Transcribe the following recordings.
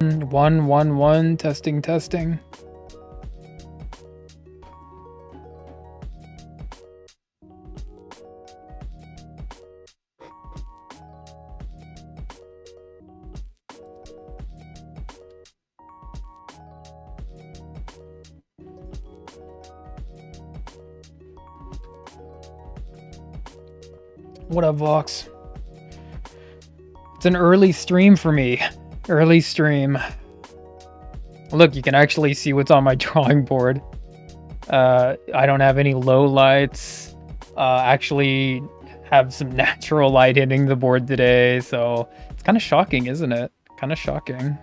One, one, one. Testing, testing. What up, Vox? It's an early stream for me. Early stream. Look, you can actually see what's on my drawing board. I don't have any low lights. Actually have some natural light hitting the board today, so it's kind of shocking, isn't it? Kind of shocking.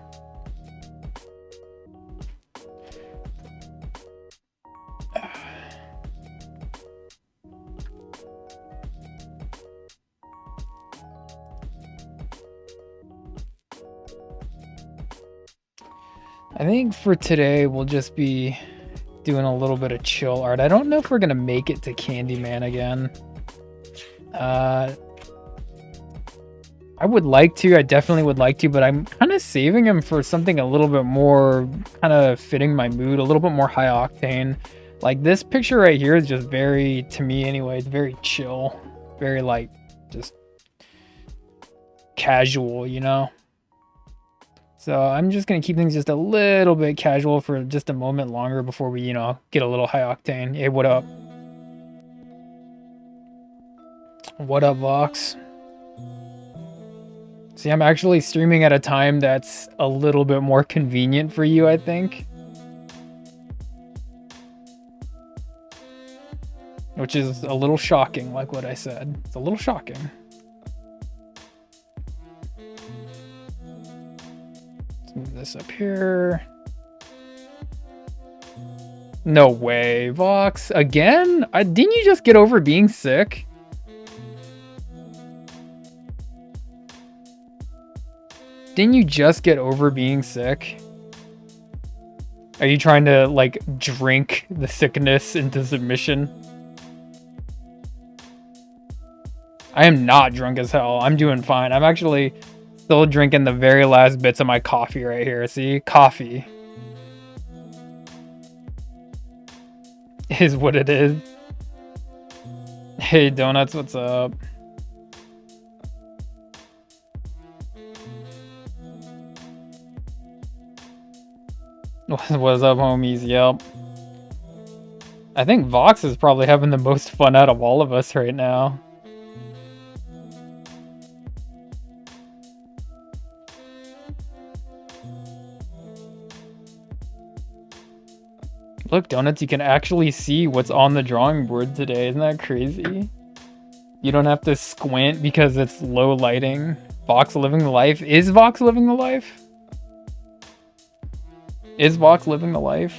I think for today we'll just be doing a little bit of chill art. I don't know if we're gonna make it to Candyman again. I would like to. I definitely would like to, but I'm kind of saving him for something a little bit more kind of fitting my mood, a little bit more high octane. Like this picture right here is just very, to me anyway, it's very chill, very like just casual, you know? So I'm just going to keep things just a little bit casual for just a moment longer before we, you know, get a little high octane. Hey, what up? What up, Vox? See, I'm actually streaming at a time that's a little bit more convenient for you, I think. Which is a little shocking, like what I said. It's a little shocking. Let's move this up here. No way, Vox. Again? Didn't you just get over being sick? Didn't you just get over being sick? Are you trying to, like, drink the sickness into submission? I am not drunk as hell. I'm doing fine. I'm actually still drinking the very last bits of my coffee right here. See? Coffee is what it is. Hey, Donuts, what's up? What's up, homies? Yep. I think Vox is probably having the most fun out of all of us right now. Look, Donuts, you can actually see what's on the drawing board today. Isn't that crazy? You don't have to squint because it's low lighting. Vox living the life. Is Vox living the life? Is Vox living the life?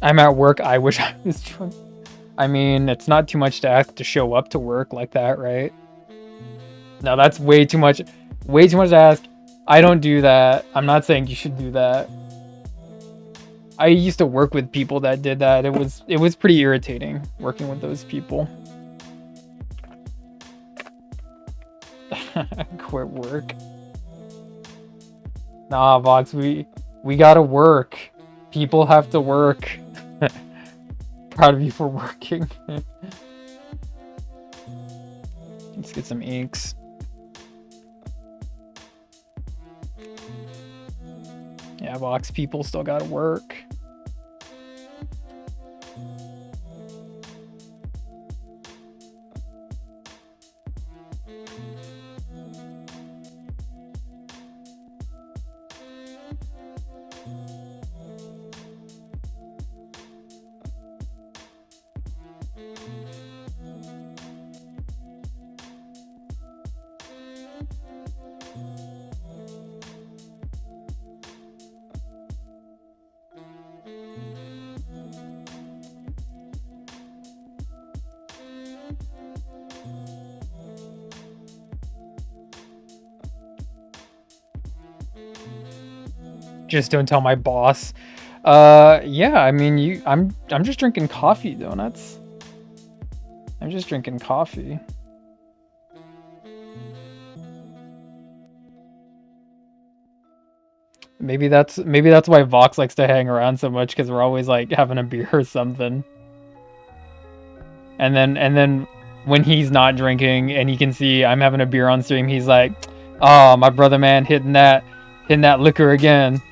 I'm at work. I wish I was drunk. I mean, it's not too much to ask to show up to work like that, right? No, that's way too much. Way too much to ask. I don't do that. I'm not saying you should do that. I used to work with people that did that. It was pretty irritating working with those people. Quit work. Nah, Vox, we gotta work. People have to work. Proud of you for working. Let's get some inks. Yeah, Vox people still gotta work. Just don't tell my boss. Yeah, I mean, I'm just drinking coffee, donuts. I'm just drinking coffee. Maybe that's why Vox likes to hang around so much, because we're always like having a beer or something. And then when he's not drinking and he can see I'm having a beer on stream, he's like, "Oh, my brother man hitting that liquor again."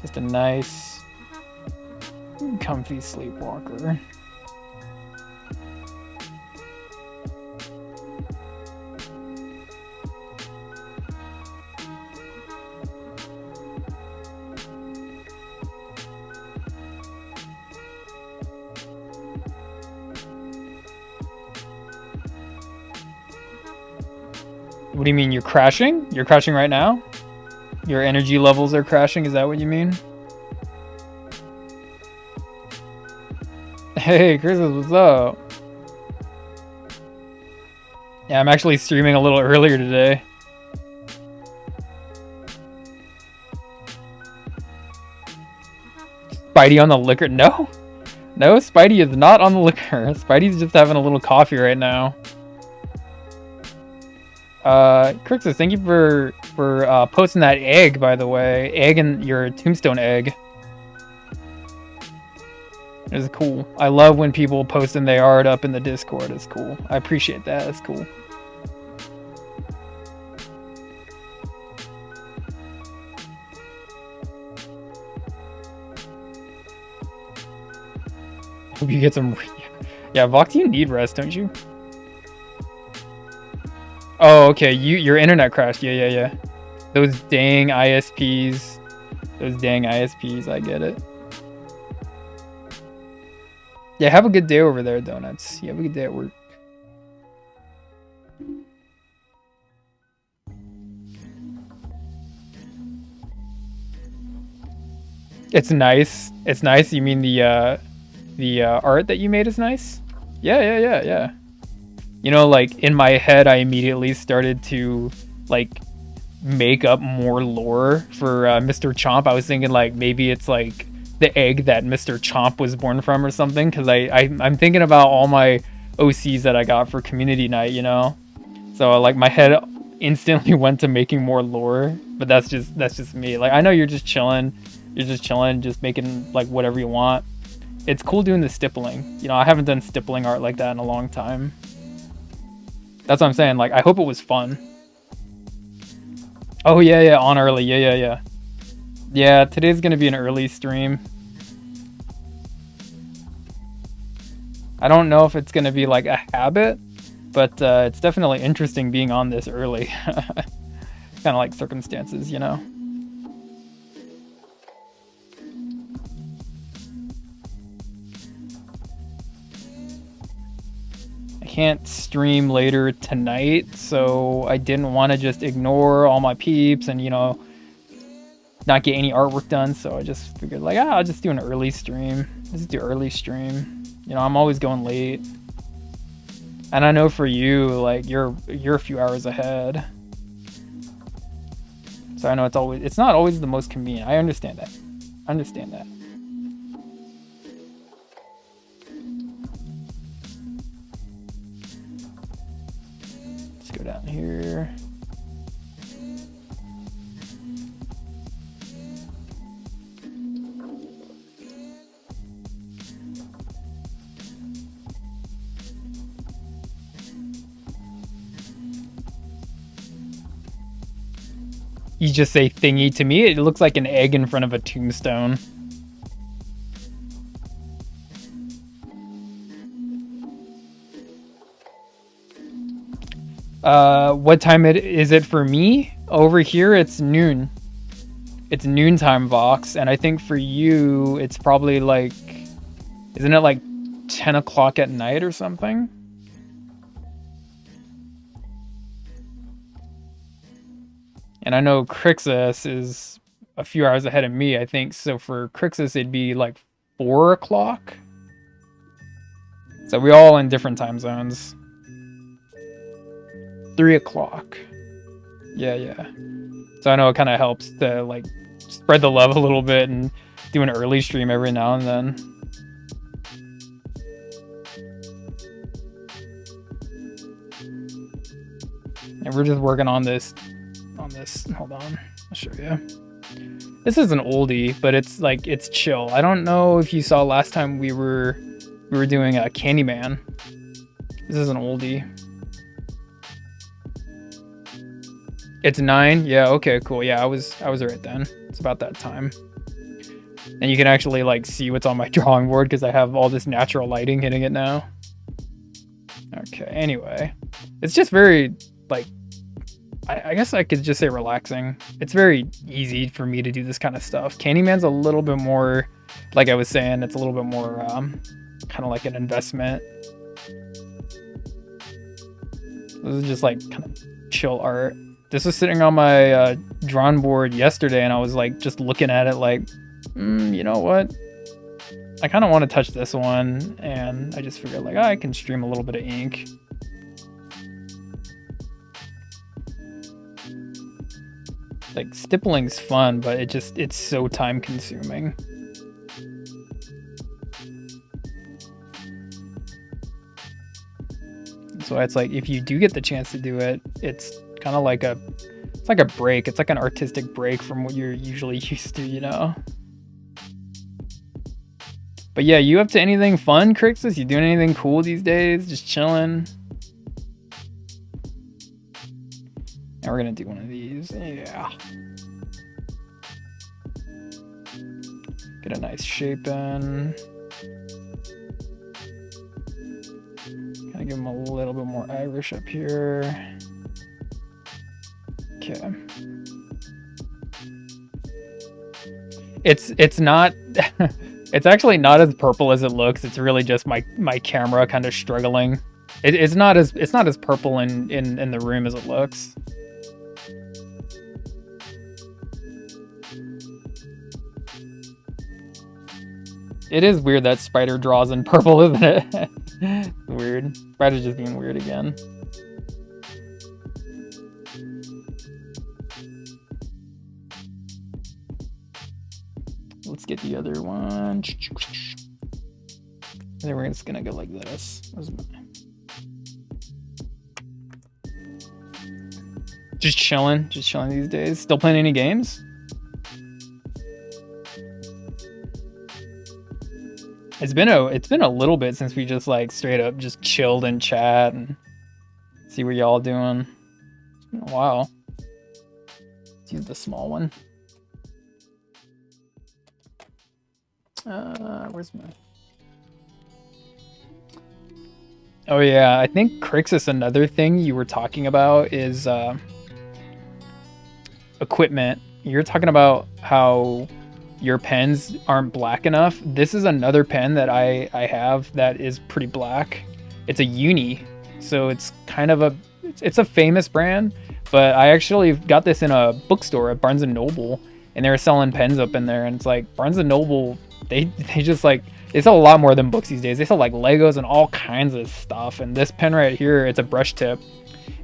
Just a nice, comfy sleepwalker. What do you mean, you're crashing? You're crashing right now? Your energy levels are crashing, is that what you mean? Hey, Chris, what's up? Yeah, I'm actually streaming a little earlier today. Spidey on the liquor? No. No, Spidey is not on the liquor. Spidey's just having a little coffee right now. Crixus, thank you for posting that egg, by the way. Egg and your tombstone egg. It's cool. I love when people posting their art up in the Discord. It's cool. I appreciate that. It's cool. Hope you get some. Yeah, Vox, you need rest, don't you? Oh, okay. Your internet crashed. Yeah. Those dang ISPs. Those dang ISPs. I get it. Yeah, have a good day over there, Donuts. You have a good day at work. It's nice. It's nice. You mean the art that you made is nice? Yeah. You know, like, in my head, I immediately started to, like, make up more lore for Mr. Chomp. I was thinking, like, maybe it's, like, the egg that Mr. Chomp was born from or something, because I'm thinking about all my OCs that I got for community night, you know? So, like, my head instantly went to making more lore, but that's just me. Like, I know you're just chilling. You're just chilling, just making, like, whatever you want. It's cool doing the stippling. You know, I haven't done stippling art like that in a long time. That's what I'm saying. Like, I hope it was fun. Oh, yeah, on early. Yeah. Yeah, today's gonna be an early stream. I don't know if it's gonna be, like, a habit, but it's definitely interesting being on this early. Kind of like circumstances, you know? Can't stream later tonight, so I didn't want to just ignore all my peeps and, you know, not get any artwork done. So I just figured, like, I'll just do an early stream. Just do early stream. You know, I'm always going late, and I know for you, like, you're a few hours ahead, so I know it's not always the most convenient. I understand that. Go down here. You just say thingy to me. It looks like an egg in front of a tombstone. What time is it for me? Over here, it's noon. It's noontime, Vox, and I think for you, it's probably like, isn't it like 10 o'clock at night or something? And I know Crixus is a few hours ahead of me, I think. So for Crixus, it'd be like 4 o'clock. So we all in different time zones. 3 o'clock. Yeah. So I know it kind of helps to like spread the love a little bit and do an early stream every now and then. And we're just working on this. Hold on, I'll show you. This is an oldie, but it's like it's chill. I don't know if you saw last time we were doing a Candyman. This is an oldie. It's 9. Yeah. Okay. Cool. Yeah. I was right then. It's about that time. And you can actually like see what's on my drawing board because I have all this natural lighting hitting it now. Okay. Anyway, it's just very like. I guess I could just say relaxing. It's very easy for me to do this kind of stuff. Candyman's a little bit more, like I was saying, it's a little bit more kind of like an investment. This is just like kind of chill art. This was sitting on my drawing board yesterday, and I was like just looking at it like, you know what? I kind of want to touch this one, and I just figured like, I can stream a little bit of ink. Like stippling's fun, but it's so time consuming. So it's like if you do get the chance to do it, it's kind of like it's like a break. It's like an artistic break from what you're usually used to, you know? But yeah, you up to anything fun, Crixus? You doing anything cool these days? Just chilling? And we're gonna do one of these. Yeah. Get a nice shape in. Kind of give him a little bit more Irish up here. Okay. It's not. It's actually not as purple as it looks. It's really just my camera kind of struggling. It's not as purple in the room as it looks. It is weird that Spider draws in purple, isn't it? Weird. Spider's just being weird again. Let's get the other one. And then we're just gonna go like this. Just chilling these days. Still playing any games? It's been a little bit since we just like straight up just chilled and chat and see what y'all doing. It's been a while. Let's use the small one. Where's my... Oh yeah, I think Crixus, another thing you were talking about is equipment. You're talking about how your pens aren't black enough. This is another pen that I have that is pretty black. It's a Uni, so it's kind of it's a famous brand, but I actually got this in a bookstore at Barnes & Noble, and they were selling pens up in there, and it's like Barnes & Noble, they just like, they sell a lot more than books these days. They sell like Legos and all kinds of stuff, and this pen right here, it's a brush tip.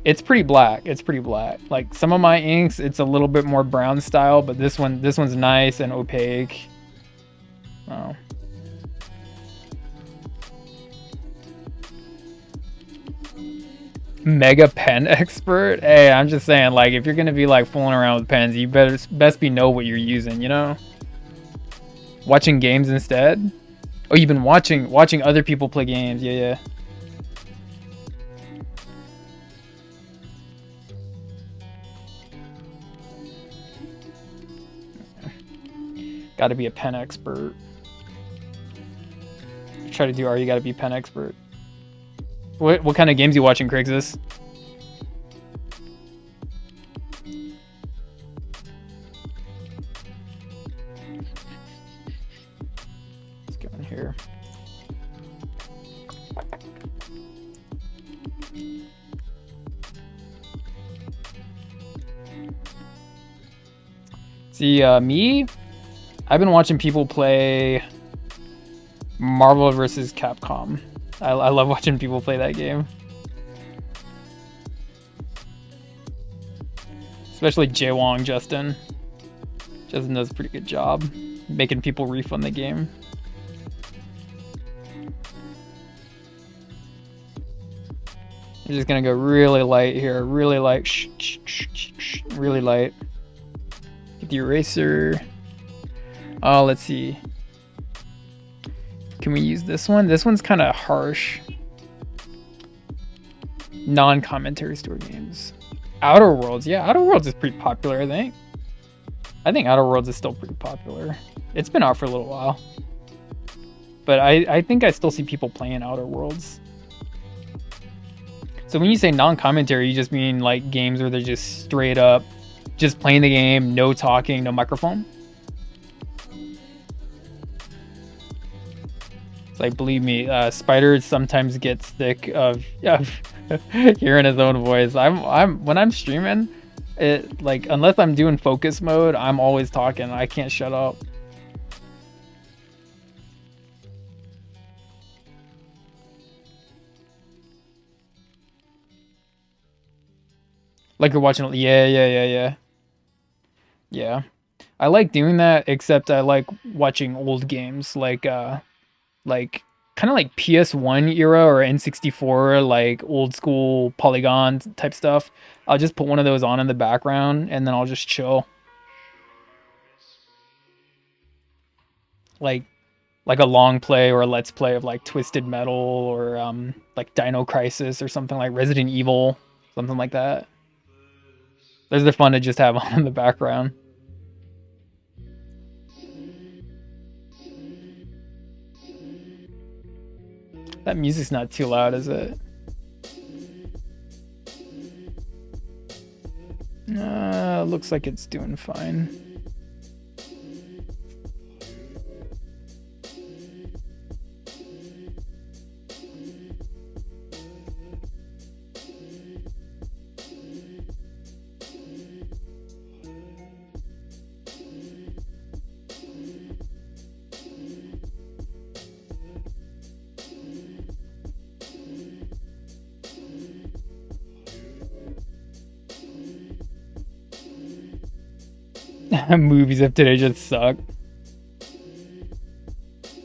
It's pretty black. Like some of my inks, it's a little bit more brown style, but this one's nice and opaque. Oh. Mega pen expert? Hey, I'm just saying, like, if you're gonna be like fooling around with pens, you best be know what you're using, you know? Watching games instead? Oh, you've been watching other people play games. Yeah. Gotta be a pen expert. Try to do you gotta be pen expert. What kind of games you watching, Crixus? Let's go in here. See, me, I've been watching people play Marvel vs. Capcom. I love watching people play that game. Especially Jaewong Justin. Justin does a pretty good job making people refund the game. I'm just gonna go really light here, really light, really light. Get the eraser. Oh, let's see. Can we use this one? This one's kind of harsh. Non-commentary story games. Outer Worlds, yeah, Outer Worlds is pretty popular, I think. I think Outer Worlds is still pretty popular. It's been out for a little while. But I think I still see people playing Outer Worlds. So when you say non-commentary, you just mean like games where they're just straight up just playing the game, no talking, no microphone? It's like, believe me, Spider sometimes gets sick of hearing his own voice. When I'm streaming, it like unless I'm doing focus mode, I'm always talking. I can't shut up. Like you're watching, yeah. I like doing that, except I like watching old games, like kind of like PS1 era or N64, like old school Polygon type stuff. I'll just put one of those on in the background, and then I'll just chill. Like a long play or a let's play of like Twisted Metal or like Dino Crisis or something, like Resident Evil, something like that. Those are fun to just have on in the background. That music's not too loud, is it? Looks like it's doing fine. Movies of today just suck.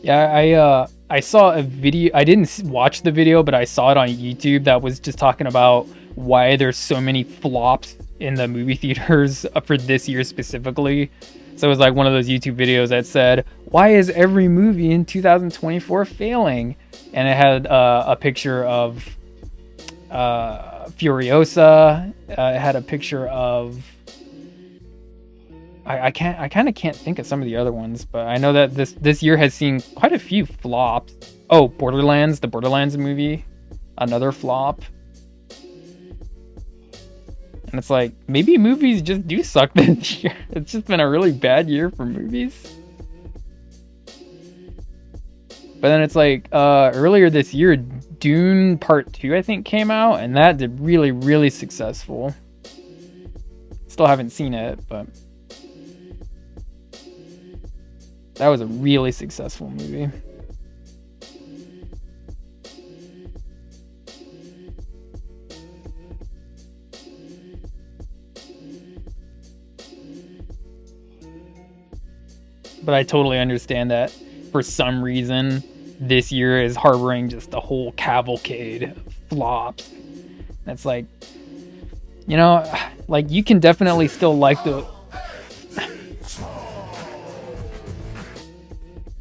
Yeah, I saw a video. I didn't watch the video, but I saw it on YouTube that was just talking about why there's so many flops in the movie theaters for this year specifically. So it was like one of those YouTube videos that said, "Why is every movie in 2024 failing?" And it had a picture of Furiosa. It had a picture of I kind of can't think of some of the other ones, but I know that this year has seen quite a few flops. Oh, Borderlands, the Borderlands movie, another flop. And it's like, maybe movies just do suck this year. It's just been a really bad year for movies. But then it's like, earlier this year, Dune Part 2, I think, came out, and that did really, really successful. Still haven't seen it, but that was a really successful movie. But I totally understand that for some reason this year is harboring just a whole cavalcade of flops. It's like, you know, like you can definitely still like the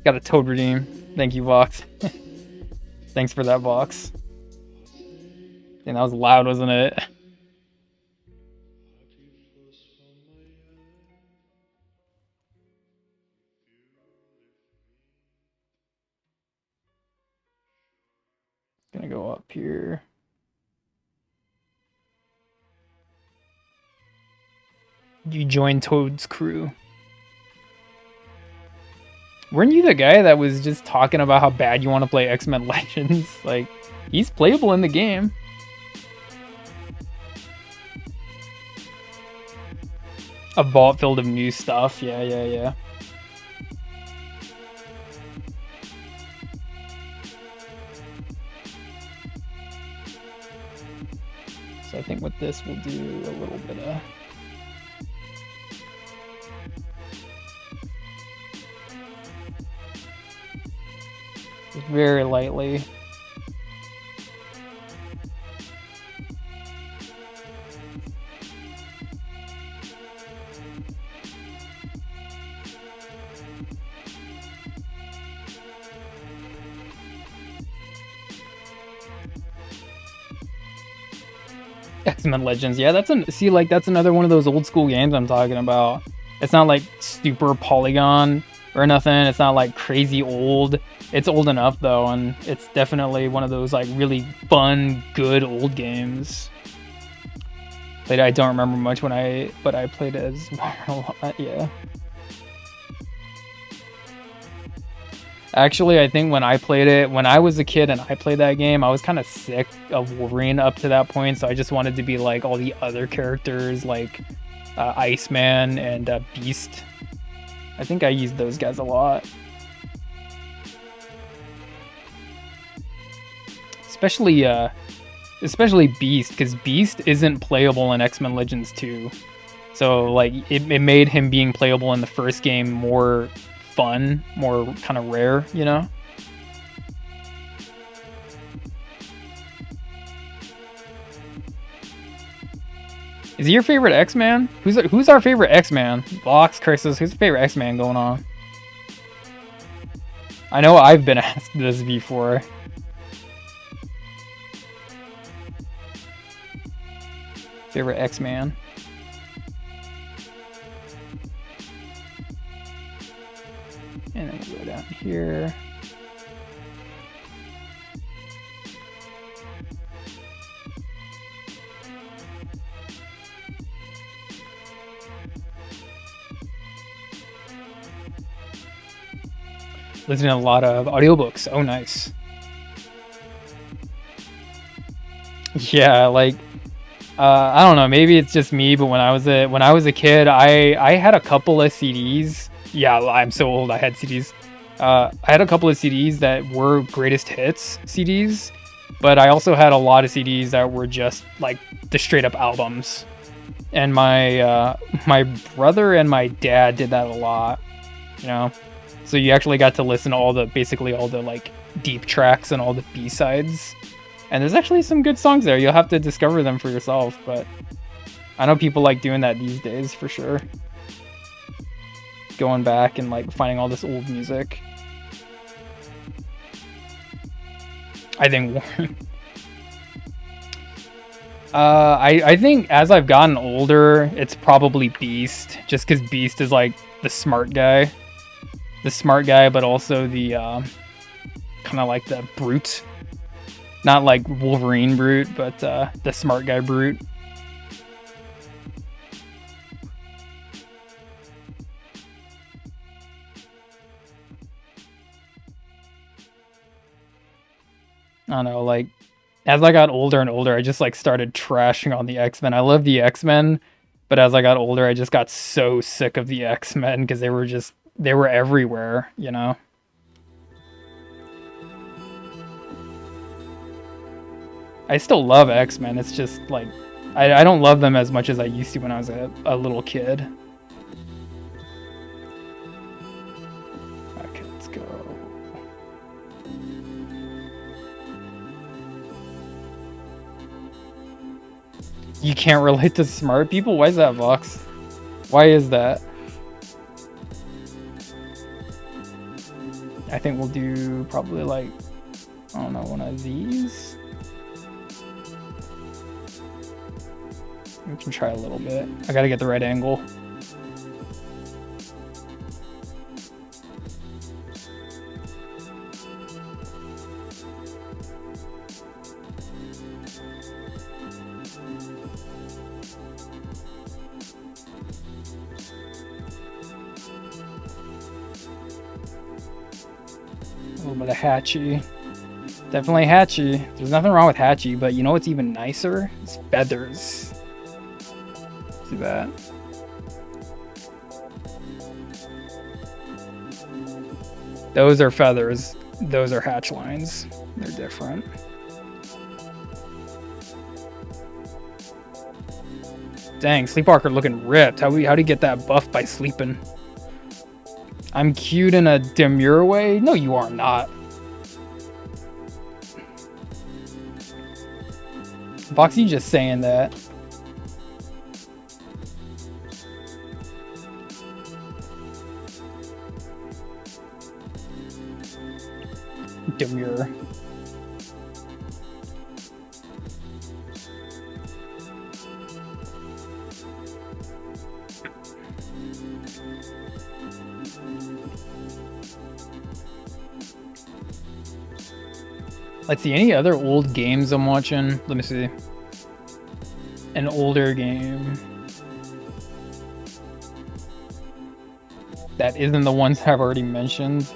got a Toad redeem. Thank you, Vox. Thanks for that, Vox. And that was loud, wasn't it? Gonna go up here. You joined Toad's crew. Weren't you the guy that was just talking about how bad you want to play X-Men Legends? Like, he's playable in the game. A vault filled of new stuff. Yeah, yeah, yeah. So I think with this we'll do a little bit of... Just very lightly. X-Men Legends, yeah, that's that's another one of those old school games I'm talking about. It's not like super polygon or nothing. It's not like crazy old. It's old enough though, and it's definitely one of those like really fun, good old games. I don't remember much but I played it as a lot, yeah. Actually, I think when I played it, when I was a kid and I played that game, I was kind of sick of Wolverine up to that point, so I just wanted to be like all the other characters, like Iceman and Beast. I think I used those guys a lot. Especially Beast, because Beast isn't playable in X-Men Legends 2. So, like, it made him being playable in the first game more fun, more kind of rare, you know? Is he your favorite X-Man? Who's our favorite X-Man? Vox, Crisis, who's the favorite X-Man going on? I know I've been asked this before. Favorite X-Man. And then we'll go down here. Listening to a lot of audiobooks. Oh, nice. Yeah, like, I don't know. Maybe it's just me, but when I was a kid, I had a couple of CDs. Yeah, I'm so old. I had CDs. I had a couple of CDs that were greatest hits CDs, but I also had a lot of CDs that were just like the straight up albums. And my my brother and my dad did that a lot, you know. So you actually got to listen to basically all the like deep tracks and all the B-sides. And there's actually some good songs there. You'll have to discover them for yourself, but I know people like doing that these days for sure. Going back and like finding all this old music. I think I think as I've gotten older, it's probably Beast, just because Beast is like the smart guy, but also the kind of like the brute, not like Wolverine brute, but the smart guy brute. I don't know, like, as I got older and older, I just, like, started trashing on the X-Men. I love the X-Men, but as I got older, I just got so sick of the X-Men, because they were everywhere, you know? I still love X-Men, it's just, like, I don't love them as much as I used to when I was a little kid. Okay, let's go. You can't relate to smart people? Why is that, Vox? Why is that? I think we'll do probably like, I don't know, one of these. We can try a little bit. I gotta get the right angle. A little bit of Hatchy. Definitely Hatchy. There's nothing wrong with Hatchy, but you know what's even nicer? It's feathers. See that? Those are feathers. Those are hatch lines. They're different. Dang, Sleepwalker looking ripped. How do you get that buff by sleeping? I'm cute in a demure way? No, you are not. Boxy just saying that. Demure. Let's see, any other old games I'm watching? Let me see. An older game that isn't the ones I've already mentioned.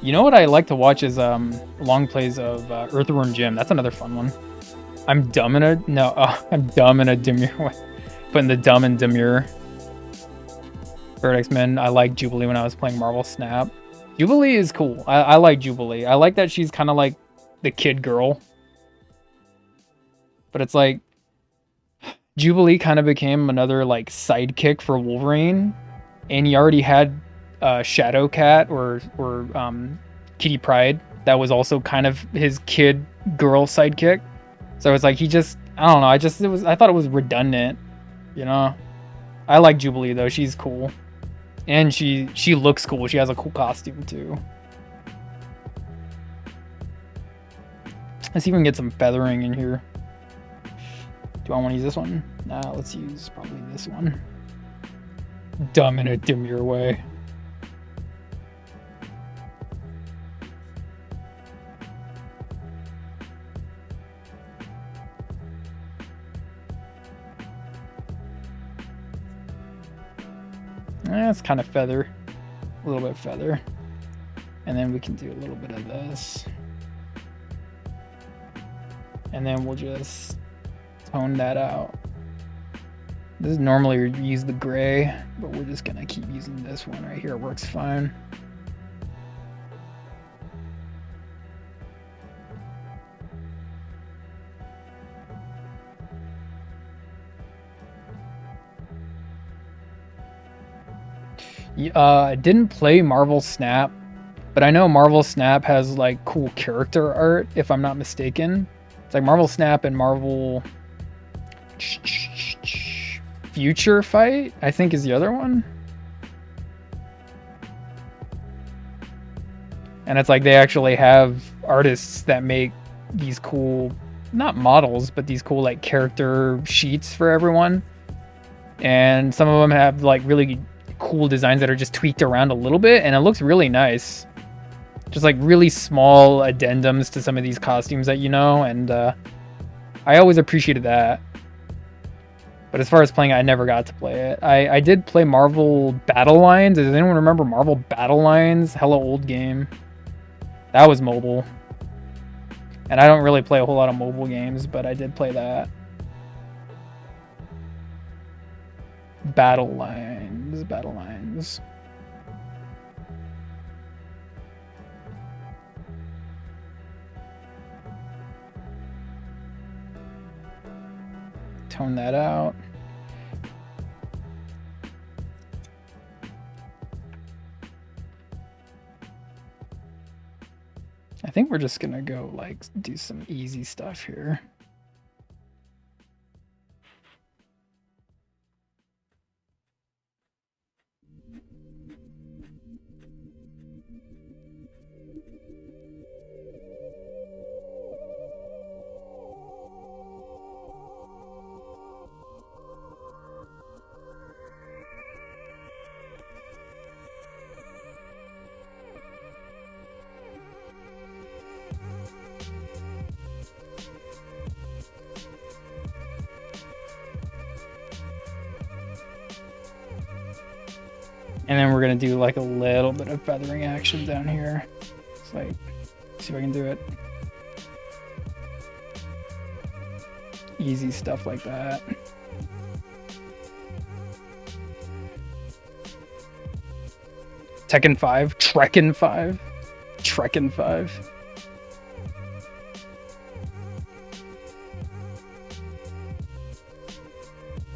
You know what I like to watch is long plays of Earthworm Jim. That's another fun one. I'm dumb in a I'm dumb in a demure. Putting the dumb and demure. Bird X-Men. I like Jubilee when I was playing Marvel Snap. Jubilee is cool. I like Jubilee. I like that she's kind of like the kid girl. But it's like Jubilee kind of became another like sidekick for Wolverine, and he already had Shadowcat or Kitty Pryde that was also kind of his kid girl sidekick. So it's like he just, I don't know, I thought it was redundant, you know. I like Jubilee though. She's cool. And she looks cool. She has a cool costume too. Let's even get some feathering in here. Do I want to use this one? Nah, let's use probably this one. Dumb in a demure way. That's kind of feather. A little bit of feather. And then we can do a little bit of this. And then we'll just tone that out. This is normally use the gray, but we're just gonna keep using this one right here. It works fine. I didn't play Marvel Snap, but I know Marvel Snap has like cool character art, if I'm not mistaken. It's like Marvel Snap and Marvel Future Fight, I think is the other one. And it's like they actually have artists that make these cool, not models, but these cool like character sheets for everyone. And some of them have like really cool designs that are just tweaked around a little bit, and it looks really nice. Just like really small addendums to some of these costumes that you know, and I always appreciated that. But as far as playing it, I never got to play it. I did play Marvel Battle Lines. Does anyone remember Marvel Battle Lines? Hella old game. That was mobile. And I don't really play a whole lot of mobile games, but I did play that. Battle Lines. Battle Lines. Tone that out. I think we're just gonna go like do some easy stuff here. And then we're gonna do like a little bit of feathering action down here. It's like, see if I can do it. Easy stuff like that. Tekken 5, Trekken 5, Trekken 5.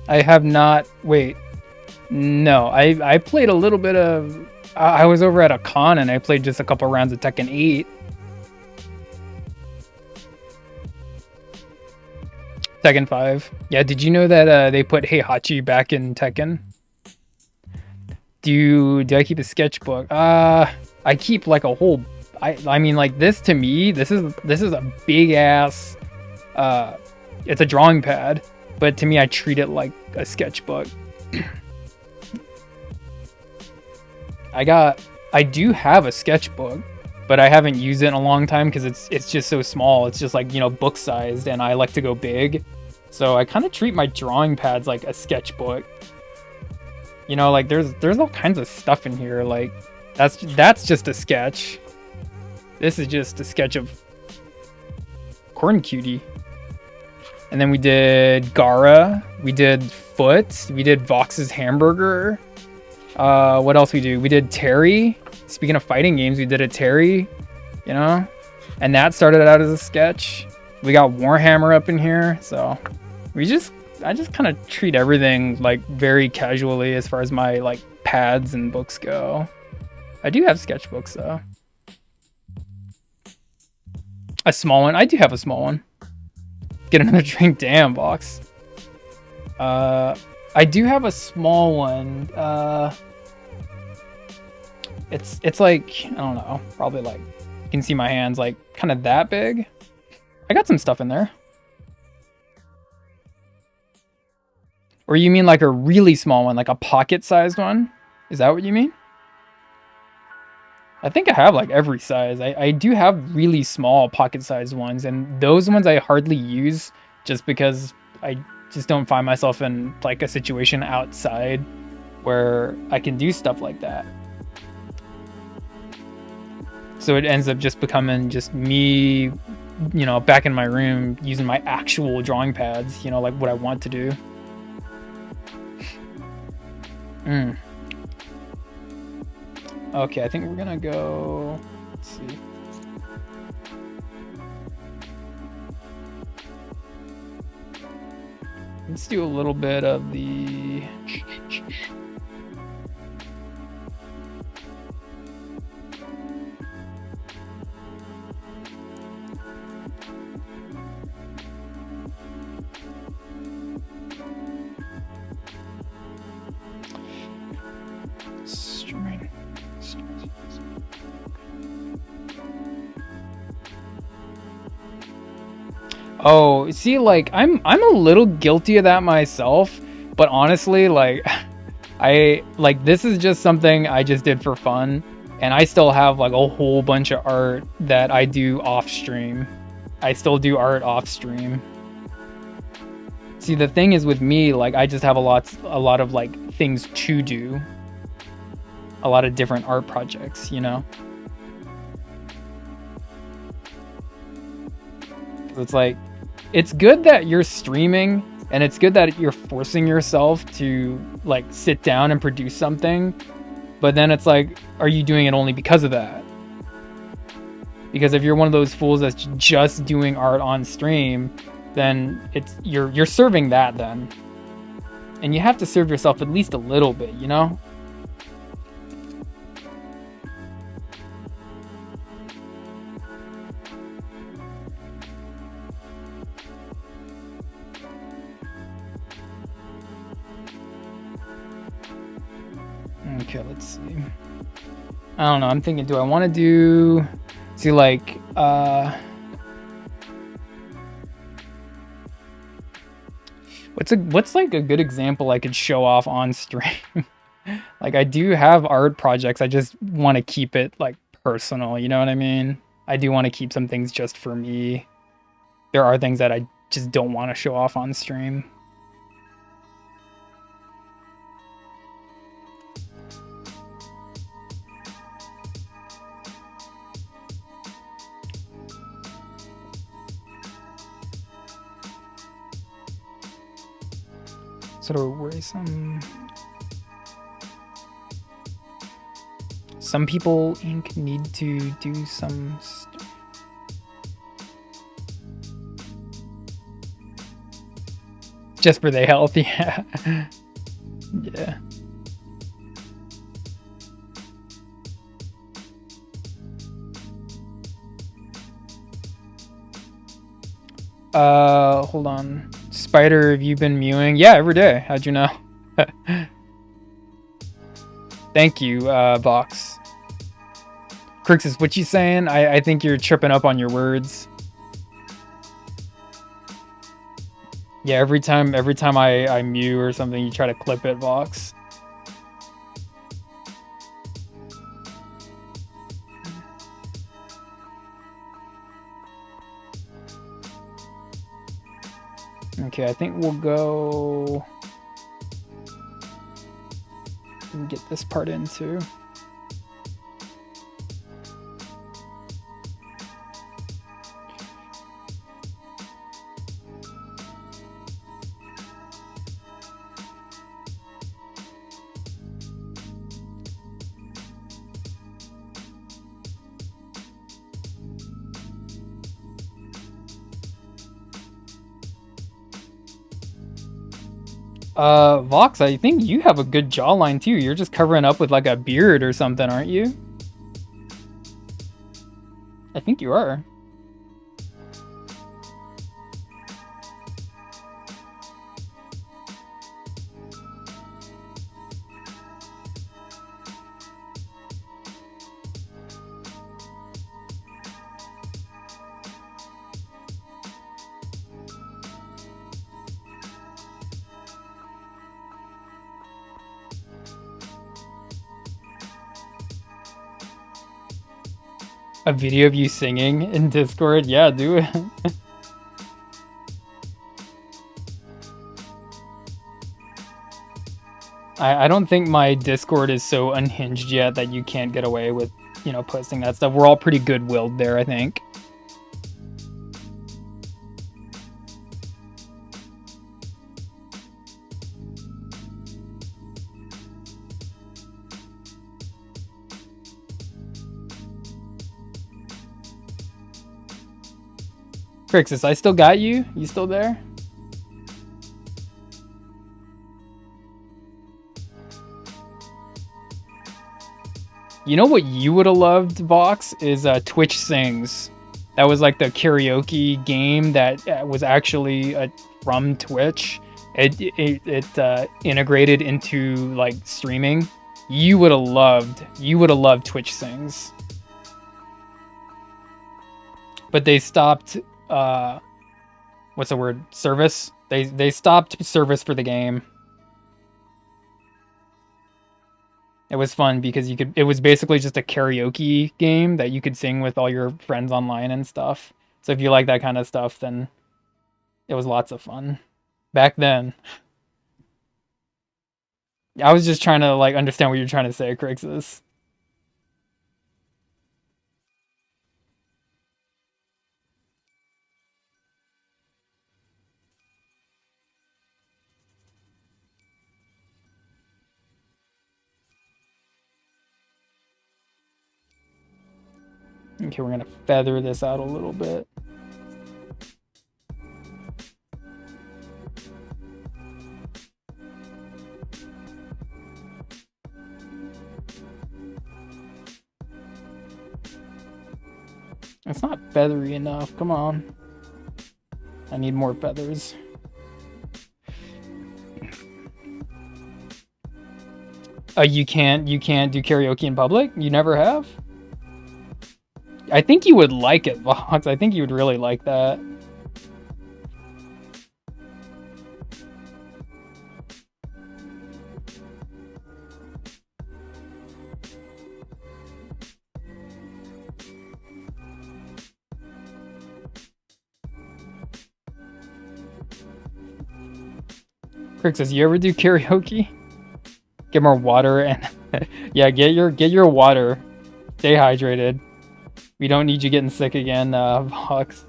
I have not. Wait, no. I played a little bit of. I was over at a con and I played just a couple rounds of Tekken 8. Tekken 5. Yeah, did you know that they put Heihachi back in Tekken? Do I keep a sketchbook? I keep like a whole. I mean, like, this to me, this is a big ass. It's a drawing pad, but to me, I treat it like a sketchbook. I do have a sketchbook, but I haven't used it in a long time because it's just so small. It's just like, you know, book sized, and I like to go big. So I kind of treat my drawing pads like a sketchbook. You know, like there's all kinds of stuff in here. Like that's just a sketch. This is just a sketch of Corn Cutie. And then we did Gara, we did Foot, we did Vox's Hamburger. What else we do? We did Terry. Speaking of fighting games, we did a Terry, you know? And that started out as a sketch. We got Warhammer up in here, so I just kind of treat everything like very casually as far as my like pads and books go. I do have sketchbooks though. A small one. I do have a small one. Get another drink, damn, Vox. I do have a small one. It's like, I don't know, probably like, you can see my hands like kind of that big. I got some stuff in there. Or you mean like a really small one, like a pocket-sized one? Is that what you mean? I think I have like every size. I do have really small pocket-sized ones, and those ones I hardly use just because I just don't find myself in like a situation outside where I can do stuff like that. So it ends up just becoming just me, you know, back in my room using my actual drawing pads, you know, like what I want to do. Okay, I think we're gonna go, let's see. Let's do a little bit of the... Oh, see, like I'm a little guilty of that myself, but honestly, like this is just something I just did for fun, and I still have like a whole bunch of art that I do off stream. I still do art off stream. See, the thing is with me, like I just have a lot of like things to do. A lot of different art projects, you know? It's like, it's good that you're streaming, and it's good that you're forcing yourself to like sit down and produce something, but then it's like, are you doing it only because of that? Because if you're one of those fools that's just doing art on stream, then you're serving that then. And you have to serve yourself at least a little bit, you know? Okay, let's see. I don't know. I'm thinking, do I want to do... See, like, what's like a good example I could show off on stream? Like, I do have art projects. I just want to keep it, like, personal. You know what I mean? I do want to keep some things just for me. There are things that I just don't want to show off on stream. Sort of worrisome. Some people, Inc. need to do some... Just for their health, yeah. Yeah. Hold on. Spider, have you been mewing? Yeah, every day. How'd you know? Thank you, Vox. Crixus, what you saying? I think you're tripping up on your words. Yeah, every time I mew or something, you try to clip it, Vox. Okay, I think we'll go and get this part in too. Vox, I think you have a good jawline too. You're just covering up with like a beard or something, aren't you? I think you are. A video of you singing in Discord? Yeah, do it. I don't think my Discord is so unhinged yet that you can't get away with, you know, posting that stuff. We're all pretty good-willed there, I think. Crixus, I still got you? You still there? You know what you would have loved, Vox, is Twitch Sings. That was like the karaoke game that was actually from Twitch. It integrated into like streaming. You would have loved Twitch Sings. But they stopped what's the word? Service. They stopped service for the game. It was fun because it was basically just a karaoke game that you could sing with all your friends online and stuff. So if you like that kind of stuff, then it was lots of fun. Back then. I was just trying to like understand what you're trying to say, Crixus. Okay, we're gonna feather this out a little bit. It's not feathery enough. Come on. I need more feathers. You can't do karaoke in public? You never have? I think you would like it, Vox. I think you would really like that. Crixus, you ever do karaoke? Get more water and yeah, get your water. Stay hydrated. We don't need you getting sick again, Vox.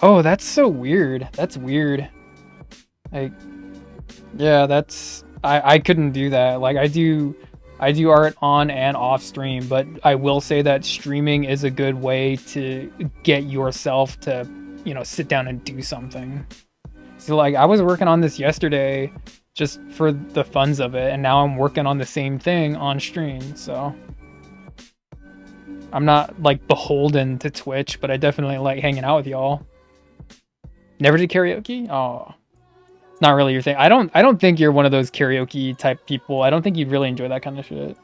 Oh, that's so weird. That's weird. Like, yeah, that's I couldn't do that. Like I do art on and off stream, but I will say that streaming is a good way to get yourself to, you know, sit down and do something. So like I was working on this yesterday just for the funs of it, and now I'm working on the same thing on stream, so I'm not like beholden to Twitch, but I definitely like hanging out with y'all. Never did karaoke? Oh. Not really your thing. I don't think you're one of those karaoke type people. I don't think you'd really enjoy that kind of shit.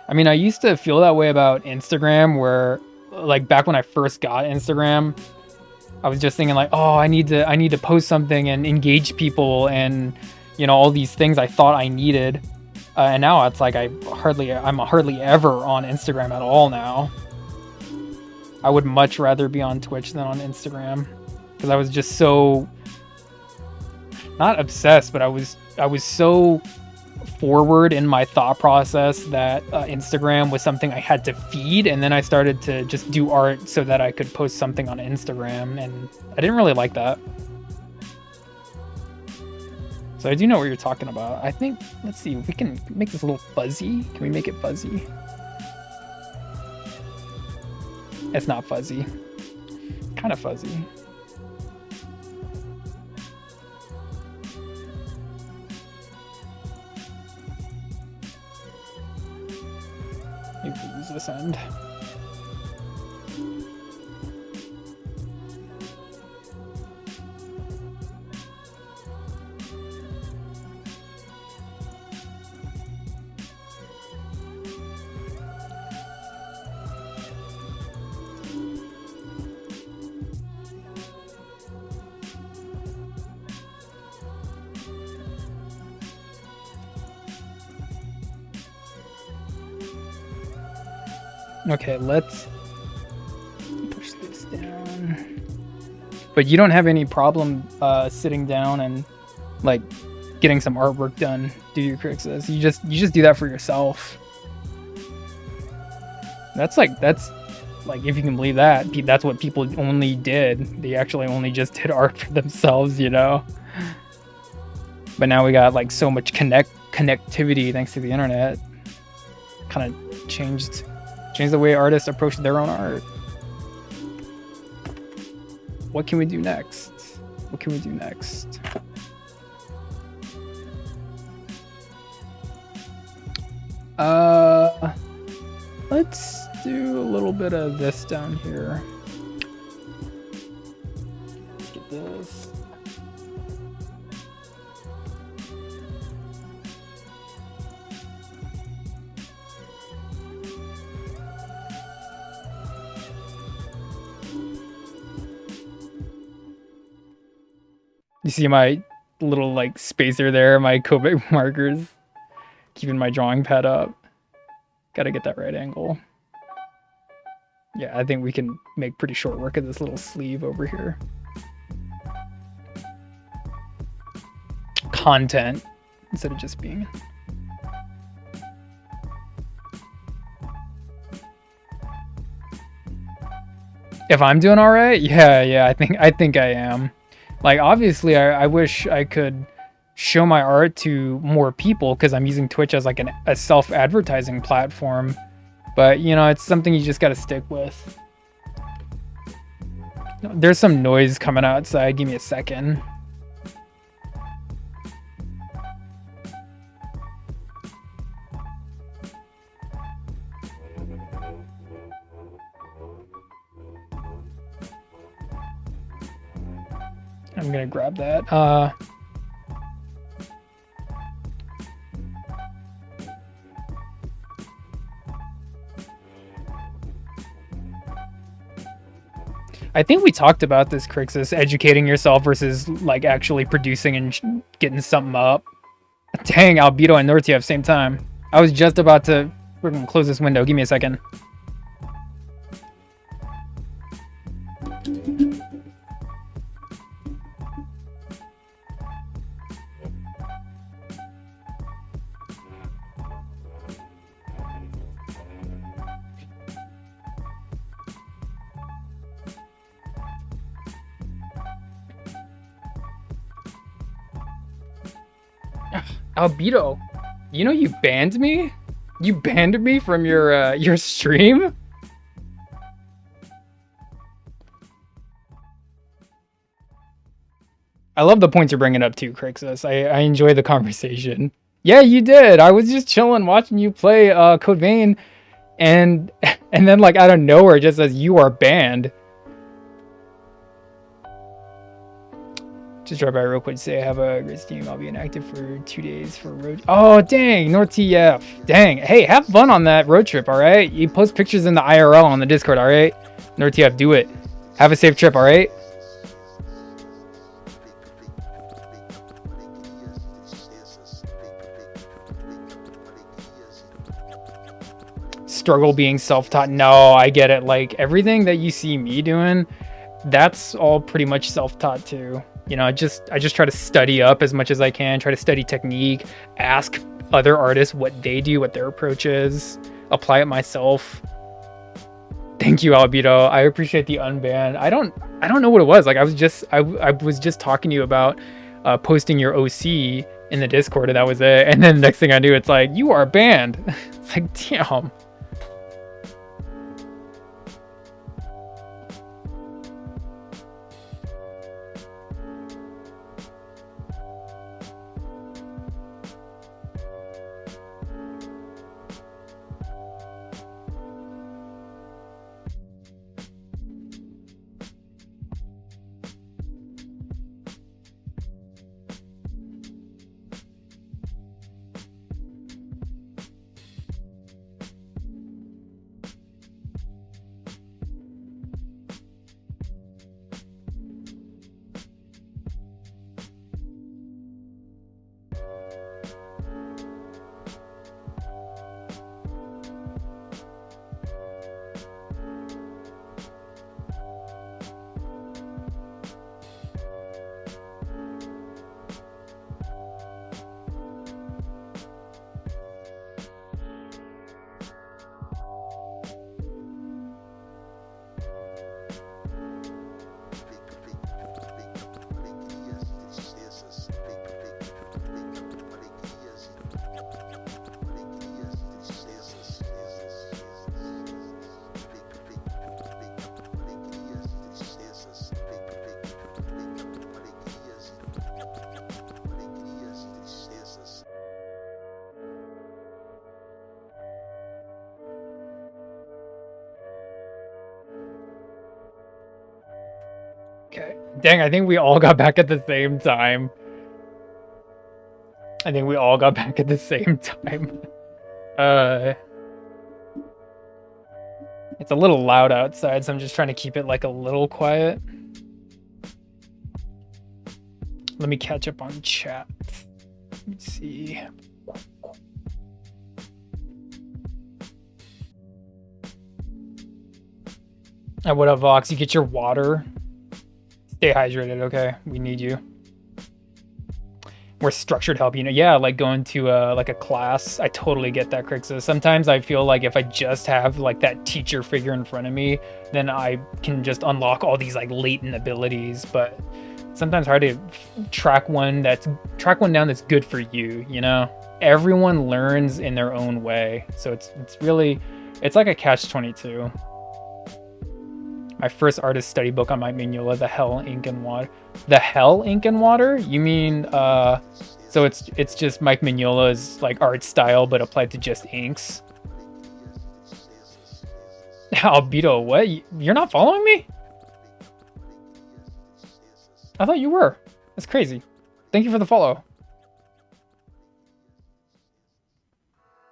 I mean, I used to feel that way about Instagram where like back when I first got Instagram, I was just thinking like, "Oh, I need to post something and engage people and, you know, all these things I thought I needed." And now it's like I'm hardly ever on Instagram at all now. I would much rather be on Twitch than on Instagram because I was just so not obsessed, but I was so forward in my thought process that Instagram was something I had to feed, and then I started to just do art so that I could post something on Instagram, and I didn't really like that. So I do know what you're talking about. I think, let's see, we can make this a little fuzzy. Can we make it fuzzy? It's not fuzzy. Kind of fuzzy. Maybe we'll use this end. Okay, let's push this down. But you don't have any problem sitting down and like getting some artwork done, do you, Crixus? You just do that for yourself. That's like if you can believe that, that's what people only did. They actually only just did art for themselves, you know. But now we got like so much connectivity thanks to the internet. Kind of changed the way artists approach their own art. What can we do next? What can we do next? Let's do a little bit of this down here. Let's get this. You see my little like spacer there, my Copic markers, keeping my drawing pad up. Gotta get that right angle. Yeah, I think we can make pretty short work of this little sleeve over here. Content instead of just being. If I'm doing all right, yeah, I think I am. Like, obviously, I wish I could show my art to more people because I'm using Twitch as like a self-advertising platform. But, you know, it's something you just got to stick with. There's some noise coming outside. Give me a second. I'm gonna grab that. I think we talked about this, Crixus, educating yourself versus like actually producing and getting something up. Dang, Albedo and Nortia at the same time. I was just about to freaking close this window. Give me a second. Albedo, you know you banned me? You banned me from your stream? I love the points you're bringing up too, Crixus. I enjoy the conversation. Yeah, you did. I was just chilling watching you play Code Vein, and then like out of nowhere it just says you are banned. Just drop by real quick to say I have a great stream. I'll be inactive for 2 days for road. Oh dang, North TF. Dang. Hey, have fun on that road trip, alright? You post pictures in the IRL on the Discord, alright? North TF, do it. Have a safe trip, alright? Struggle being self-taught. No, I get it. Like everything that you see me doing, that's all pretty much self-taught too. You know, I just try to study up as much as I can, try to study technique, ask other artists what they do, what their approach is, apply it myself. Thank you, Albedo. I appreciate the unban. I don't know what it was. Like I was just talking to you about posting your OC in the Discord, and that was it. And then the next thing I knew, it's like, you are banned. It's like, damn. Okay. Dang, I think we all got back at the same time. It's a little loud outside, so I'm just trying to keep it like a little quiet. Let me catch up on chat. Let me see. What up, Vox? You get your water. Stay hydrated, okay? We need you. More structured help, you know? Yeah, like going to like a class. I totally get that, Crixus. Sometimes I feel like if I just have like that teacher figure in front of me, then I can just unlock all these like latent abilities. But sometimes hard to track one down that's good for you, you know? Everyone learns in their own way. So it's like a catch-22. My first artist study book on Mike Mignola, The Hell, Ink, and Water. The Hell, Ink, and Water? You mean, so it's just Mike Mignola's like art style, but applied to just inks? Albedo, what? You're not following me? I thought you were. That's crazy. Thank you for the follow.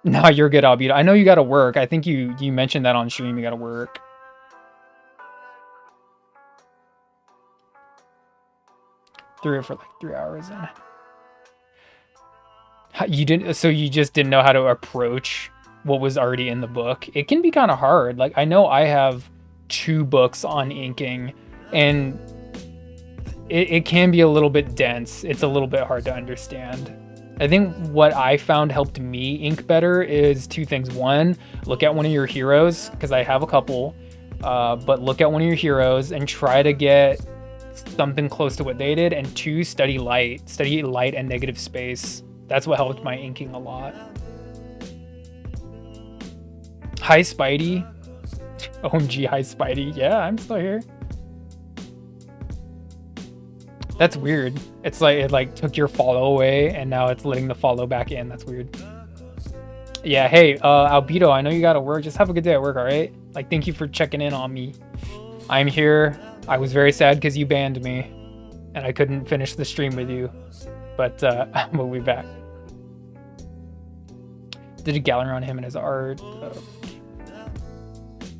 No, you're good, Albedo. I know you gotta work. I think you mentioned that on stream, you gotta work. Through it for like 3 hours. So you just didn't know how to approach what was already in the book. It can be kind of hard. Like I know I have 2 books on inking, and it can be a little bit dense. It's a little bit hard to understand. I think what I found helped me ink better is 2 things. 1, look at one of your heroes, because I have a couple, but look at one of your heroes and try to get something close to what they did. And 2, study light and negative space. That's what helped my inking a lot. Hi, Spidey. OMG, hi, Spidey. Yeah, I'm still here. That's weird. It's like it like took your follow away and now it's letting the follow back in. That's weird. Yeah, hey, Albedo, I know you gotta work. Just have a good day at work, all right? Like, thank you for checking in on me. I'm here. I was very sad because you banned me and I couldn't finish the stream with you, but we'll be back. Did a gallery on him and his art.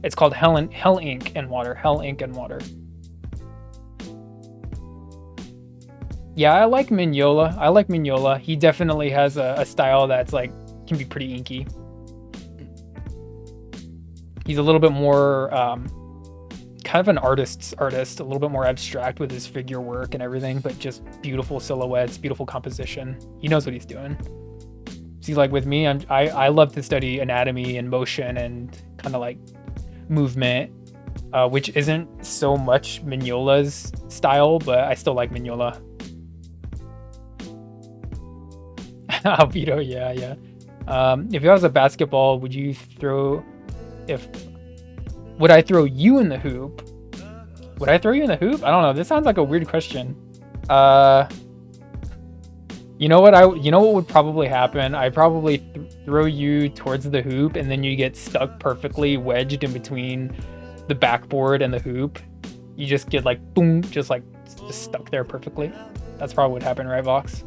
It's called Hell Ink and Water. Hell Ink and Water. Yeah, I like Mignola. He definitely has a style that's like can be pretty inky. He's a little bit more kind of an artist, a little bit more abstract with his figure work and everything, but just beautiful silhouettes, beautiful composition. He knows what he's doing. See, like with me, I love to study anatomy and motion and kind of like movement, which isn't so much Mignola's style, but I still like Mignola. Albedo, yeah. If I was a basketball, would I throw you in the hoop? Would I throw you in the hoop? I don't know. This sounds like a weird question. You know what would probably happen? I probably throw you towards the hoop and then you get stuck perfectly wedged in between the backboard and the hoop. You just get like boom, just stuck there perfectly. That's probably what happened, right, Vox?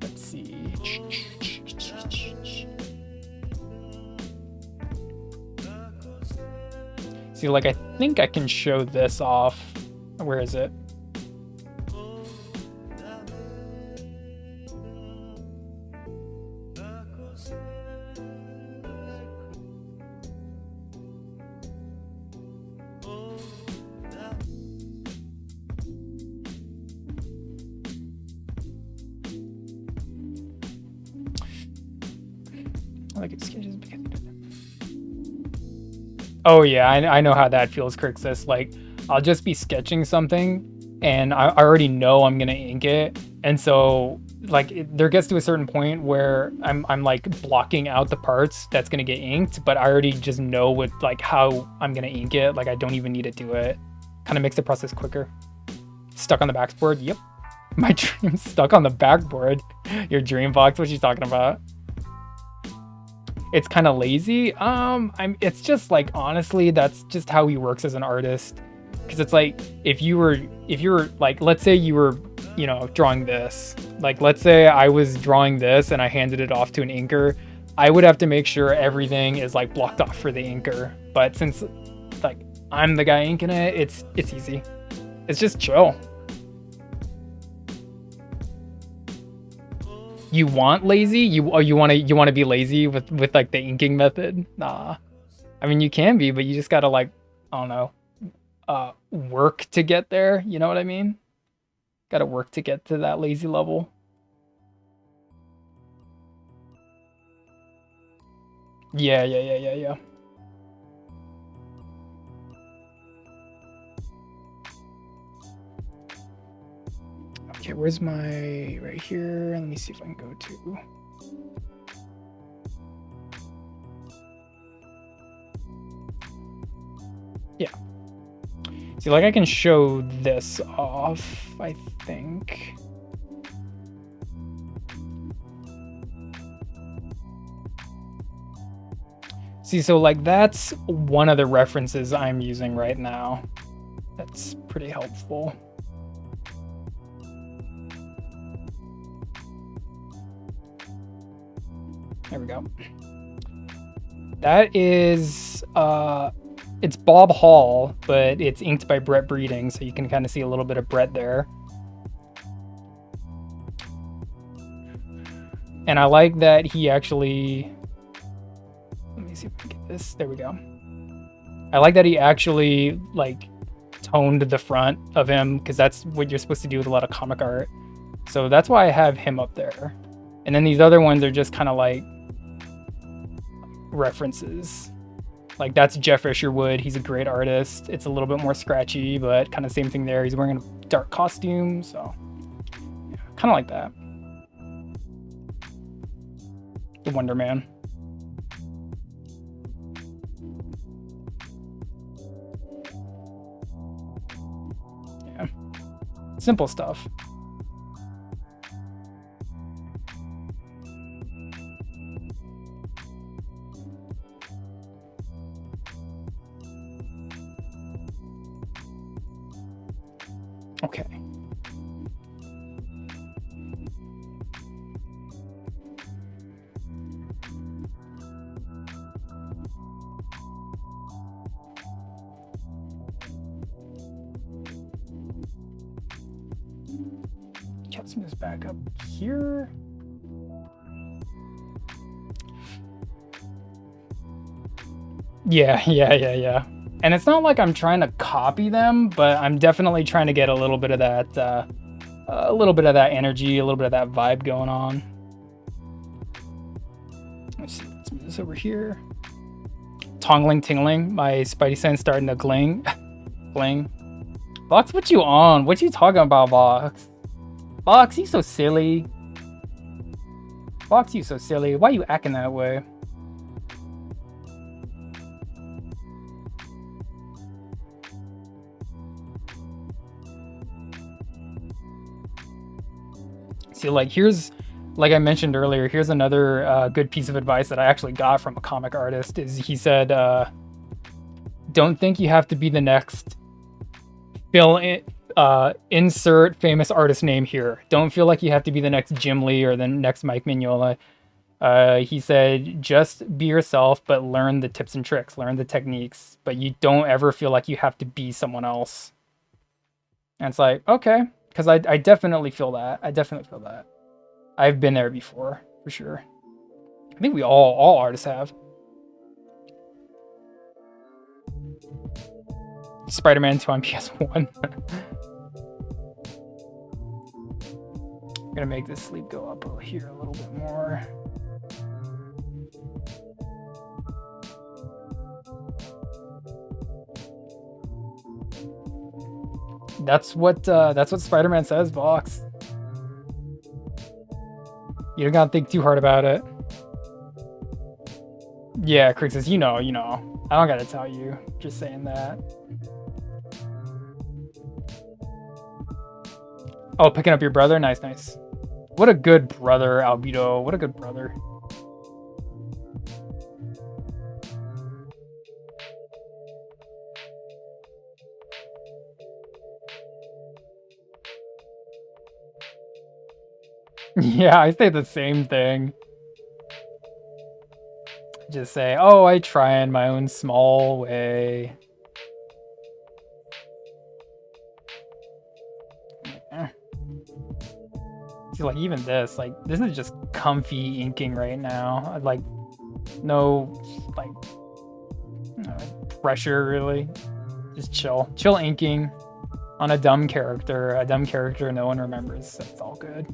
Let's see. See, like, I think I can show this off. Where is it? Oh yeah, I know how that feels, Crixus. Like, I'll just be sketching something and I already know I'm gonna ink it, and so like there gets to a certain point where I'm like blocking out the parts that's gonna get inked, but I already just know what like how I'm gonna ink it. Like I don't even need to do it. Kind of makes the process quicker. Stuck on the backboard? Yep. My dream's stuck on the backboard. Your dream, Vox? What you talking about? It's kind of lazy. It's just like, honestly, that's just how he works as an artist. Because it's like, if you were like, let's say you were, you know, drawing this. Like, let's say I was drawing this and I handed it off to an inker. I would have to make sure everything is like blocked off for the inker. But since like I'm the guy inking it, it's easy. It's just chill. You want lazy? You want to be lazy with like the inking method? Nah. I mean, you can be, but you just gotta like, I don't know, work to get there. You know what I mean? Gotta work to get to that lazy level. Yeah. Okay, where's my, right here? Let me see if I can go to. Yeah. See, like I can show this off, I think. See, so like that's one of the references I'm using right now. That's pretty helpful. There we go. That is, it's Bob Hall, but it's inked by Brett Breeding, so you can kind of see a little bit of Brett there. And I like that he actually, let me see if I can get this, there we go. I like that he actually like toned the front of him, because that's what you're supposed to do with a lot of comic art. So that's why I have him up there. And then these other ones are just kind of like references. Like, that's Jeff Isherwood. He's a great artist. It's a little bit more scratchy, but kind of same thing there. He's wearing a dark costume, so yeah, kind of like that. The Wonder Man. Yeah. Simple stuff. Okay. Catching this back up here. Yeah. And it's not like I'm trying to copy them, but I'm definitely trying to get a little bit of that energy, a little bit of that vibe going on. Let's see, let's move this over here. Tongling tingling, my spidey sense starting to gling. Gling. Vox, what you on? What you talking about, Vox? Vox, you so silly. Vox, you so silly. Why you acting that way? See, like, here's, like I mentioned earlier, here's another good piece of advice that I actually got from a comic artist. Is he said, don't think you have to be the next insert famous artist name here. Don't feel like you have to be the next Jim Lee or the next Mike Mignola. He said, just be yourself, but learn the tips and tricks, learn the techniques, but you don't ever feel like you have to be someone else. And it's like, okay, because I definitely feel that. I definitely feel that. I've been there before, for sure. I think we all artists have. Spider-Man 2 on PS1. I'm gonna make this sleep go up over here a little bit more. That's what Spider-Man says, Vox. You don't gotta think too hard about it. Yeah, Crixus, you know. I don't gotta tell you. Just saying that. Oh, picking up your brother? Nice. What a good brother, Albedo. What a good brother. Yeah, I say the same thing. Just say, oh, I try in my own small way. See, like, even this is just comfy inking right now. Like, no, like, pressure, really. Just chill inking on a dumb character no one remembers, so it's all good.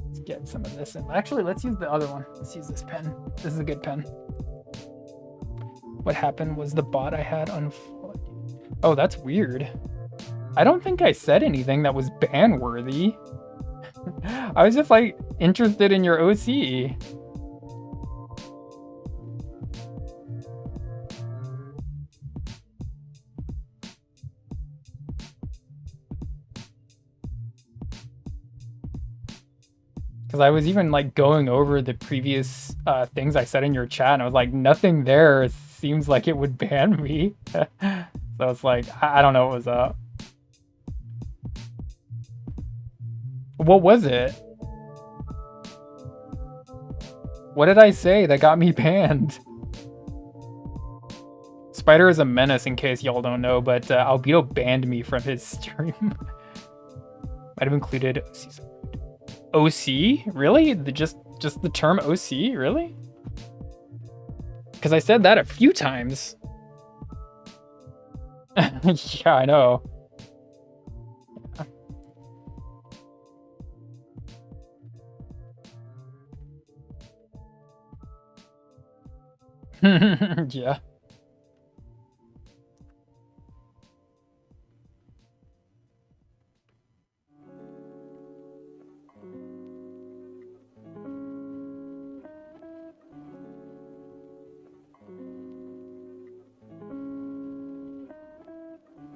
Let's get some of this in. Actually, let's use the other one. Let's use this pen. This is a good pen. What happened was the bot I had unfollowed. Oh, that's weird. I don't think I said anything that was ban worthy. I was just like interested in your OC. Because I was even like going over the previous things I said in your chat, and I was like, nothing there seems like it would ban me. So it's like, I don't know what was up. What was it? What did I say that got me banned? Spider is a menace, in case y'all don't know, but Albedo banned me from his stream. Might have included OC? Really? Just the term OC? Really? Because I said that a few times. Yeah, I know. Yeah.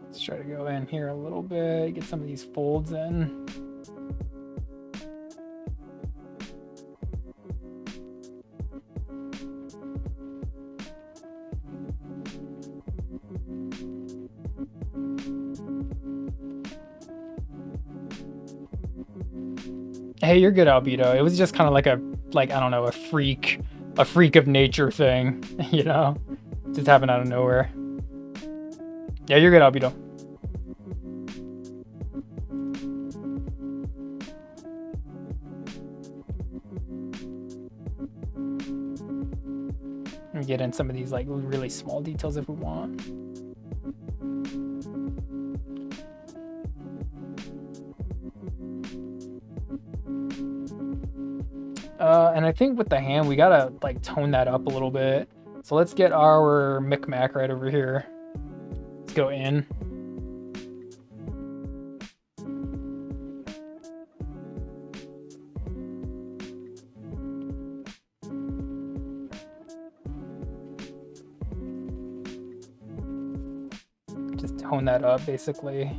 Let's try to go in here a little bit, get some of these folds in. Hey, you're good, Albedo. It was just kind of like I don't know, a freak of nature thing, you know? Just happened out of nowhere. Yeah, you're good, Albedo. We get in some of these like really small details if we want. And I think with the hand, we gotta like tone that up a little bit. So let's get our Micmac right over here. Let's go in. Just tone that up, basically.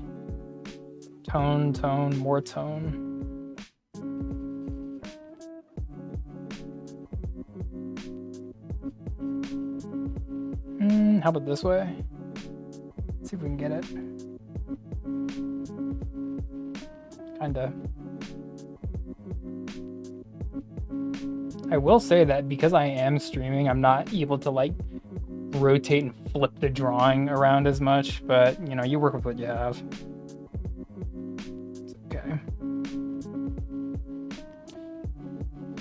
Tone, tone, more tone. How about this way? Let's see if we can get it. Kinda. I will say that because I am streaming, I'm not able to like rotate and flip the drawing around as much, but you know, you work with what you have. It's okay.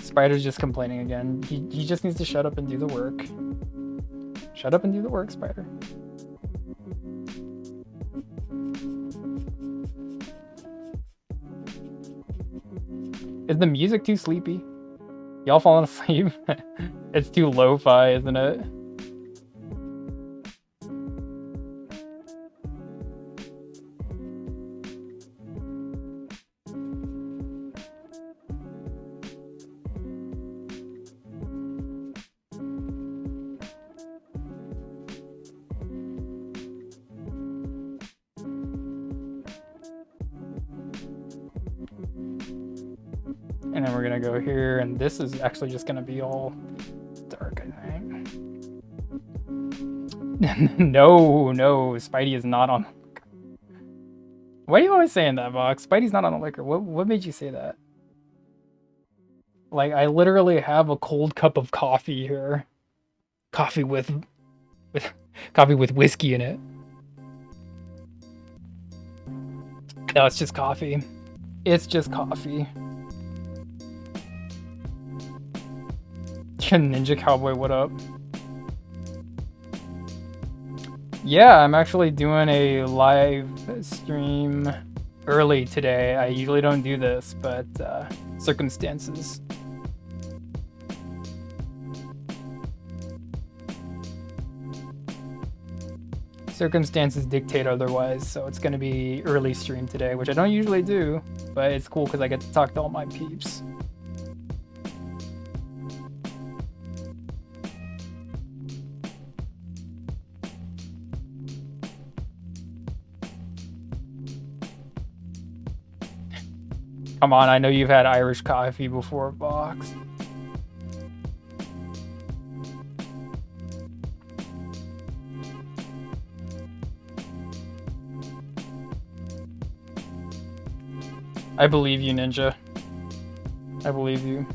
Spider's just complaining again. He just needs to shut up and do the work. Shut up and do the work, Spider. Is the music too sleepy? Y'all falling asleep? It's too lo-fi, isn't it? And then we're gonna go here, and this is actually just gonna be all dark, I think. No, Spidey is not on. Why are you always saying that, Vox? Spidey's not on a liquor. What made you say that? Like, I literally have a cold cup of coffee here. Coffee with coffee with whiskey in it. No, it's just coffee. It's just coffee. Ninja Cowboy, what up? Yeah, I'm actually doing a live stream early today. I usually don't do this, but circumstances. Circumstances dictate otherwise, so it's going to be early stream today, which I don't usually do, but it's cool because I get to talk to all my peeps. Come on, I know you've had Irish coffee before, Vox. I believe you, Ninja. I believe you.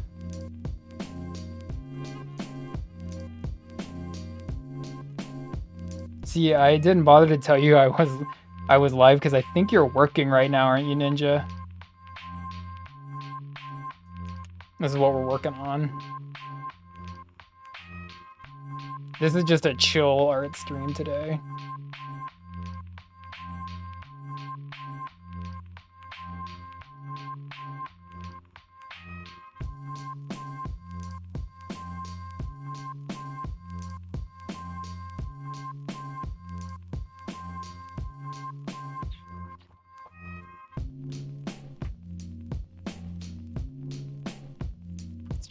See, I didn't bother to tell you I was live because I think you're working right now, aren't you, Ninja? This is what we're working on. This is just a chill art stream today.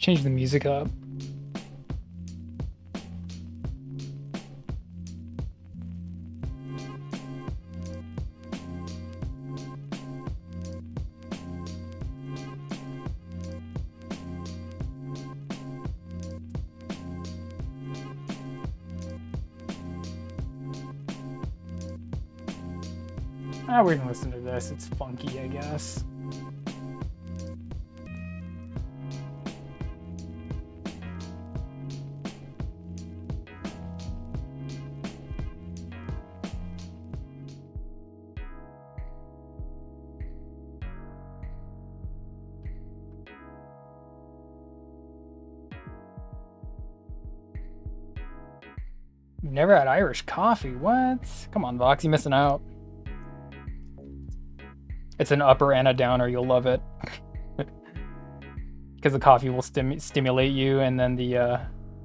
change the music up. We can listen to this. It's funky, I guess. You've never had Irish coffee? What? Come on, Vox, you're missing out. It's an upper and a downer. You'll love it. Because the coffee will stimulate you, and then the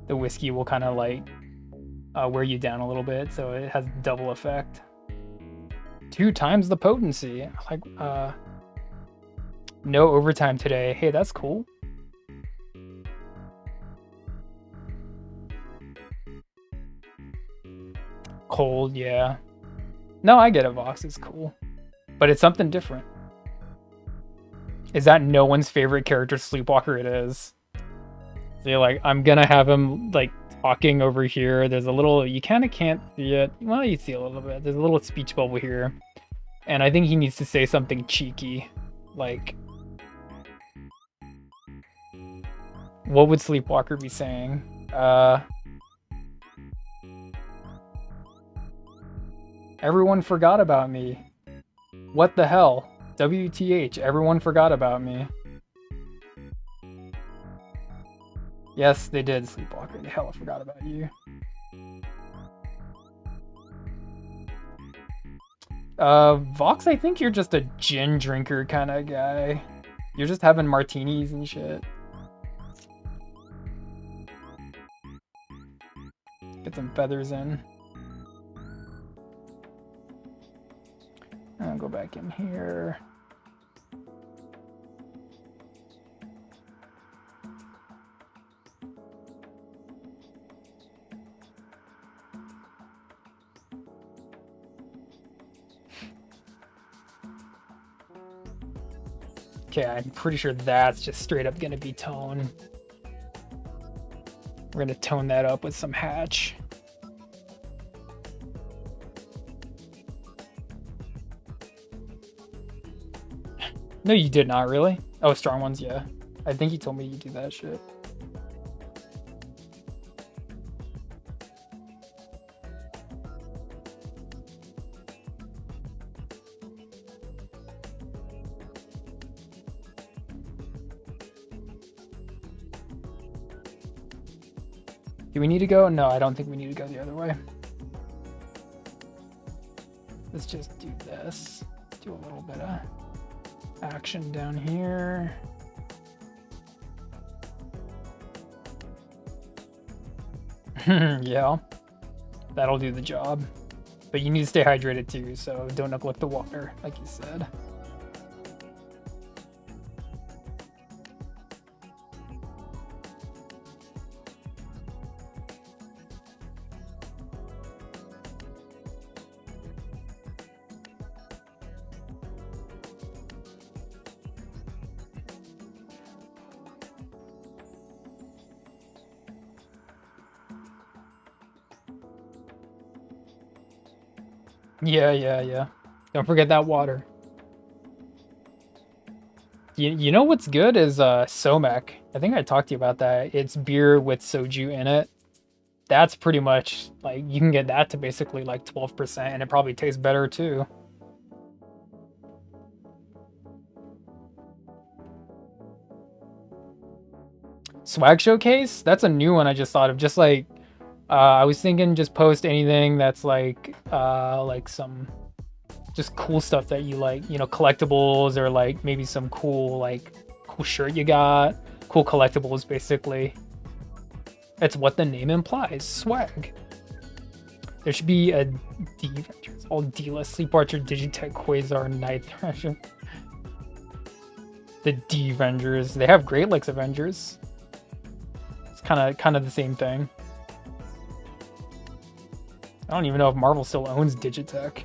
whiskey will kind of like wear you down a little bit, so it has double effect. 2 times the potency. Like no overtime today. Hey, that's cool. Cold, yeah. No, I get it, Vox. It's cool. But it's something different. Is that no one's favorite character, Sleepwalker? It is. So you're like, I'm gonna have him like talking over here. There's a little, you kind of can't see it. Well, you see a little bit. There's a little speech bubble here. And I think he needs to say something cheeky. Like, what would Sleepwalker be saying? Everyone forgot about me. What the hell? WTH, everyone forgot about me. Yes, they did, Sleepwalker. The hell, I forgot about you. Vox, I think you're just a gin drinker kind of guy. You're just having martinis and shit. Get some feathers in. I'll go back in here. Okay, I'm pretty sure that's just straight up gonna be tone. We're gonna tone that up with some hatch. No, you did not, really? Oh, strong ones, yeah. I think you told me you do that shit. Do we need to go? No, I don't think we need to go the other way. Let's just do this. Let's do a little bit of action down here. Yeah, that'll do the job. But you need to stay hydrated too, so don't neglect the water, like you said. Yeah. Don't forget that water. You know what's good is Somek. I think I talked to you about that. It's beer with soju in it. That's pretty much like you can get that to basically like 12%, and it probably tastes better too. Swag showcase? That's a new one I just thought of. Just like I was thinking just post anything that's like some just cool stuff that you like, you know, collectibles, or like maybe some cool shirt you got. Cool collectibles, basically. That's what the name implies. Swag. There should be a D Ventures. All D-list. Sleep Archer, Digitech, Quasar, Night Thrasher. The D Vengers. They have Great Lakes Avengers. kind of the same thing. I don't even know if Marvel still owns Digitech.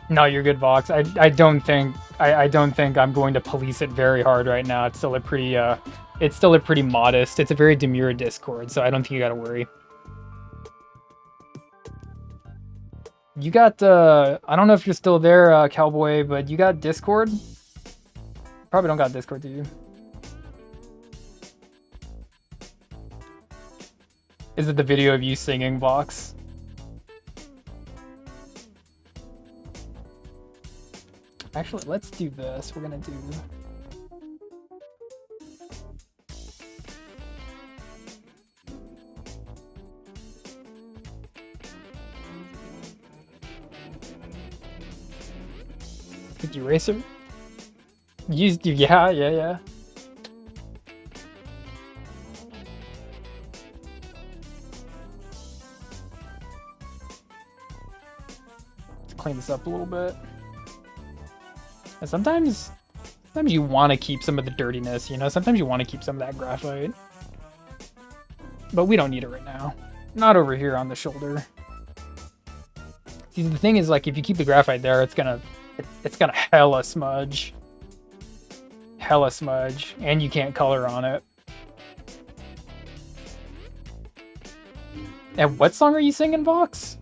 No, you're good, Vox. I don't think I don't think I'm going to police it very hard right now. It's still a pretty modest. It's a very demure Discord, so I don't think you gotta worry. You got I don't know if you're still there, Cowboy, but you got Discord? Probably don't got Discord, do you? Is it the video of you singing, Vox? Actually, let's do this. We're gonna do... Did you race him? Yeah. Let's clean this up a little bit. And sometimes you want to keep some of the dirtiness, you know? Sometimes you want to keep some of that graphite. But we don't need it right now. Not over here on the shoulder. See, the thing is, like, if you keep the graphite there, it's gonna hella smudge. Hella smudge. And you can't color on it. And what song are you singing, Vox?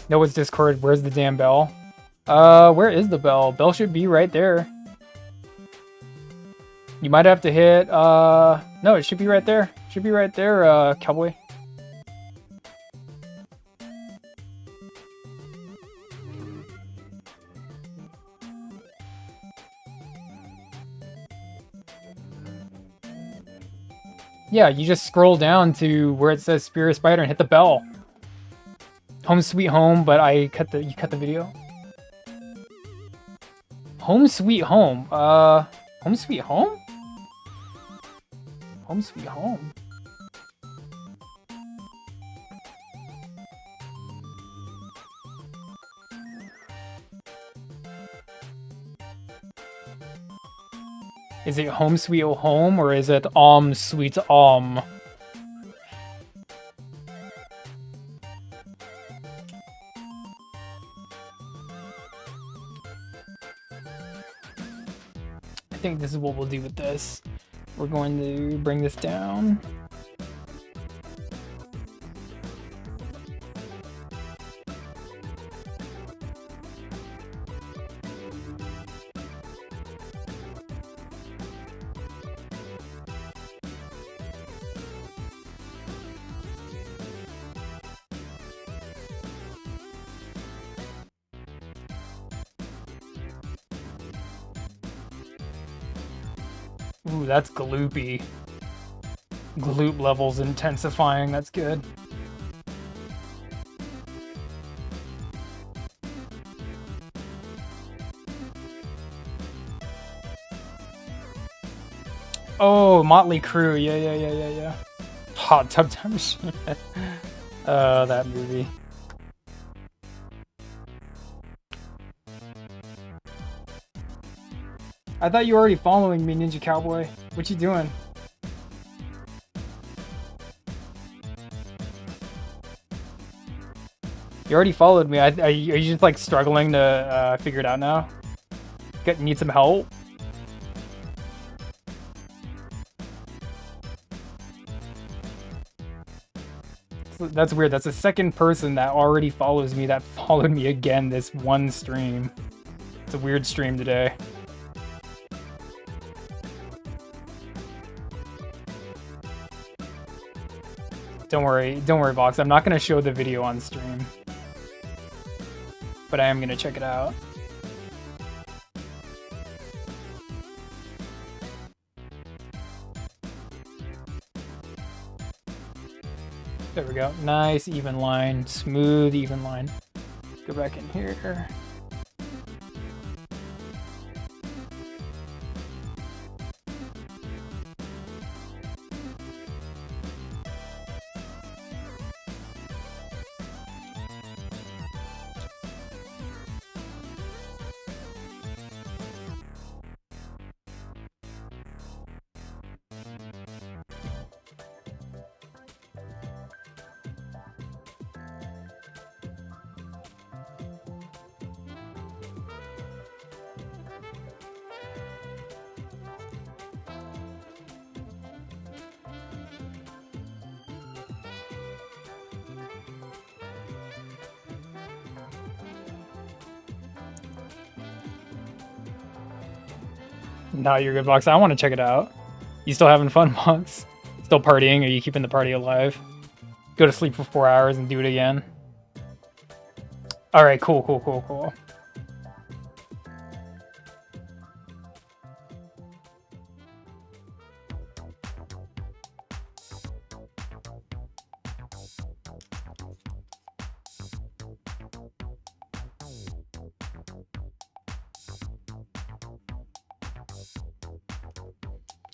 Noah's Discord, where's the damn bell? Where is the bell? Bell should be right there. You might have to hit, no, it should be right there. Should be right there, Cowboy. Yeah, you just scroll down to where it says Spirit Spider and hit the bell. Home Sweet Home, but you cut the video? Home Sweet Home. Home Sweet Home? Home Sweet Home. Is it Home Sweet Home or is it Sweet I think this is what we'll do with this. We're going to bring this down. Ooh, that's gloopy. Gloop levels intensifying, that's good. Oh, Motley Crue, yeah. Hot Tub Time Machine. That movie. I thought you were already following me, Ninja Cowboy. What you doing? You already followed me. Are you just like struggling to figure it out now? Need some help? That's weird. That's the second person that already follows me that followed me again this one stream. It's a weird stream today. Don't worry, Vox. I'm not gonna show the video on stream, but I am gonna check it out. There we go. Nice even line, smooth even line. Go back in here. No, you're good, Vox. I want to check it out. You still having fun, Vox? Still partying? Are you keeping the party alive? Go to sleep for 4 hours and do it again. Alright, cool.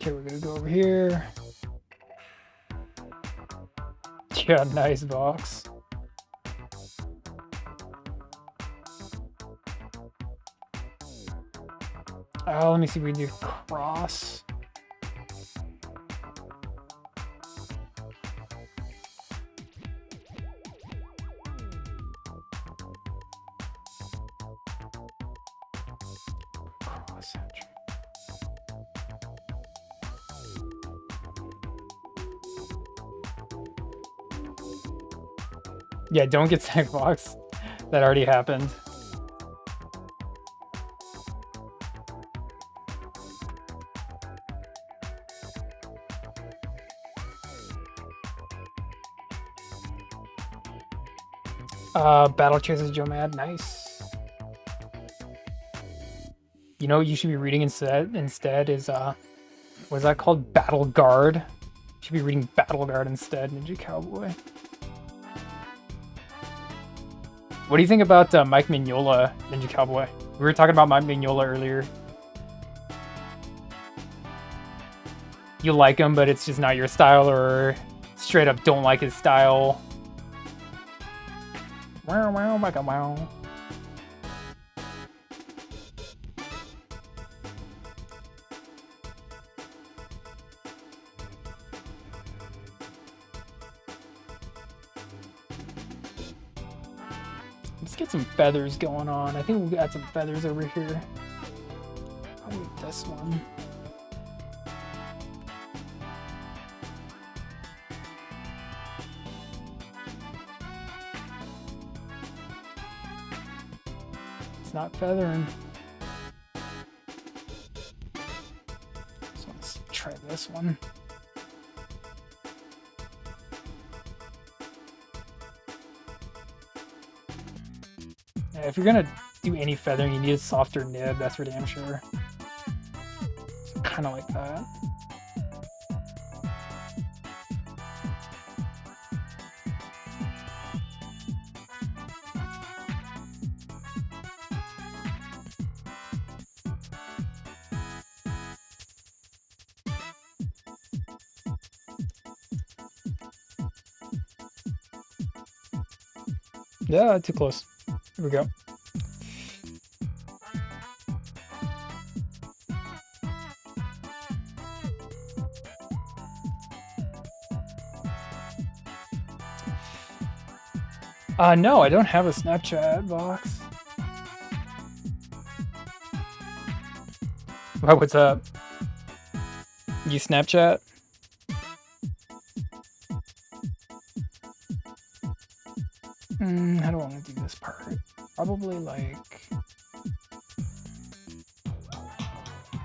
Okay, we're gonna go over here. Yeah, nice, Vox. Let me see if we can do cross. Cross edge. Yeah, don't get sack, Vox. That already happened. Battle Chases Joe Mad, nice. You know what you should be reading instead is what is that called? Battle Guard. You should be reading Battle Guard instead, Ninja Cowboy. What do you think about Mike Mignola, Ninja Cowboy? We were talking about Mike Mignola earlier. You like him, but it's just not your style, or straight up don't like his style? Wow, wow, wow, wow. Let's get some feathers going on. I think we got some feathers over here. Probably this one. It's not feathering. So let's try this one. If you're gonna do any feathering, you need a softer nib, that's for damn sure. So kind of like that. Yeah, too close. Here we go. No, I don't have a Snapchat box. Wow, what's up? You Snapchat? How do I want to do this part? Probably like...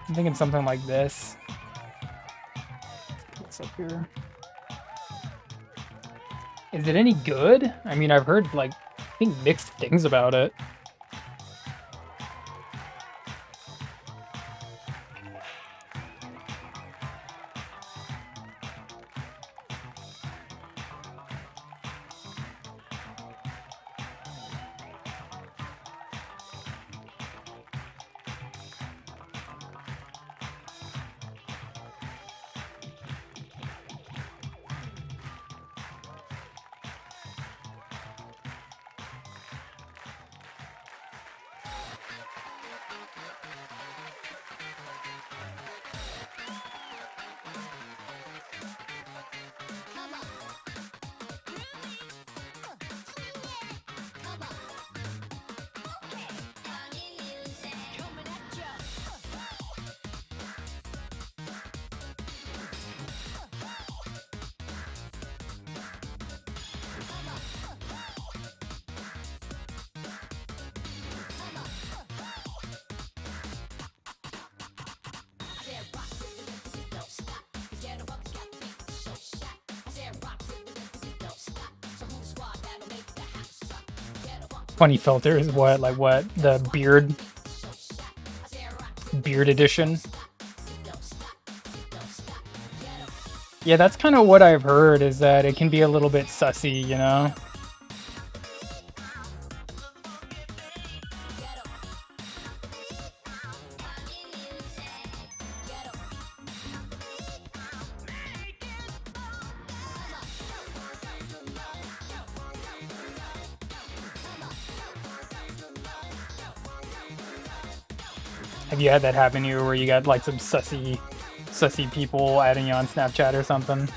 I'm thinking something like this. What's up here? Is it any good? I mean, I've heard, like, I think mixed things about it. Funny filter is what, like what, the beard edition? Yeah, that's kind of what I've heard, is that it can be a little bit sussy, you know? Have you had that happen to you where you got like some sussy people adding you on Snapchat or something?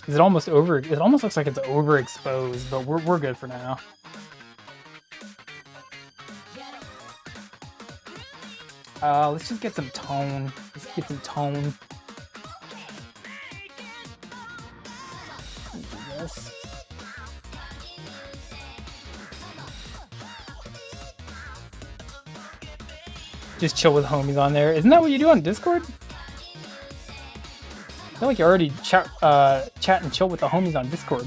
Is it almost over? It almost looks like it's overexposed, but we're good for now. Let's just get some tone. Let's get some tone. Yes. Just chill with homies on there. Isn't that what you do on Discord? I feel like you already chat and chill with the homies on Discord.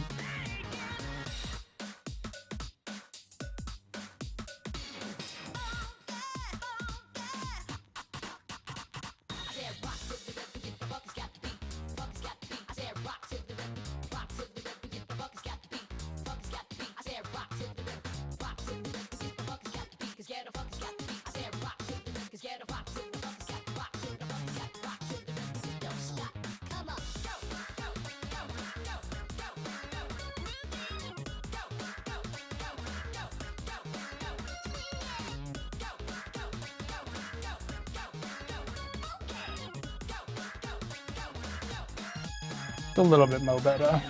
A little bit more better.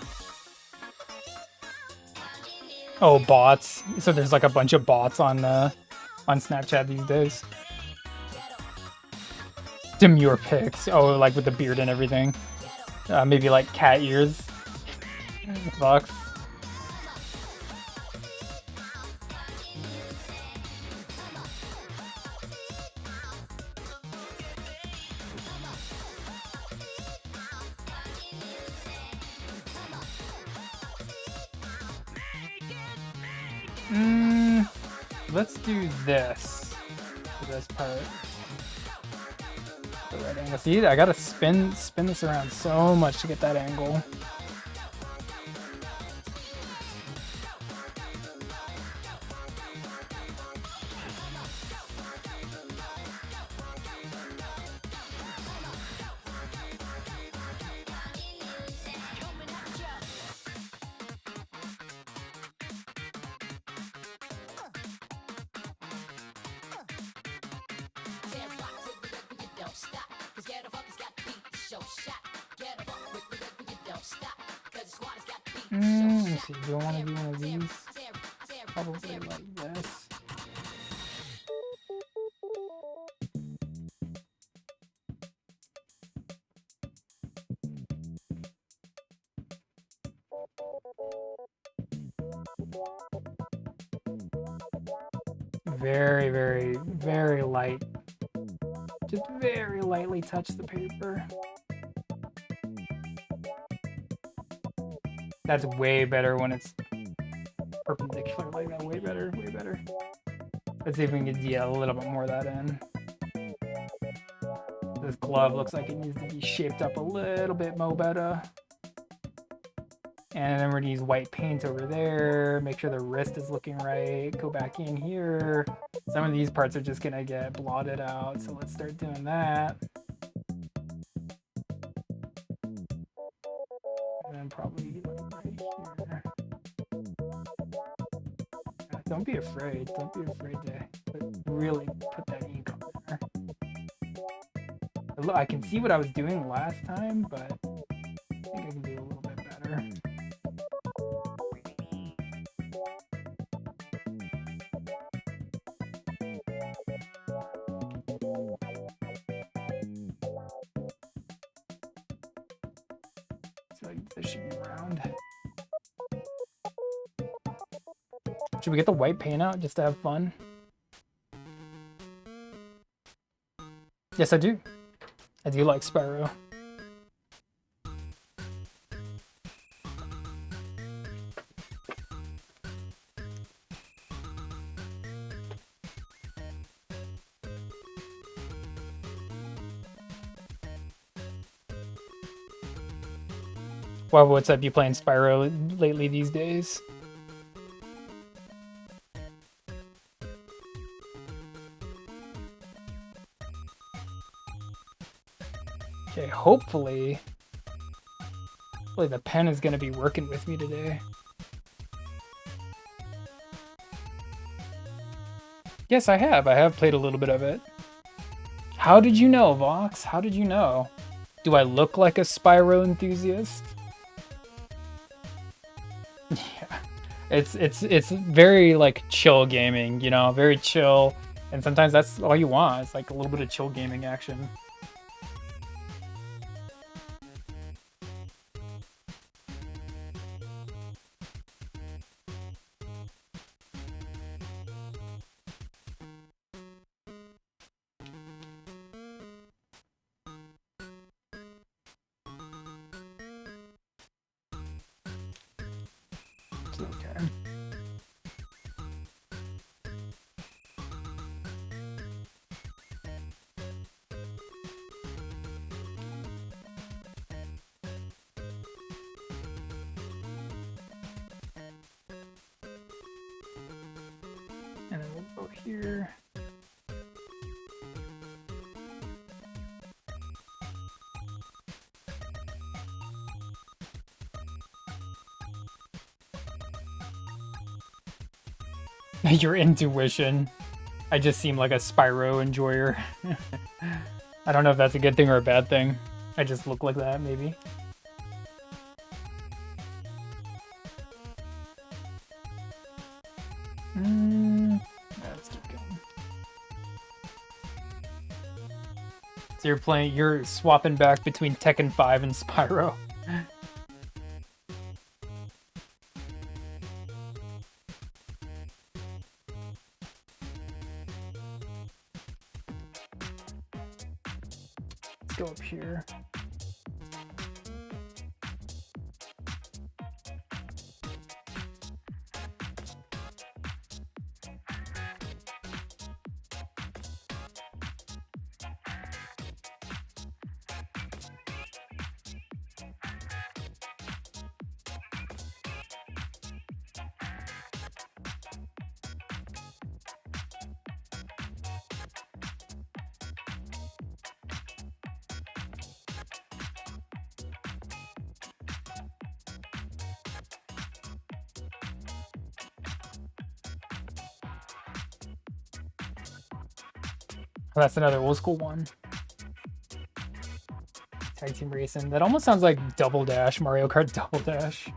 Oh, bots. So there's like a bunch of bots on Snapchat these days. Demure pics. Oh, like with the beard and everything. Maybe like cat ears. Vox. Let's do this for this part. The right angle. See, I gotta spin this around so much to get that angle. Let's see, do I want to do one of these? Probably like this. very, very, very light. Just very lightly touch the paper. That's way better when it's perpendicular like that. Way better, way better. Let's see if we can get a little bit more of that in. This glove looks like it needs to be shaped up a little bit more better. And then we're gonna use white paint over there, make sure the wrist is looking right, go back in here. Some of these parts are just gonna get blotted out, so let's start doing that. And then probably like right here. Don't be afraid to really put that ink on there. Look, I can see what I was doing last time, but I think I can do a little bit better. So this should be round. Should we get the white paint out just to have fun? Yes, I do. I do like Spyro. Wow, what's up? You playing Spyro lately these days? Okay, hopefully the pen is going to be working with me today. Yes, I have. I have played a little bit of it. How did you know, Vox? How did you know? Do I look like a Spyro enthusiast? Yeah. It's very like chill gaming, you know, very chill. And sometimes that's all you want. It's like a little bit of chill gaming action. Okay. And then we'll go here. Your intuition. I just seem like a Spyro enjoyer. I don't know if that's a good thing or a bad thing. I just look like that, maybe. Let's keep going. So you're swapping back between Tekken 5 and Spyro. Go up here. Oh, that's another old school one. Tag Team Racing. That almost sounds like Double Dash, Mario Kart Double Dash.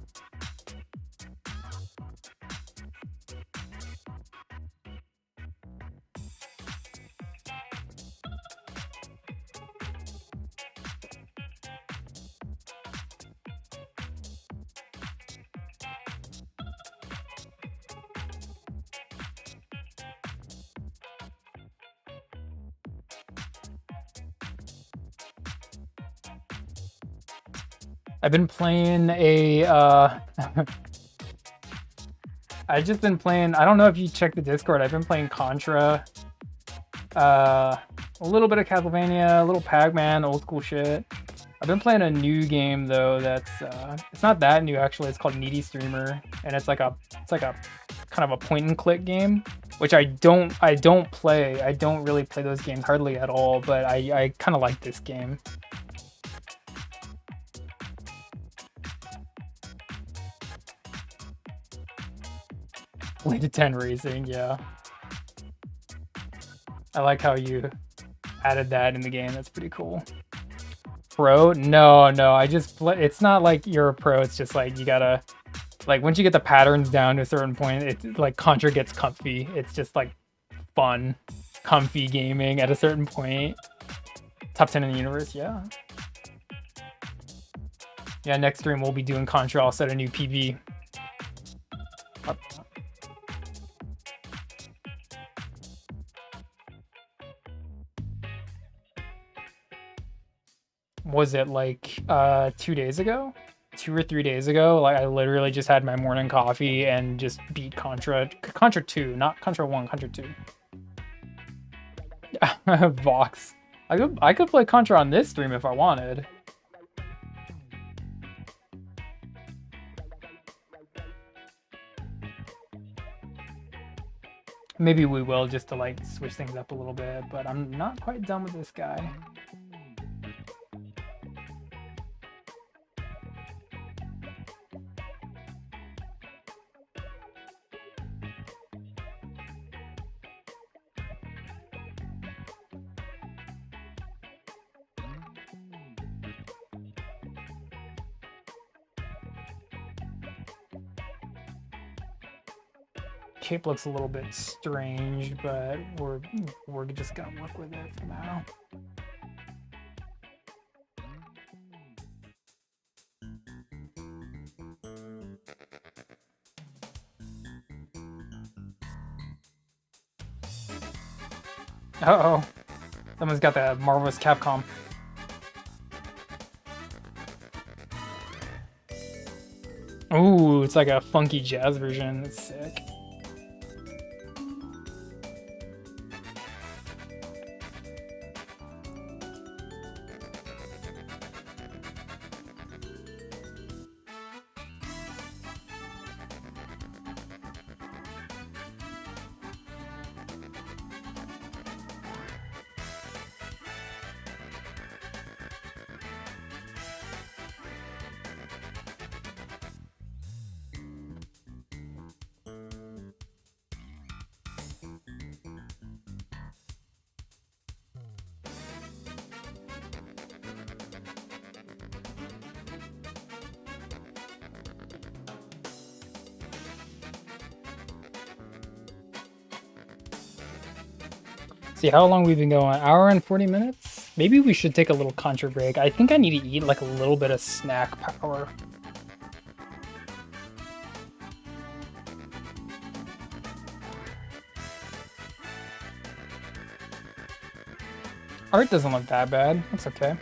I've been playing a I've just been playing, I don't know if you checked the Discord, I've been playing Contra, a little bit of Castlevania, a little Pac-Man, old school shit. I've been playing a new game though that's it's not that new actually, it's called Needy Streamer, and it's like a kind of a point and click game, which I don't play. I don't really play those games hardly at all, but I kind of like this game. Play to 10 racing, yeah. I like how you added that in the game. That's pretty cool. Pro? No, I just play. It's not like you're a pro. It's just like you gotta, like once you get the patterns down to a certain point, it's like Contra gets comfy. It's just like fun, comfy gaming at a certain point. Top 10 in the universe, yeah. Yeah, next stream we'll be doing Contra. I'll set a new PB. Was it like 2 days ago? 2 or 3 days ago? Like I literally just had my morning coffee and just beat Contra 2, not Contra 1, Contra 2. Vox. I could play Contra on this stream if I wanted. Maybe we will, just to like switch things up a little bit, but I'm not quite done with this guy. Shape looks a little bit strange, but we're just gonna work with it for now. Uh-oh. Someone's got the Marvelous Capcom. Ooh, it's like a funky jazz version. It's sick. See how long we've been going. Hour and 40 minutes? Maybe we should take a little Contra break. I think I need to eat like a little bit of snack power. Art doesn't look that bad. That's okay.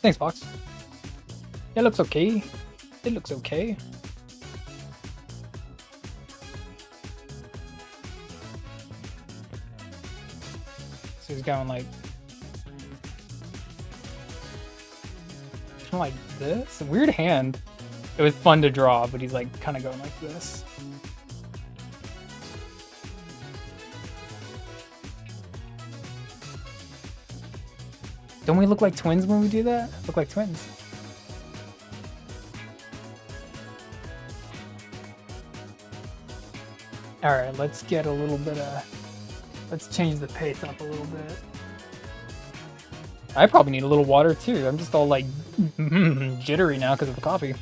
Thanks, Fox. It looks okay. It looks okay. So he's going like... kind of like this? A weird hand. It was fun to draw, but he's like kind of going like this. Don't we look like twins when we do that? Look like twins. All right, let's get a little bit of... let's change the pace up a little bit. I probably need a little water too. I'm just all like jittery now because of the coffee.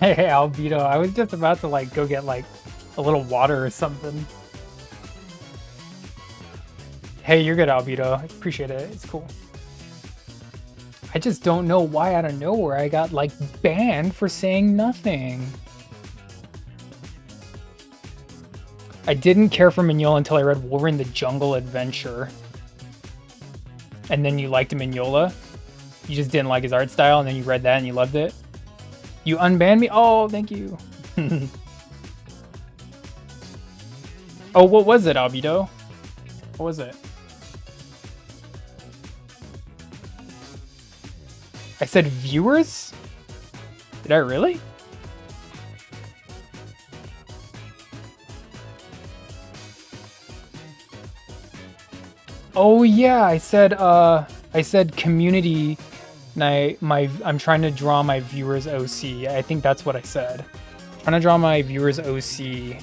Hey, Albedo, I was just about to like go get like a little water or something. Hey, you're good, Albedo. I appreciate it. It's cool. I just don't know why out of nowhere I got like banned for saying nothing. I didn't care for Mignola until I read Wolverine the Jungle Adventure. And then you liked Mignola? You just didn't like his art style, and then you read that and you loved it? You unbanned me? Oh, thank you. Oh, what was it, Albedo? What was it? I said viewers? Did I really? Oh yeah, I said community night. I'm trying to draw my viewers OC. I think that's what I said. I'm trying to draw my viewers OC.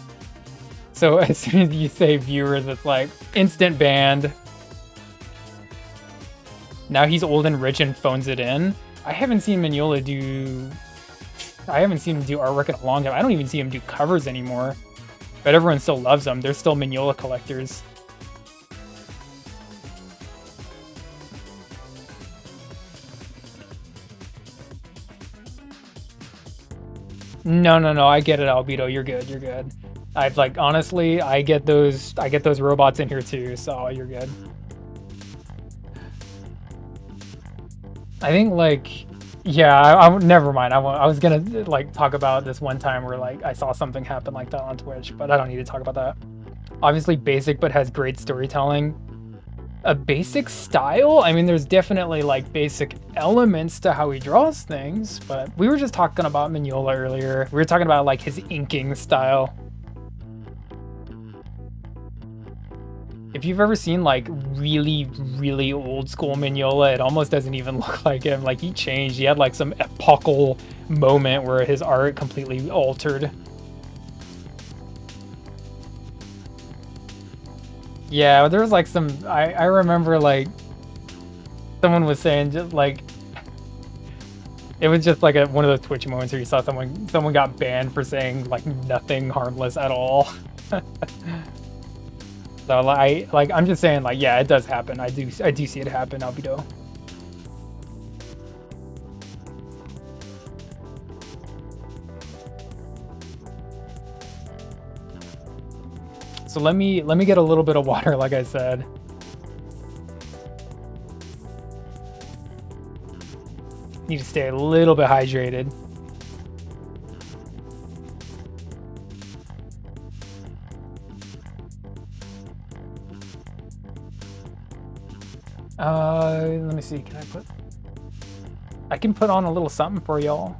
So as soon as you say viewers, it's like instant banned. Now he's old and rich and phones it in. I haven't seen Mignola do. I haven't seen him do artwork in a long time. I don't even see him do covers anymore. But everyone still loves him. They're still Mignola collectors. No, I get it, Albedo. You're good. You're good. I've like honestly, I get those robots in here too, so you're good. I think like, yeah, never mind. I was gonna like talk about this one time where like I saw something happen like that on Twitch, but I don't need to talk about that. Obviously basic, but has great storytelling. A basic style? I mean, there's definitely like basic elements to how he draws things, but we were just talking about Mignola earlier. We were talking about like his inking style. If you've ever seen like really, really old school Mignola, it almost doesn't even look like him. Like he changed. He had like some epochal moment where his art completely altered. Yeah, there was like some, I remember like someone was saying just like, it was just like one of those Twitch moments where you saw someone got banned for saying like nothing harmless at all. So I'm just saying like, yeah, it does happen. I do see it happen, Albedo. So let me get a little bit of water, like I said. Need to stay a little bit hydrated. Let me see. I can put on a little something for y'all.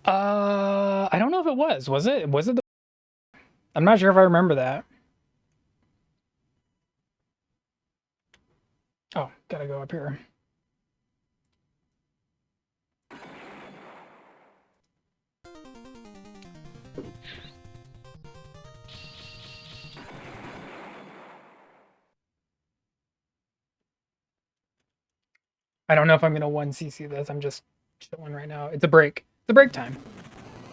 I don't know if it was. Was it? Was it? I'm not sure if I remember that. Oh, gotta go up here. I don't know if I'm gonna 1cc this. I'm just chilling right now. It's a break. It's a break time.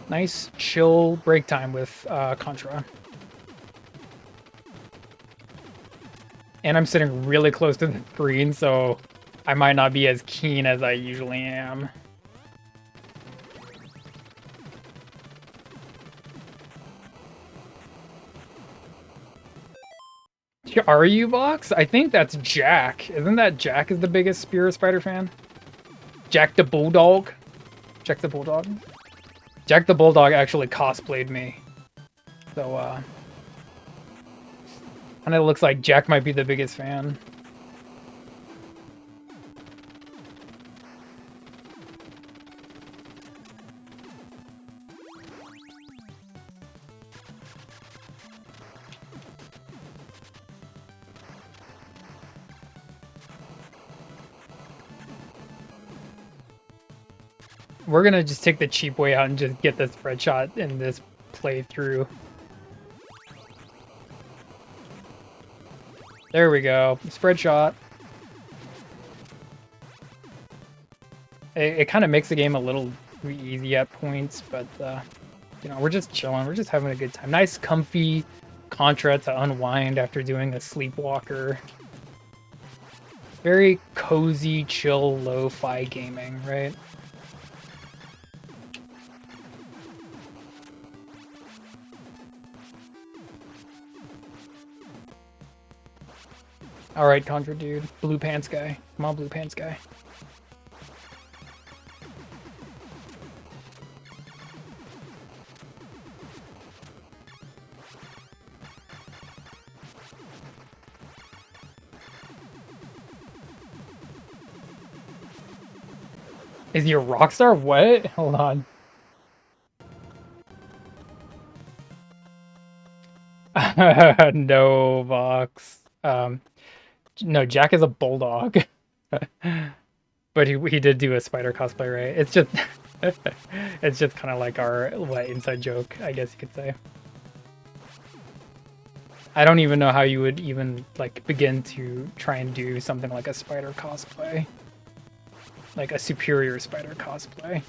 Nice, chill break time with Contra. And I'm sitting really close to the screen, so I might not be as keen as I usually am. Are you, Vox? I think that's Jack. Isn't that Jack is the biggest Spirit Spider fan? Jack the Bulldog? Jack the Bulldog? Jack the Bulldog actually cosplayed me. So, and it looks like Jack might be the biggest fan. We're gonna just take the cheap way out and just get the spread shot in this playthrough. There we go. Spread shot. It kind of makes the game a little easy at points, but you know, we're just chilling. We're just having a good time. Nice, comfy Contra to unwind after doing a sleepwalker. Very cozy, chill, lo-fi gaming, right? All right, Contra dude. Blue pants guy. Come on, blue pants guy. Is he a rock star? What? Hold on. No, Vox. No, Jack is a bulldog. But he did do a spider cosplay, right? It's just it's just kind of like our inside joke, I guess you could say. I don't even know how you would even like begin to try and do something like a spider cosplay. Like a superior spider cosplay.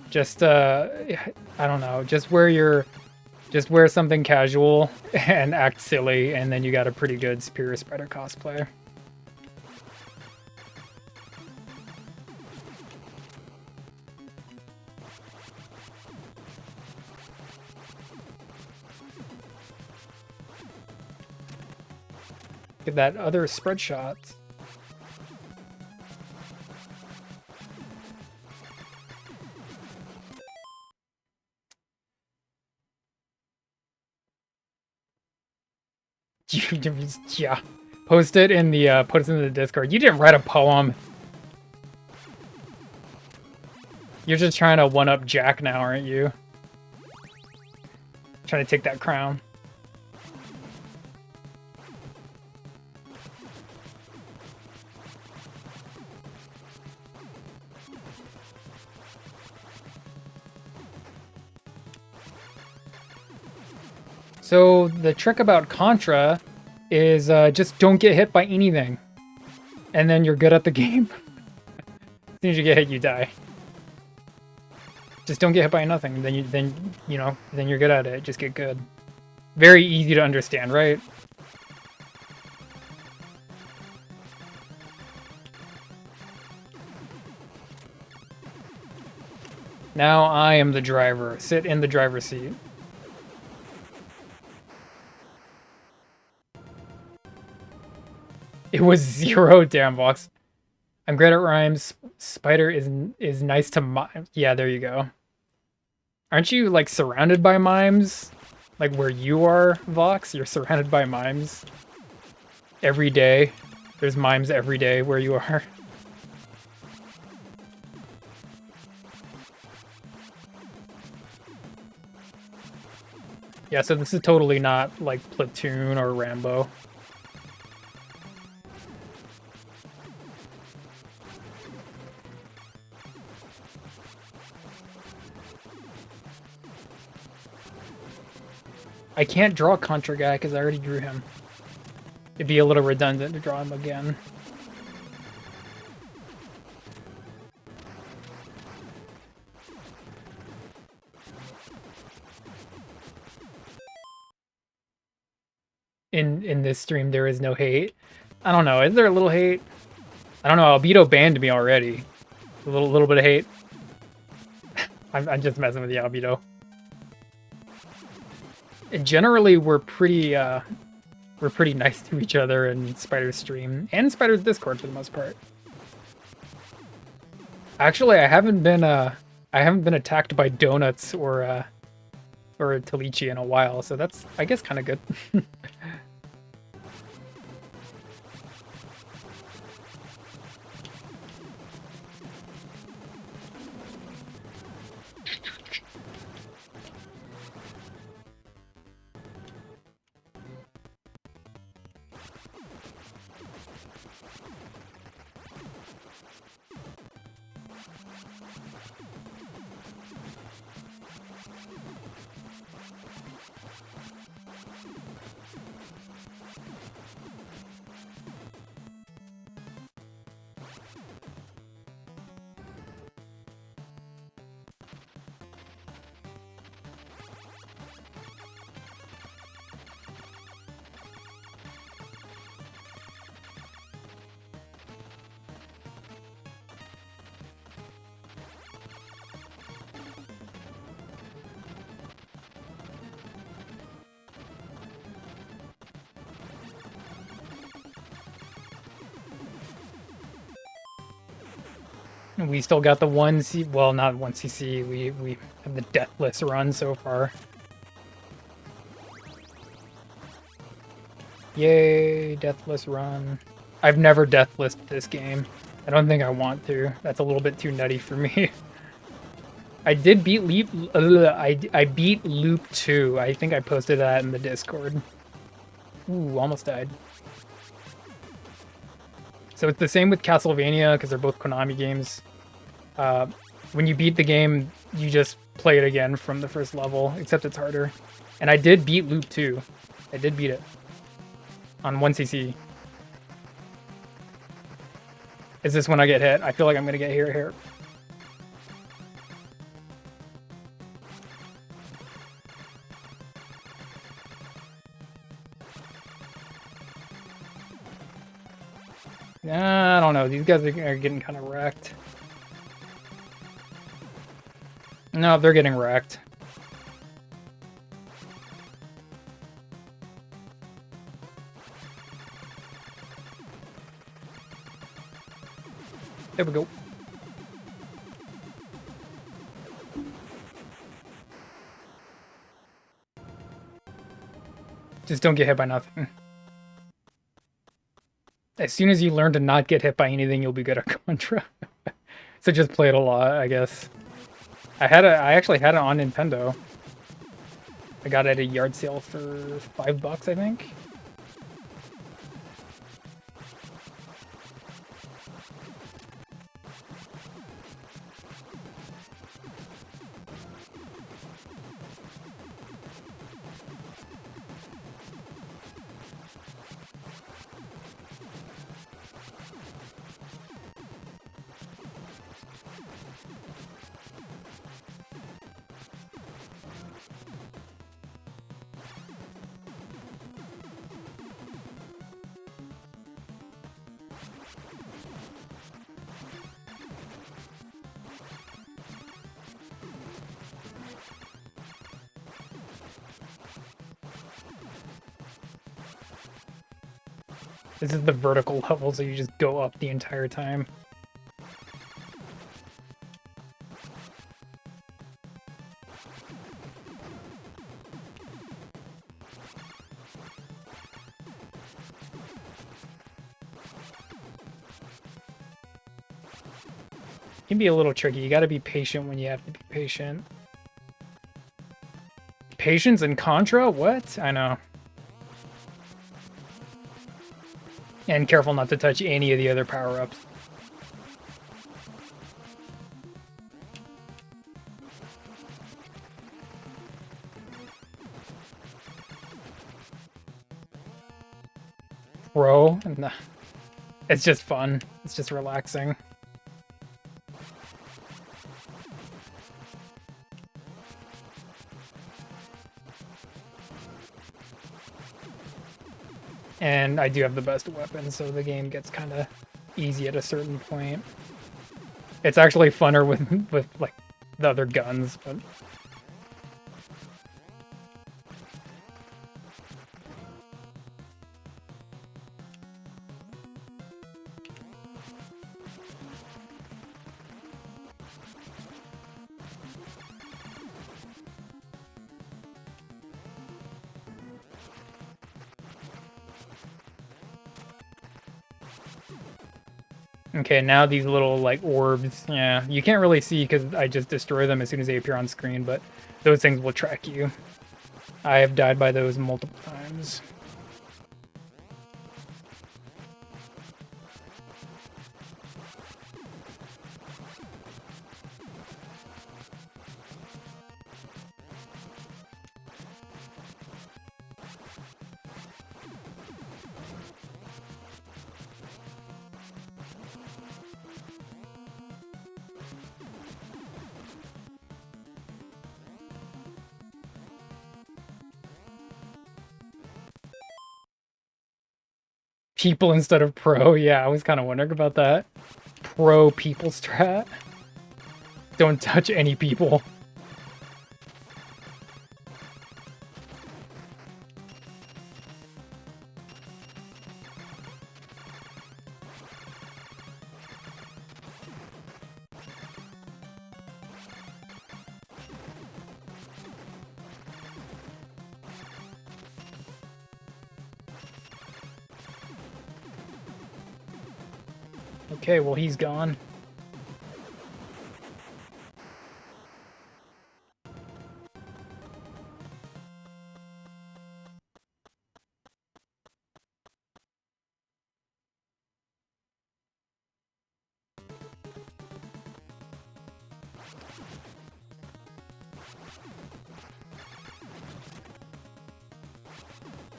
Just I don't know, just wear something casual and act silly, and then you got a pretty good superior spider cosplay. Get that other spread shot. Yeah, post it in the Discord. You didn't write a poem. You're just trying to one up Jack now, aren't you? Trying to take that crown. So the trick about Contra is just don't get hit by anything. And then you're good at the game. As soon as you get hit, you die. Just don't get hit by nothing. Then you're good at it. Just get good. Very easy to understand, right? Now I am the driver. Sit in the driver's seat. It was 0, damn Vox. I'm great at rhymes. Spider is nice to yeah, there you go. Aren't you, like, surrounded by mimes? Like, where you are, Vox? You're surrounded by mimes every day. There's mimes every day where you are. Yeah, so this is totally not, like, Platoon or Rambo. I can't draw Contra guy because I already drew him. It'd be a little redundant to draw him again. In this stream, there is no hate. I don't know. Is there a little hate? I don't know. Albedo banned me already. A little bit of hate. I'm just messing with you, Albedo. Generally, we're pretty nice to each other in Spider's stream and Spider's Discord for the most part. Actually, I haven't been attacked by donuts or Talichi in a while, so that's, I guess, kind of good. We still got the 1C, well, not 1cc, we have the Deathless run so far. Yay, Deathless run. I've never Deathless this game. I don't think I want to. That's a little bit too nutty for me. I did beat I beat Loop 2. I think I posted that in the Discord. Ooh, almost died. So it's the same with Castlevania, because they're both Konami games. When you beat the game, you just play it again from the first level, except it's harder. And I did beat Loop 2. I did beat it. On 1cc. Is this when I get hit? I feel like I'm gonna get hit here. I don't know. These guys are getting kind of wrecked. No, they're getting wrecked. There we go. Just don't get hit by nothing. As soon as you learn to not get hit by anything, you'll be good at Contra. So just play it a lot, I guess. I actually had it on Nintendo. I got it at a yard sale for $5, I think. This is the vertical level, so you just go up the entire time. Can be a little tricky. You got to be patient when you have to be patient. Patience in Contra? What? I know. And careful not to touch any of the other power-ups. Bro, nah. It's just fun. It's just relaxing. And I do have the best weapon, so the game gets kind of easy at a certain point. It's actually funner with like the other guns, but okay, now these little, like, orbs, yeah, you can't really see because I just destroy them as soon as they appear on screen, but those things will track you. I have died by those multiple times. People instead of pro, yeah, I was kind of wondering about that. Pro people strat. Don't touch any people. Okay, well, he's gone.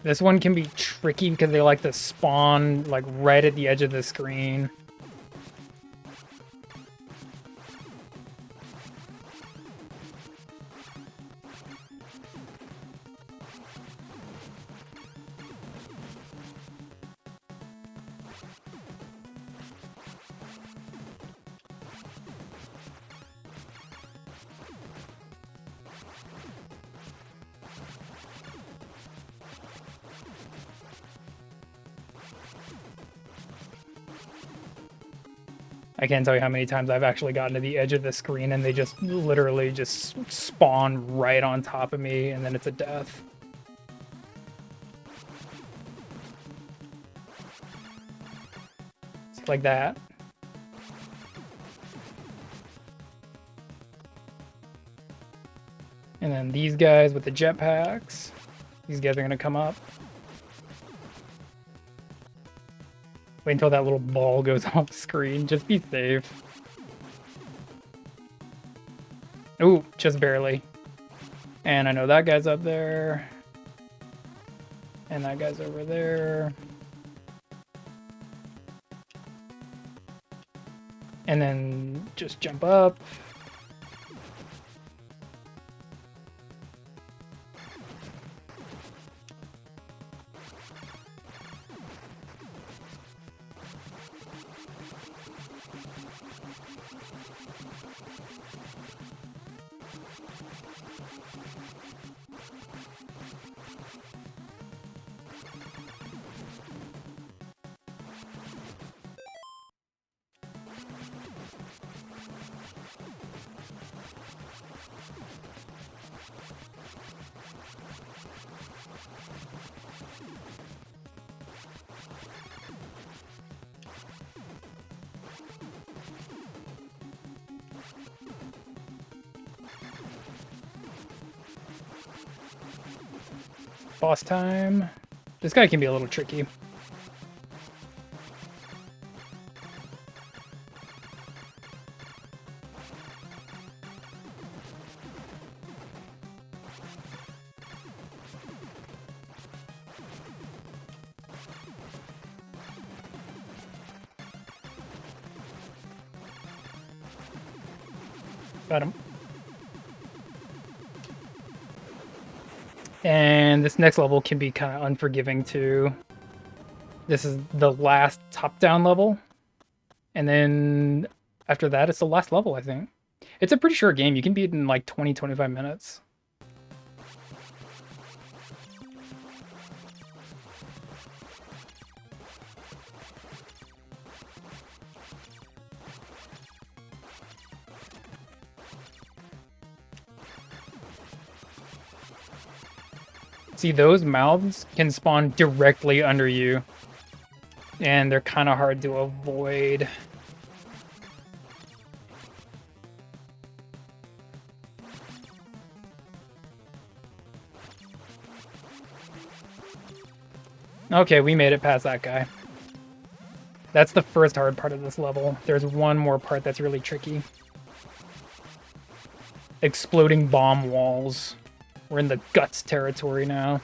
This one can be tricky because they like to spawn, like, right at the edge of the screen. I can't tell you how many times I've actually gotten to the edge of the screen and they just literally just spawn right on top of me and then it's a death. It's like that. And then these guys with the jetpacks. These guys are gonna come up. Wait until that little ball goes off screen. Just be safe. Ooh, just barely. And I know that guy's up there. And that guy's over there. And then just jump up. boss time. This guy can be a little tricky. Got him. And this next level can be kind of unforgiving too. This is the last top-down level. And then after that, it's the last level, I think. It's a pretty short game. You can beat it in like 20, 25 minutes. See, those mouths can spawn directly under you. And they're kind of hard to avoid. Okay, we made it past that guy. That's the first hard part of this level. There's one more part that's really tricky. Exploding bomb walls. We're in the guts territory now.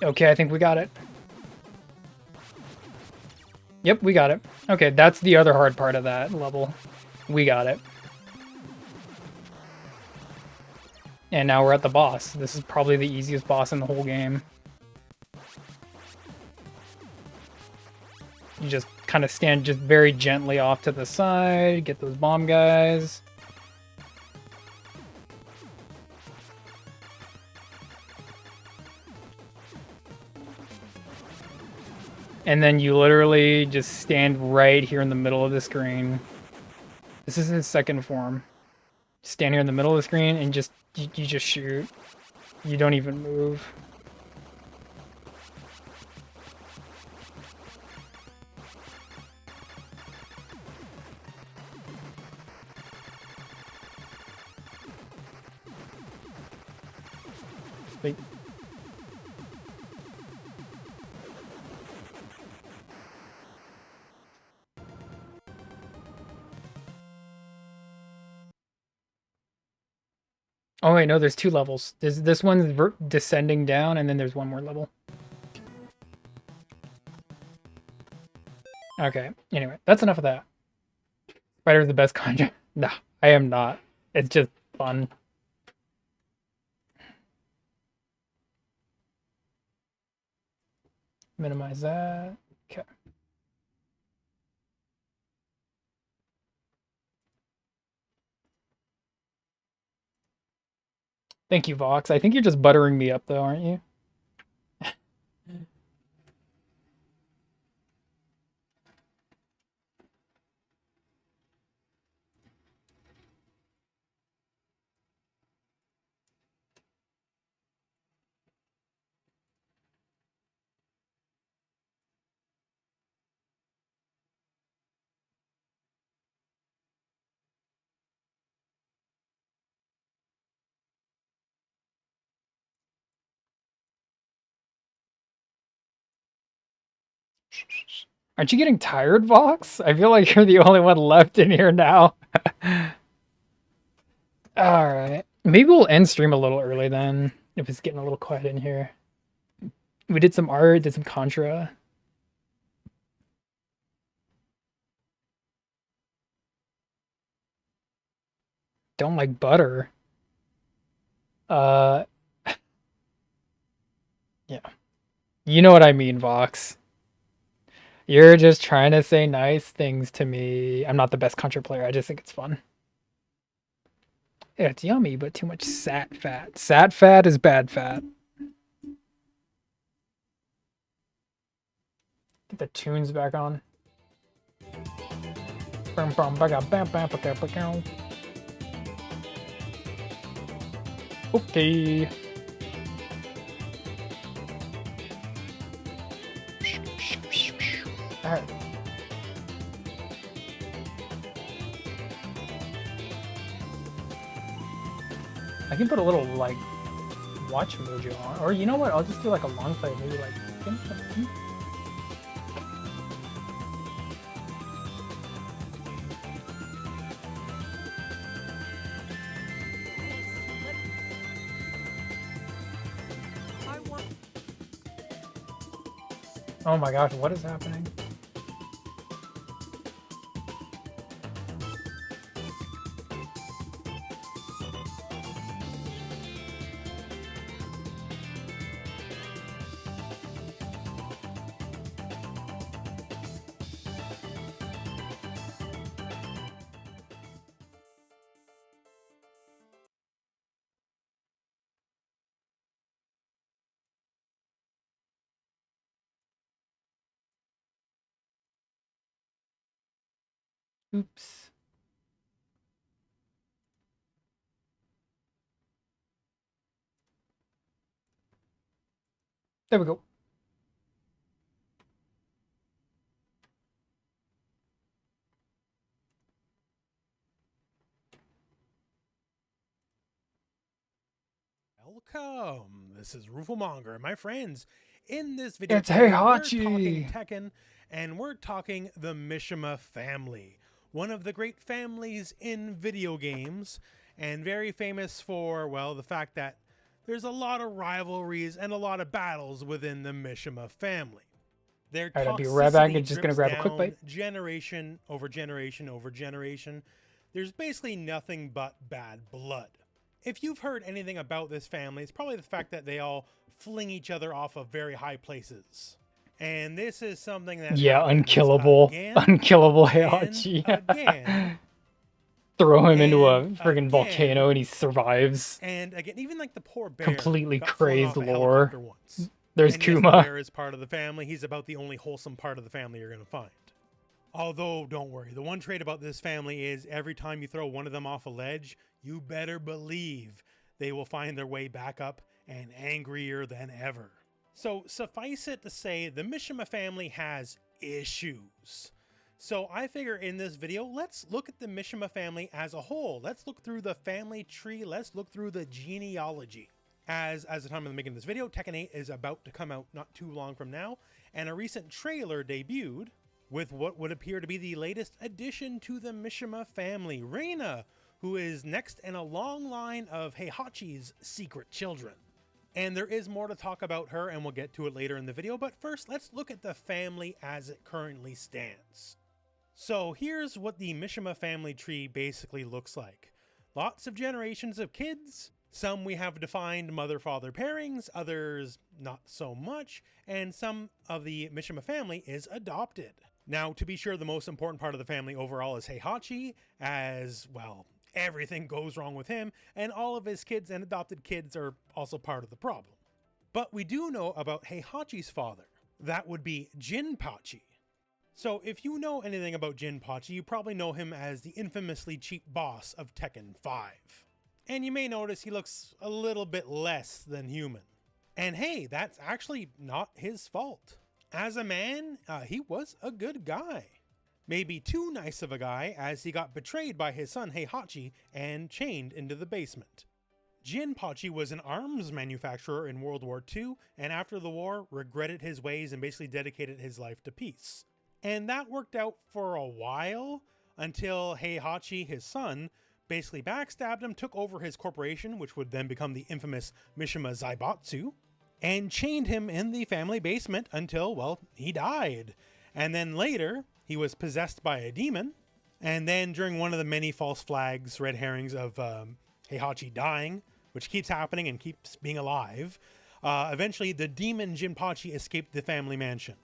Okay, I think we got it. Yep, we got it. Okay, that's the other hard part of that level. We got it. And now we're at the boss. This is probably the easiest boss in the whole game. You just kind of stand just very gently off to the side, get those bomb guys. And then you literally just stand right here in the middle of the screen. This is his second form. Stand here in the middle of the screen and just you just shoot. You don't even move. Wait. Oh wait, no, there's two levels. This one's descending down, and then there's one more level. Okay, anyway, that's enough of that. Spider's the best conjure. No, I am not. It's just fun. Minimize that. Okay. Thank you, Vox. I think you're just buttering me up, though, aren't you? Aren't you getting tired, Vox? I feel like you're the only one left in here now. Alright. Maybe we'll end stream a little early then, if it's getting a little quiet in here. We did some art, did some Contra. Don't like butter. Yeah. You know what I mean, Vox. You're just trying to say nice things to me. I'm not the best Contra player, I just think it's fun. Yeah, it's yummy, but too much sat fat. Sat fat is bad fat. Get the tunes back on. Okay. can put a little, like, watch mojo on. Or you know what? I'll just do, like, a long play. Maybe, like, oh my gosh, what is happening? Oops. There we go. Welcome. This is Rufelmonger and my friends. In this video, It's today, we're Heihachi! talking Tekken, and we're talking the Mishima family, one of the great families in video games, and very famous for, well, the fact that there's a lot of rivalries and a lot of battles within the Mishima family. Their Alright, I'll be right back. toxicity I'm just gonna drips grab a quick down bite. generation over generation over generation. There's basically nothing but bad blood. If you've heard anything about this family, it's probably the fact that they all fling each other off of very high places. And this is something that Yeah, happens unkillable. again Unkillable and Heihachi. again Throw him into a and friggin' again. volcano and he survives. And again, even like the poor bear Completely got flung crazy off a lore. helicopter once. There's And yes, the Kuma. bear is part of the family. He's about the only wholesome part of the family you're going to find. Although, don't worry, the one trait about this family is every time you throw one of them off a ledge, you better believe they will find their way back up and angrier than ever. So suffice it to say, the Mishima family has issues. So I figure in this video, let's look at the Mishima family as a whole. Let's look through the family tree. Let's look through the genealogy. As the time of making this video, Tekken 8 is about to come out not too long from now, and a recent trailer debuted with what would appear to be the latest addition to the Mishima family, Reina, who is next in a long line of Heihachi's secret children. And there is more to talk about her, and we'll get to it later in the video, but first let's look at the family as it currently stands. So here's what the Mishima family tree basically looks like. Lots of generations of kids. Some we have defined mother-father pairings, others not so much, and some of the Mishima family is adopted. Now, to be sure, the most important part of the family overall is Heihachi, as, well, everything goes wrong with him, and all of his kids and adopted kids are also part of the problem. But we do know about Heihachi's father. That would be Jinpachi. So if you know anything about Jinpachi, you probably know him as the infamously cheap boss of Tekken 5. And you may notice he looks a little bit less than human. And hey, that's actually not his fault. As a man, he was a good guy. Maybe too nice of a guy, as he got betrayed by his son Heihachi and chained into the basement. Jinpachi was an arms manufacturer in World War II, and after the war, regretted his ways and basically dedicated his life to peace. And that worked out for a while, until Heihachi, his son, basically backstabbed him, took over his corporation, which would then become the infamous Mishima Zaibatsu, and chained him in the family basement until, well, he died. And then later, he was possessed by a demon, and then during one of the many false flags, red herrings of Heihachi dying, which keeps happening and keeps being alive, eventually the demon Jinpachi escaped the family mansion.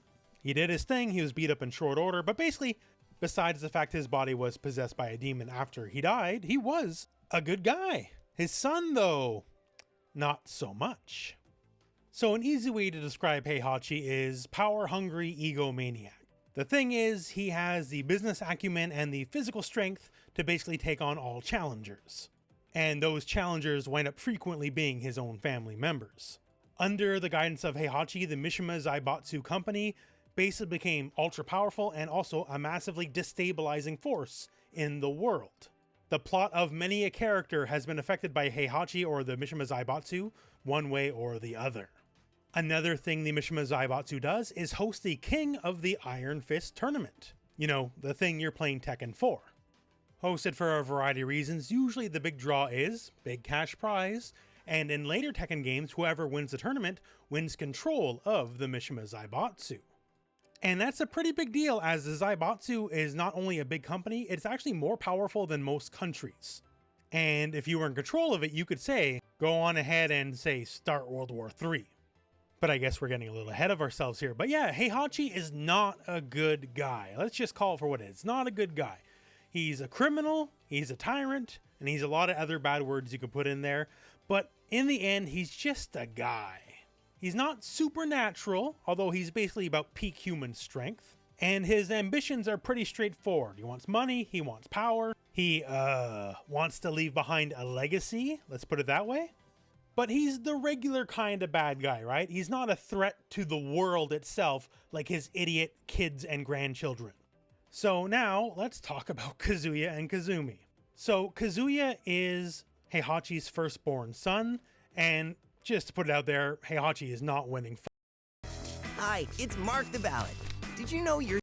He did his thing, he was beat up in short order, but basically, besides the fact his body was possessed by a demon after he died, he was a good guy. His son, though, not so much. So an easy way to describe Heihachi is power-hungry egomaniac. The thing is, he has the business acumen and the physical strength to basically take on all challengers. And those challengers wind up frequently being his own family members. Under the guidance of Heihachi, the Mishima Zaibatsu company basically became ultra powerful and also a massively destabilizing force in the world. The plot of many a character has been affected by Heihachi or the Mishima Zaibatsu, one way or the other. Another thing the Mishima Zaibatsu does is host the King of the Iron Fist tournament. You know, the thing you're playing Tekken for. Hosted for a variety of reasons, usually the big draw is big cash prize, and in later Tekken games, whoever wins the tournament wins control of the Mishima Zaibatsu. And that's a pretty big deal, as the Zaibatsu is not only a big company, it's actually more powerful than most countries. And if you were in control of it, you could say, go on ahead and say, start World War III. But I guess we're getting a little ahead of ourselves here. But yeah, Heihachi is not a good guy. Let's just call it for what it is. Not a good guy. He's a criminal, he's a tyrant, and he's a lot of other bad words you could put in there. But in the end, he's just a guy. He's not supernatural, although he's basically about peak human strength. And his ambitions are pretty straightforward. He wants money, he wants power, he wants to leave behind a legacy, let's put it that way. But he's the regular kind of bad guy, right? He's not a threat to the world itself like his idiot kids and grandchildren. So now let's talk about Kazuya and Kazumi. So Kazuya is Heihachi's firstborn son, and just to put it out there, Heihachi is not winning. Hi, it's Mark the Ballad. Did you know you're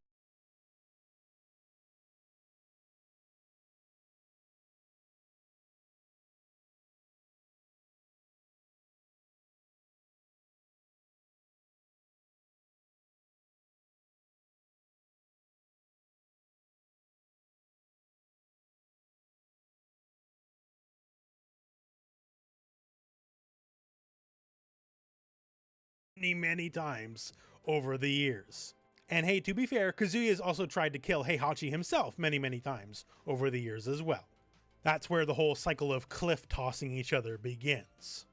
many times over the years. And hey, to be fair, Kazuya has also tried to kill Heihachi himself many times over the years as well. That's where the whole cycle of cliff tossing each other begins.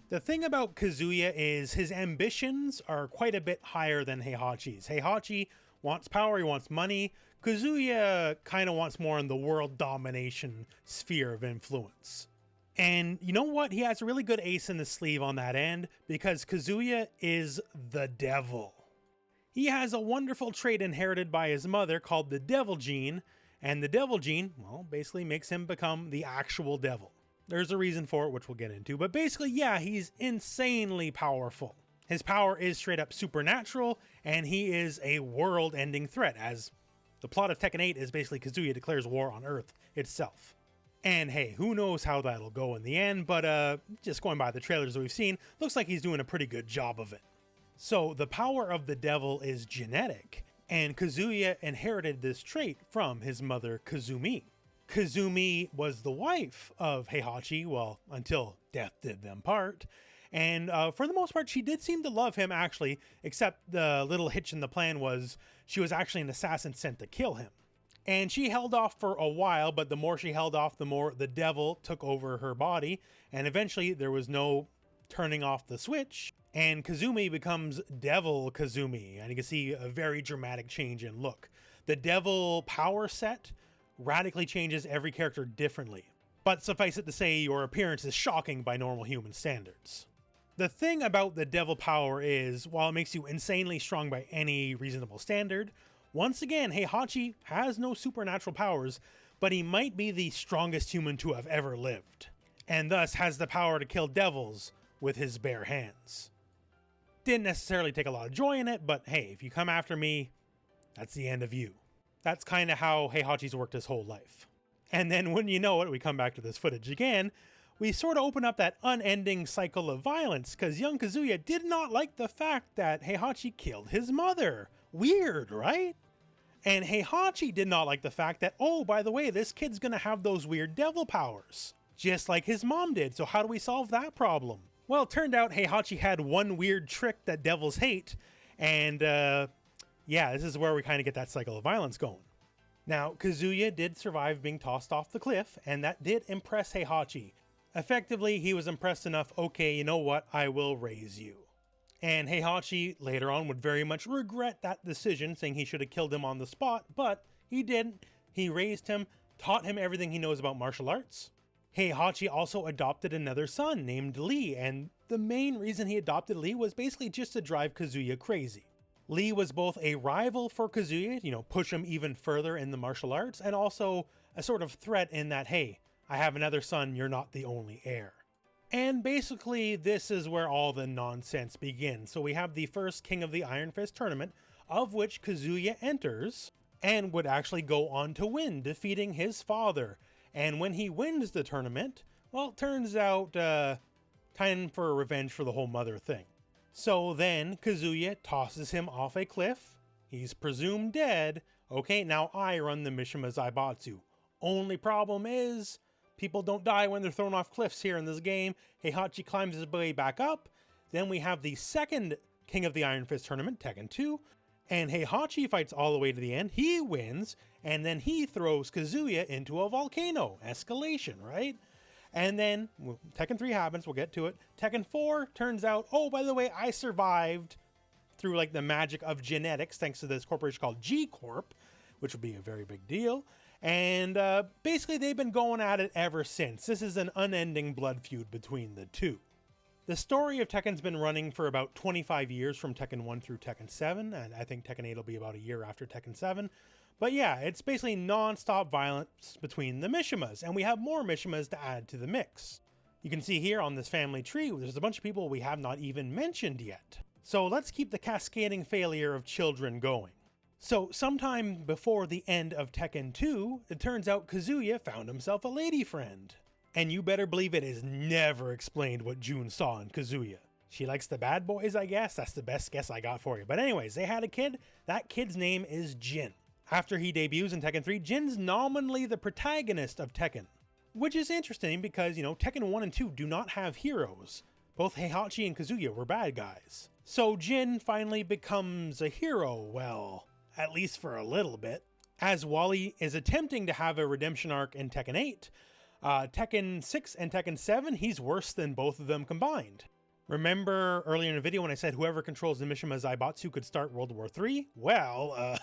The thing about Kazuya is his ambitions are quite a bit higher than Heihachi's. Heihachi wants power, he wants money. Kazuya kind of wants more in the world domination sphere of influence. And you know what? He has a really good ace in the sleeve on that end, because Kazuya is the devil. He has a wonderful trait inherited by his mother called the devil gene, and the devil gene, well, basically makes him become the actual devil. There's a reason for it, which we'll get into, but basically, yeah, he's insanely powerful. His power is straight up supernatural, and he is a world-ending threat, as the plot of Tekken 8 is basically Kazuya declares war on Earth itself. And hey, who knows how that'll go in the end, but just going by the trailers that we've seen, looks like he's doing a pretty good job of it. So the power of the devil is genetic, and Kazuya inherited this trait from his mother Kazumi. Kazumi was the wife of Heihachi, well, until death did them part, and for the most part she did seem to love him actually, except the little hitch in the plan was she was actually an assassin sent to kill him. And she held off for a while, but the more she held off, the more the devil took over her body. And eventually there was no turning off the switch. And Kazumi becomes Devil Kazumi. And you can see a very dramatic change in look. The devil power set radically changes every character differently. But suffice it to say, your appearance is shocking by normal human standards. The thing about the devil power is, while it makes you insanely strong by any reasonable standard, once again, Heihachi has no supernatural powers, but he might be the strongest human to have ever lived, and thus has the power to kill devils with his bare hands. Didn't necessarily take a lot of joy in it, but hey, if you come after me, that's the end of you. That's kind of how Heihachi's worked his whole life. And then when you know it, we come back to this footage again, we sort of open up that unending cycle of violence, because young Kazuya did not like the fact that Heihachi killed his mother. Weird, right? And Heihachi did not like the fact that, oh, by the way, this kid's gonna have those weird devil powers, just like his mom did. So how do we solve that problem? Well, it turned out Heihachi had one weird trick that devils hate, and yeah, this is where we kind of get that cycle of violence going. Now, Kazuya did survive being tossed off the cliff, and that did impress Heihachi. Effectively, he was impressed enough, okay, you know what, I will raise you. And Heihachi later on would very much regret that decision, saying he should have killed him on the spot, but he didn't. He raised him, taught him everything he knows about martial arts. Heihachi also adopted another son named Lee, and the main reason he adopted Lee was basically just to drive Kazuya crazy. Lee was both a rival for Kazuya, push him even further in the martial arts, and also a sort of threat in that, hey, I have another son, you're not the only heir. And basically, this is where all the nonsense begins. So we have the first King of the Iron Fist tournament, of which Kazuya enters, and would actually go on to win, defeating his father. And when he wins the tournament, well, it turns out time for revenge for the whole mother thing. So then Kazuya tosses him off a cliff. He's presumed dead. Okay, now I run the Mishima Zaibatsu. Only problem is, people don't die when they're thrown off cliffs here in this game. Heihachi climbs his way back up. Then we have the second King of the Iron Fist tournament, Tekken 2. And Heihachi fights all the way to the end. He wins. And then he throws Kazuya into a volcano. Escalation, right? And then Tekken 3 happens. We'll get to it. Tekken 4 turns out, oh, by the way, I survived through like the magic of genetics thanks to this corporation called G-Corp, which would be a very big deal. And basically, they've been going at it ever since. This is an unending blood feud between the two. The story of Tekken's been running for about 25 years from Tekken 1 through Tekken 7, and I think Tekken 8 will be about a year after Tekken 7. But yeah, it's basically non-stop violence between the Mishimas, and we have more Mishimas to add to the mix. You can see here on this family tree, there's a bunch of people we have not even mentioned yet. So let's keep the cascading failure of children going. So sometime before the end of Tekken 2, it turns out Kazuya found himself a lady friend. And you better believe it is never explained what Jun saw in Kazuya. She likes the bad boys, I guess. That's the best guess I got for you. But anyways, they had a kid. That kid's name is Jin. After he debuts in Tekken 3, Jin's nominally the protagonist of Tekken. Which is interesting because, you know, Tekken 1 and 2 do not have heroes. Both Heihachi and Kazuya were bad guys. So Jin finally becomes a hero, well, at least for a little bit. As Wally is attempting to have a redemption arc in Tekken 8, Tekken 6 and Tekken 7, he's worse than both of them combined. Remember earlier in the video when I said whoever controls the Mishima Zaibatsu could start World War III? Well,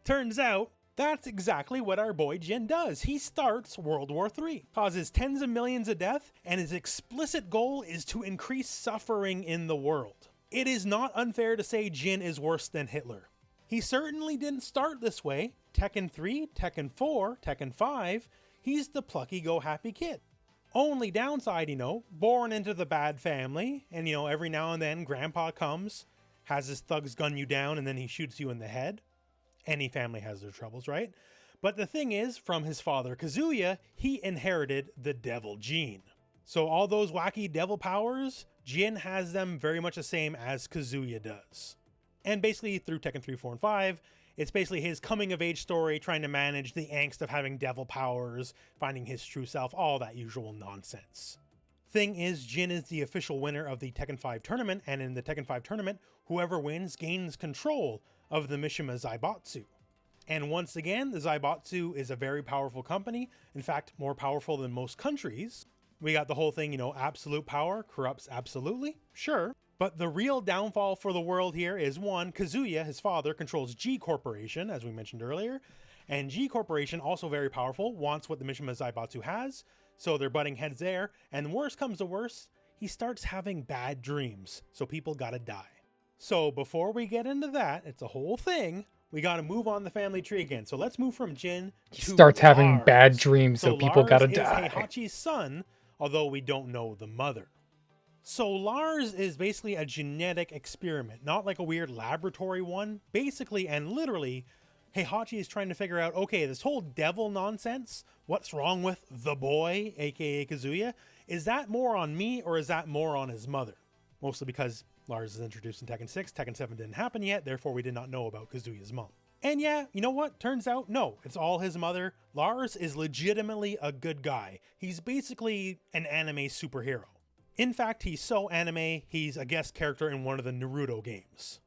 turns out that's exactly what our boy Jin does. He starts World War III, causes tens of millions of death, and his explicit goal is to increase suffering in the world. It is not unfair to say Jin is worse than Hitler. He certainly didn't start this way. Tekken 3, Tekken 4, Tekken 5, he's the plucky go-happy kid. Only downside, you know, born into the bad family, and you know, every now and then grandpa comes, has his thugs gun you down, and then he shoots you in the head. Any family has their troubles, right? But the thing is, from his father Kazuya, he inherited the devil gene. So all those wacky devil powers, Jin has them very much the same as Kazuya does. And basically through Tekken 3, 4, and 5, it's basically his coming-of-age story, trying to manage the angst of having devil powers, finding his true self, all that usual nonsense. Thing is, Jin is the official winner of the Tekken 5 tournament, and in the Tekken 5 tournament, whoever wins gains control of the Mishima Zaibatsu. And once again, the Zaibatsu is a very powerful company, in fact, more powerful than most countries. We got the whole thing, you know, absolute power corrupts absolutely, sure. But the real downfall for the world here is, one, Kazuya, his father, controls G Corporation, as we mentioned earlier. And G Corporation, also very powerful, wants what the Mishima Zaibatsu has, so they're butting heads there. And worse comes to worse, he starts having bad dreams, so people gotta die. So before we get into that, it's a whole thing, we gotta move on the family tree again. So let's move from Jin to Starts having Lars. bad dreams, so people Lars gotta is die. Heihachi's son, although we don't know the mother. So Lars is basically a genetic experiment, not like a weird laboratory one. Basically and literally, Heihachi is trying to figure out, okay, this whole devil nonsense, what's wrong with the boy, aka Kazuya? Is that more on me or is that more on his mother? Mostly because Lars is introduced in Tekken 6, Tekken 7 didn't happen yet, therefore we did not know about Kazuya's mom. And yeah, you know what? Turns out, no, it's all his mother. Lars is legitimately a good guy. He's basically an anime superhero. In fact, he's so anime, he's a guest character in one of the Naruto games.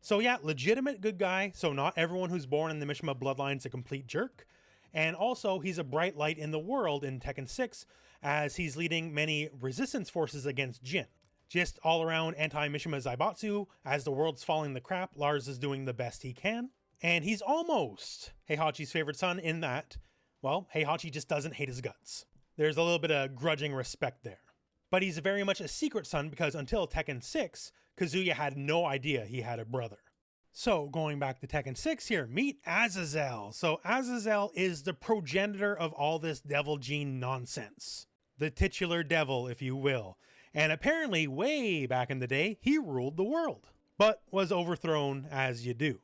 So yeah, legitimate good guy, so not everyone who's born in the Mishima bloodline is a complete jerk. And also, he's a bright light in the world in Tekken 6, as he's leading many resistance forces against Jin. Just all around anti-Mishima Zaibatsu, as the world's falling the crap, Lars is doing the best he can. And he's almost Heihachi's favorite son in that, well, Heihachi just doesn't hate his guts. There's a little bit of grudging respect there. But he's very much a secret son because until Tekken 6, Kazuya had no idea he had a brother. So going back to Tekken 6 here, meet Azazel. So Azazel is the progenitor of all this devil gene nonsense. The titular devil, if you will. And apparently way back in the day, he ruled the world, but was overthrown as you do.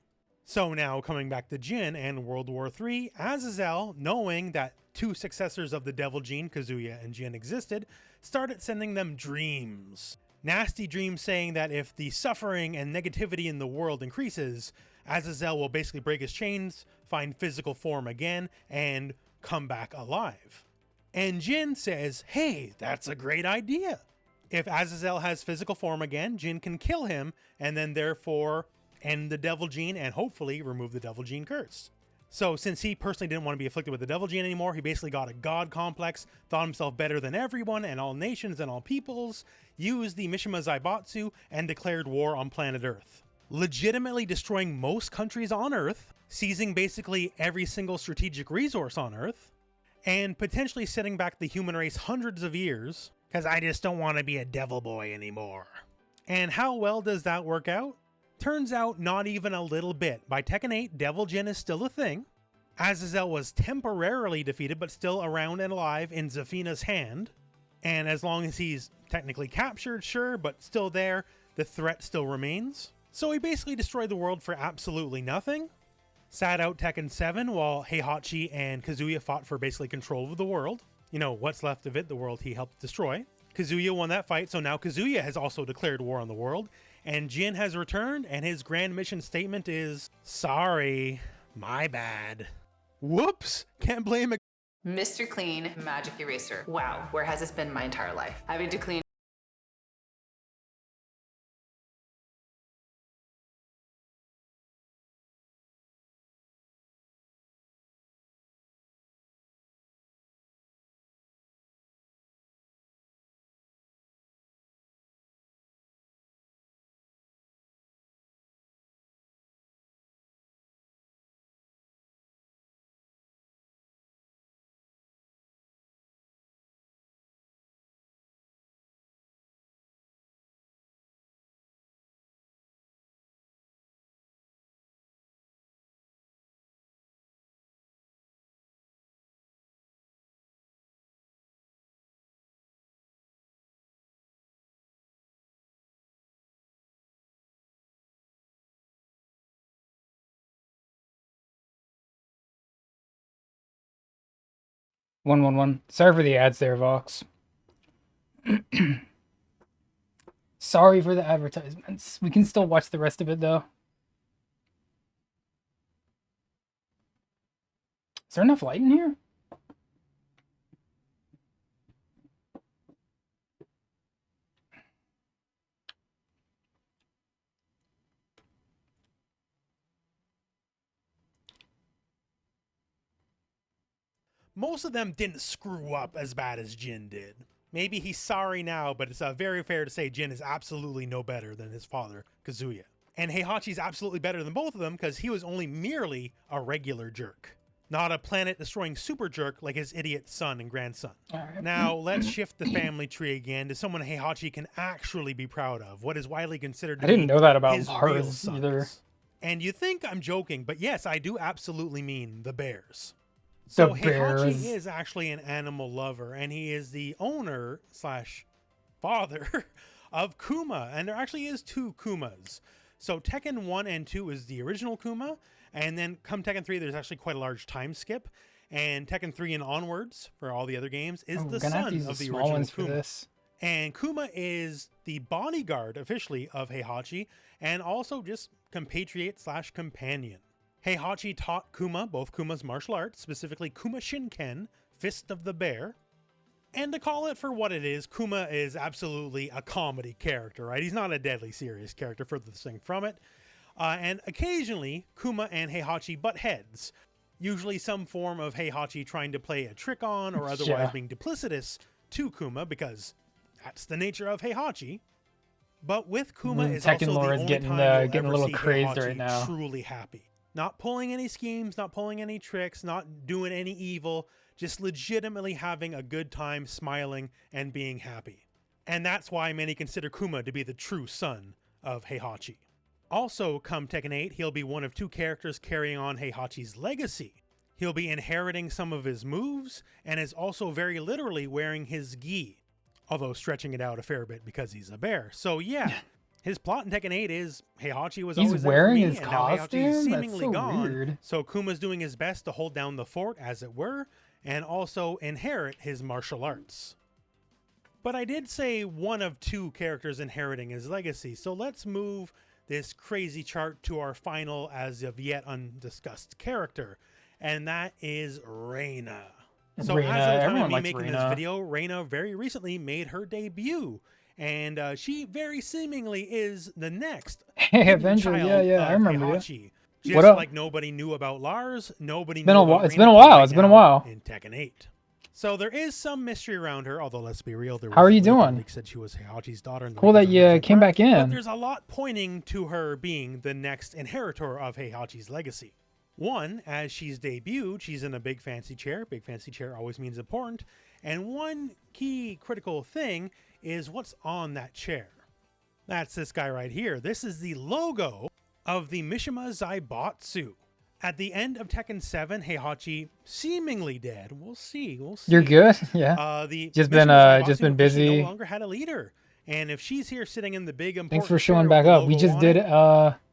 So now coming back to Jin and World War III, Azazel, knowing that 2 successors of the devil gene, Kazuya and Jin, existed, started sending them dreams. Nasty dreams saying that if the suffering and negativity in the world increases, Azazel will basically break his chains, find physical form again, and come back alive. And Jin says, hey, that's a great idea. If Azazel has physical form again, Jin can kill him, and then therefore end the devil gene and hopefully remove the devil gene curse. So since he personally didn't want to be afflicted with the devil gene anymore, he basically got a god complex, thought himself better than everyone and all nations and all peoples, used the Mishima Zaibatsu, and declared war on planet Earth. Legitimately destroying most countries on Earth, seizing basically every single strategic resource on Earth, and potentially setting back the human race hundreds of years, because I just don't want to be a devil boy anymore. And how well does that work out? Turns out not even a little bit. By Tekken 8, Devil Jin is still a thing. Azazel was temporarily defeated, but still around and alive in Zafina's hand. And as long as he's technically captured, sure, but still there, the threat still remains. So he basically destroyed the world for absolutely nothing. Sat out Tekken 7 while Heihachi and Kazuya fought for basically control of the world. You know, what's left of it, the world he helped destroy. Kazuya won that fight, so now Kazuya has also declared war on the world. And Jin has returned, and his grand mission statement is, sorry, my bad. Whoops, can't blame it. Mr. Clean Magic Eraser. Wow, where has this been my entire life? Having to clean One. Sorry for the ads there, Vox. Sorry for the advertisements. We can still watch the rest of it, though. Is there enough light in here? Most of them didn't screw up as bad as Jin did. Maybe he's sorry now, but it's very fair to say Jin is absolutely no better than his father, Kazuya. And Heihachi's absolutely better than both of them because he was only merely a regular jerk. Not a planet-destroying super jerk like his idiot son and grandson. Right. Now, let's shift the family tree again to someone Heihachi can actually be proud of, what is widely considered to I didn't be know that about his real hers sons. either. And you think I'm joking, but yes, I do absolutely mean the bears. The So bears. Heihachi is actually an animal lover, and he is the owner slash father of Kuma, and there actually is 2 Kumas. So Tekken 1 and 2 is the original Kuma, and then come Tekken 3, there's actually quite a large time skip, and Tekken 3 and onwards for all the other games is the we're gonna have son to use of the small original ones for Kuma. this. And Kuma is the bodyguard officially of Heihachi, and also just compatriot slash companion. Heihachi taught Kuma both Kuma's martial arts, specifically Kuma Shinken, Fist of the Bear. And to call it for what it is, Kuma is absolutely a comedy character, right? He's not a deadly serious character, furthest thing from it. And occasionally, Kuma and Heihachi butt heads. Usually some form of Heihachi trying to play a trick on or otherwise Yeah. being duplicitous to Kuma, because that's the nature of Heihachi. But with Kuma is Tekken also lore the is only getting, time you'll getting a ever little see crazed Heihachi right now. truly happy. Not pulling any schemes, not pulling any tricks, not doing any evil, just legitimately having a good time, smiling, and being happy. And that's why many consider Kuma to be the true son of Heihachi. Also, come Tekken 8, he'll be one of 2 characters carrying on Heihachi's legacy. He'll be inheriting some of his moves, and is also very literally wearing his gi, although stretching it out a fair bit because he's a bear. So yeah, his plot in Tekken 8 is Heihachi was He's always there wearing for me, his and now Heihachi's costume? That's seemingly so gone. weird. So Kuma's doing his best to hold down the fort, as it were, and also inherit his martial arts. But I did say one of 2 characters inheriting his legacy, so let's move this crazy chart to our final as of yet undiscussed character, and that is Reina. So Reina, as of the time everyone of me likes making Reina. this video, Reina very recently made her debut, and she very seemingly is the next Hey, hidden Avenger, child yeah, I of remember you. Heihachi. Just What up? like nobody knew about Lars, nobody been knew a about while- it's Reina been a till while, right it's been a now while. in Tekken 8. So there is some mystery around her, although let's be real, there How are was you a leak, and doing? the leak said she was Heihachi's daughter. And the Cool leak that was you 100% came back correct. But in. there's a lot pointing to her being the next inheritor of Heihachi's legacy. One, as she's debuted, she's in a big fancy chair. Big fancy chair always means important. And one key critical thing is what's on that chair. That's this guy right here. This is the logo of the Mishima Zaibatsu. At the end of Tekken 7, Heihachi seemingly dead. We'll see. We'll see. You're good? Yeah. The Just Mishima been, Zaibatsu just been officially busy. No longer had a leader. And if she's here sitting in the big important Thanks for chair showing with back the up. We logo just on did, it,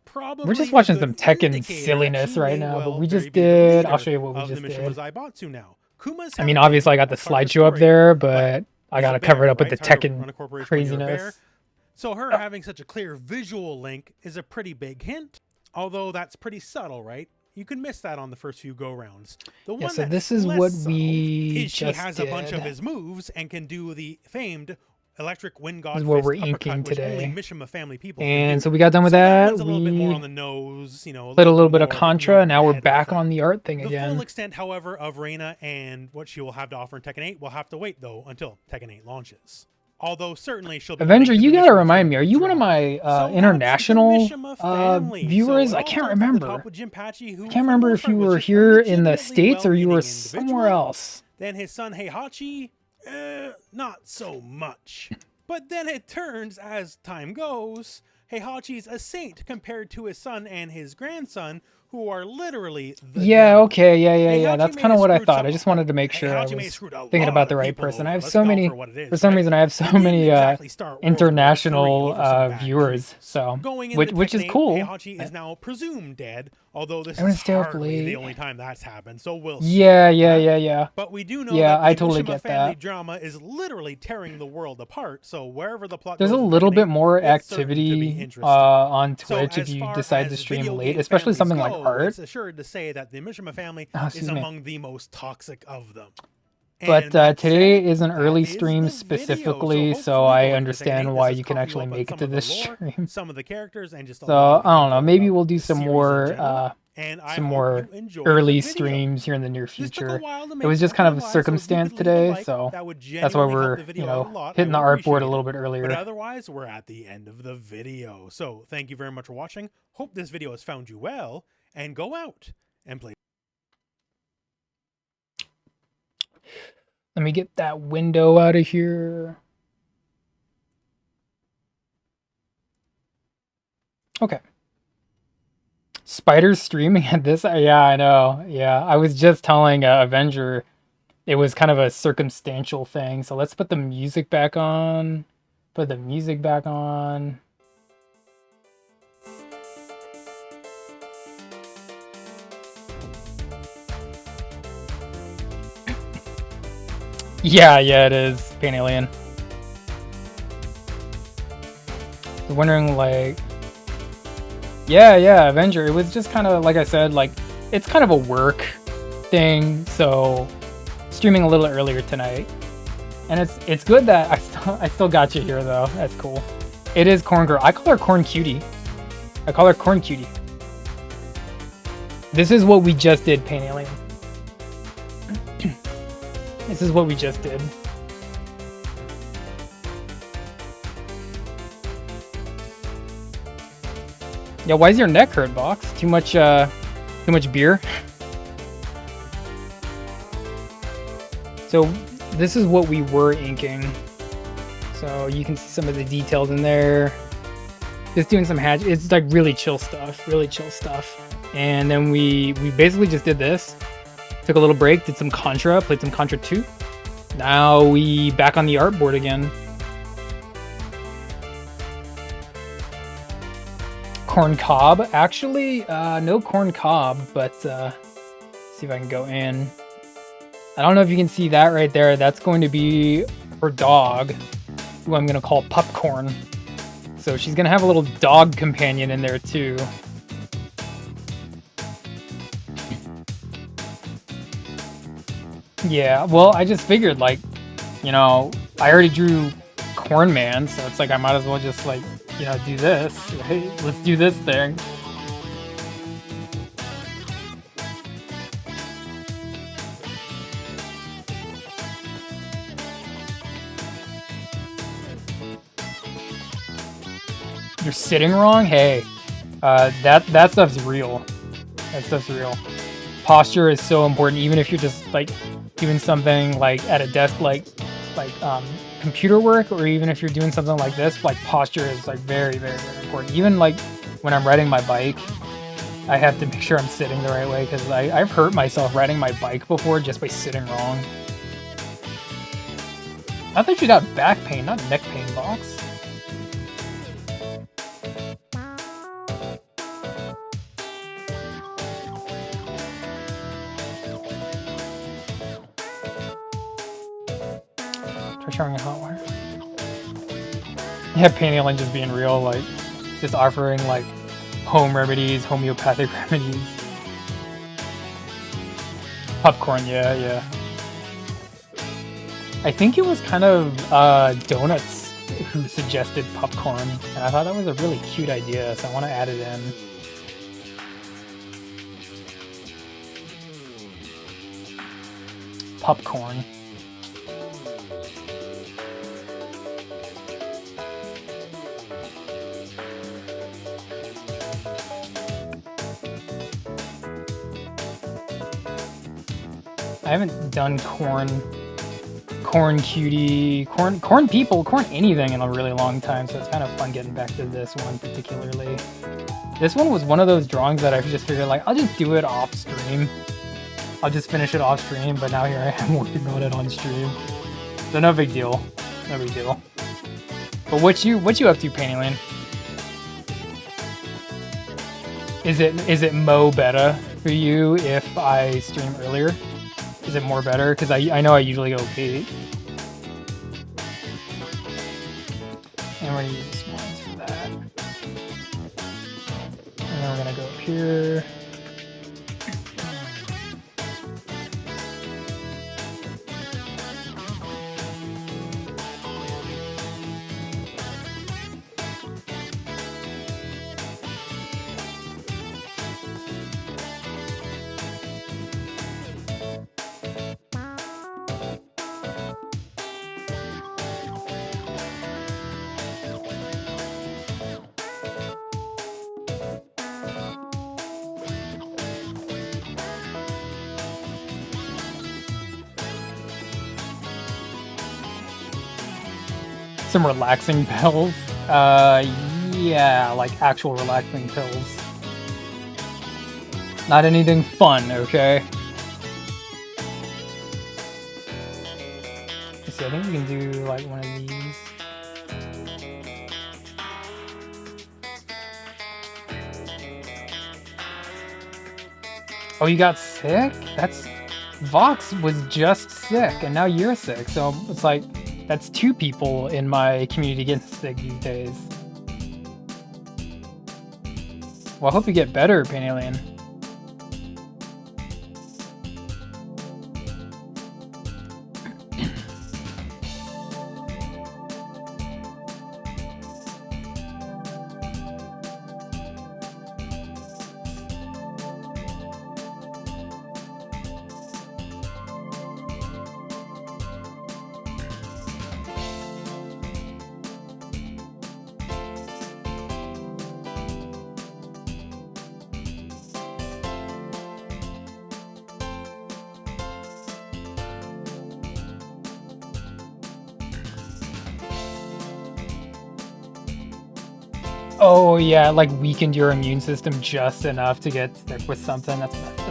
probably we're just a watching good some Tekken indicator that silliness she right may now, but well we very just be the did, I'll leader show you what we of the just Mishima did. Zaibatsu now. Kuma's I mean, helping obviously I got the a part of slideshow up story, there, but I he's gotta a cover bear, it up with right? the It's hard to run Tekken a corporation when you're a bear. craziness. So her having such a clear visual link is a pretty big hint, although that's pretty subtle, right? You can miss that on the first few go-rounds. The Yeah, one so that's this is less what subtle we is she just has a bunch of did. his moves and can do the famed electric wind god This is what fist we're uppercut, inking which only today. Mishima family people can And do. so we got done with So that. one's a little bit more We on the nose, you know, played a little bit of more hitting you Contra, over and the now we're head with back that. on the art thing The full again. extent, however, of Reina and what she will have to offer in Tekken 8 will have to wait, though, until Tekken 8 launches. Although certainly she'll be Avenger, linked to you the gotta Mishima remind me, are family you one of drama. my So that's the international Mishima family. viewers? So it I all can't starts at the remember. top with Jinpachi, who, I for can't the remember most if you part, was were just a here in the legitimately States or you were well-meaning somewhere individual. else. Then his son Heihachi, not so much. But then it turns, as time goes, Heihachi's a saint compared to his son and his grandson, who are literally the Yeah, devil. okay, yeah. Heihachi That's may kind of have what I screwed thought. some- I just wanted to make sure I Heihachi may have was screwed a thinking lot about the of right people person. I over. have Let's so call it many, for what it is, for some right? reason, I have so He didn't many exactly start World War III international over some bad viewers. trees. So, Going into which is Tekken 8, cool. Heihachi is now presumed dead, although this I'm gonna is stay up hardly the late. only time that's happened. So we'll see. Yeah. But we do know Yeah, that I the totally Mishima get family that. drama is literally tearing the world apart. So wherever the plot There's goes a in little Tekken bit 8, more it's certain to be activity interesting. on So Twitch if as you far decide to as stream video late, game especially families something like go, art. It's assured to say that the Mishima family Oh, is excuse me. among the most toxic of them. But And that today said, is an that early is stream the specifically, video. so hopefully I going into Tekken 8, understand this why has you can caught you actually up on make it some to of the this lore, stream. some of the characters, and just a So lot of the I don't know. info Maybe about we'll do this some series in more general. And I some hope more you enjoyed early the video. streams here in the near This took a future. while to It make was just for kind of a my life, so if you circumstance could leave a today, like, so that would that's why genuinely help we're, the you video out a know, lot. I hitting the would art board a appreciate little it. bit But earlier. otherwise, we're at the end of the video. So thank you very much for watching. Hope this video has found you well, and go out and play. Let me get that window out of here. Okay. Spider's streaming at this? Yeah, I know. Yeah, I was just telling Avenger it was kind of a circumstantial thing. So let's put the music back on. Put the music back on. Yeah, it is. Pain Alien. I was wondering, like... Yeah, Avenger. It was just kind of, like I said, like, it's kind of a work thing, so streaming a little earlier tonight. And it's good that I still got you here, though. That's cool. It is Corn Girl. I call her Corn Cutie. I call her Corn Cutie. This is what we just did, Pain Alien. This is what we just did. Yeah, why is your neck hurt, Box? Too much beer? So, this is what we were inking. So, you can see some of the details in there. Just doing some hatch. It's like really chill stuff. Really chill stuff. And then we basically just did this. Took a little break. Did some Contra. Played some Contra 2. Now we back on the artboard again. Corn cob. Actually, no corn cob, but see if I can go in. I don't know if you can see that right there. That's going to be her dog, who I'm going to call Popcorn. So she's going to have a little dog companion in there too. Yeah, well, I just figured, like, you know, I already drew Corn Man, so it's like I might as well just, like, you know, do this. Right? Let's do this thing. You're sitting wrong? Hey, that stuff's real. That stuff's real. Posture is so important, even if you're just like doing something like at a desk, like computer work, or even if you're doing something like this, like posture is like very, very, very important. Even like when I'm riding my bike, I have to make sure I'm sitting the right way, because I've hurt myself riding my bike before just by sitting wrong. I thought you got back pain, not neck pain, Box. Showing a hot wire. Yeah, paneling just being real, like just offering like home remedies, homeopathic remedies. Popcorn, yeah. I think it was kind of Donuts who suggested popcorn, and I thought that was a really cute idea, so I want to add it in. Popcorn. I haven't done corn cutie, corn people, corn anything in a really long time, so it's kind of fun getting back to this one particularly. This one was one of those drawings that I just figured, like, I'll just do it off stream. I'll just finish it off stream, but now here I am working on it on stream. So no big deal. No big deal. But what you up to, Paintyland? Is it mo better for you if I stream earlier? Is it more better? Because I know I usually go Pete. And we're gonna use ones for that. And then we're gonna go up here. Some relaxing pills. Yeah, like actual relaxing pills. Not anything fun, okay? Let's see, I think we can do like one of these. Oh, you got sick? That's... Vox was just sick, and now you're sick, so it's like... That's 2 people in my community getting sick these days. Well, I hope you get better, Pain Alien. Oh yeah, it, like weakened your immune system just enough to get sick with something. That's messed up.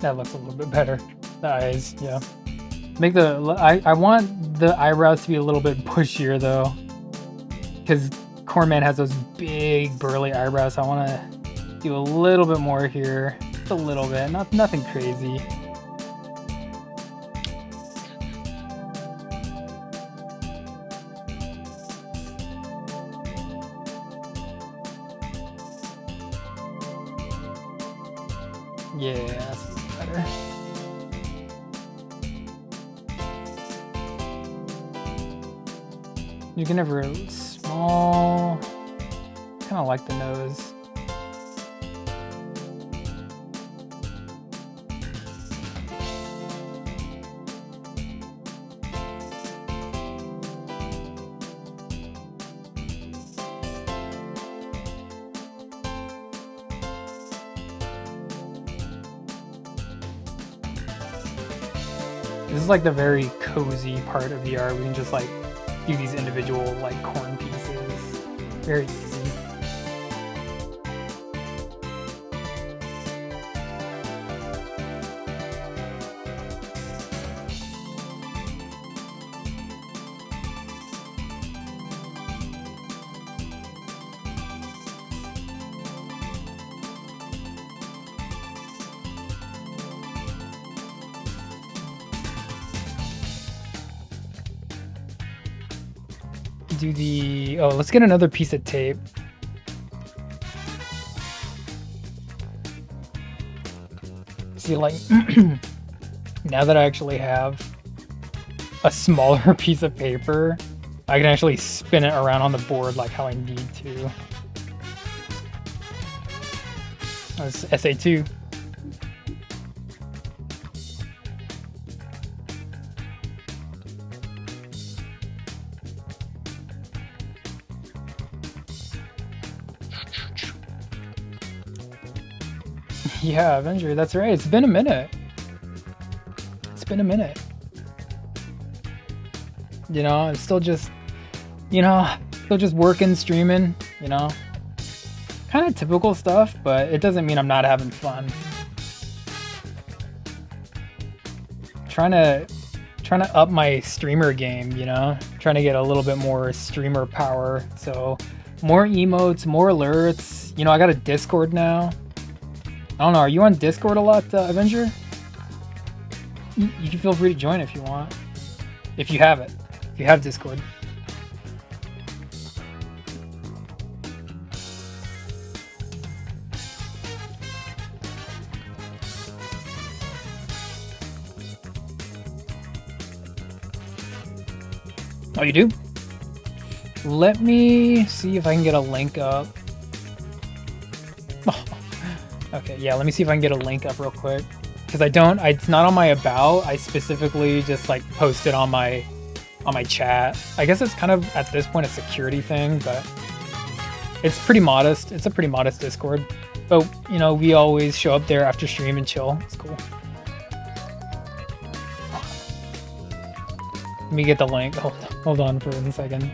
That looks a little bit better. The eyes, yeah. Make the I want the eyebrows to be a little bit bushier though, because Corman has those big burly eyebrows. So I want to do a little bit more here, just a little bit, nothing crazy. Yeah, that's better. You can have a small, kind of like the nose. This is like the very cozy part of the art. We can just like do these individual like corn pieces. Very easy. Do the, oh, let's get another piece of tape. See, like, now that I actually have a smaller piece of paper, I can actually spin it around on the board like how I need to. That's SA2. Yeah, Avenger, that's right. It's been a minute. It's been a minute. You know, I'm still just, you know, still just working, streaming, you know. Kind of typical stuff, but it doesn't mean I'm not having fun. Trying to up my streamer game, you know. Trying to get a little bit more streamer power. So, more emotes, more alerts. You know, I got a Discord now. I don't know, are you on Discord a lot, Avenger? You can feel free to join if you want. If you have it. If you have Discord. Oh, you do? Let me see if I can get a link up. Okay, yeah, let me see if I can get a link up real quick. Because it's not on my about. I specifically just like post it on my chat. I guess it's kind of at this point a security thing, but it's pretty modest. It's a pretty modest Discord. But you know, we always show up there after stream and chill. It's cool. Let me get the link. Hold on for 1 second.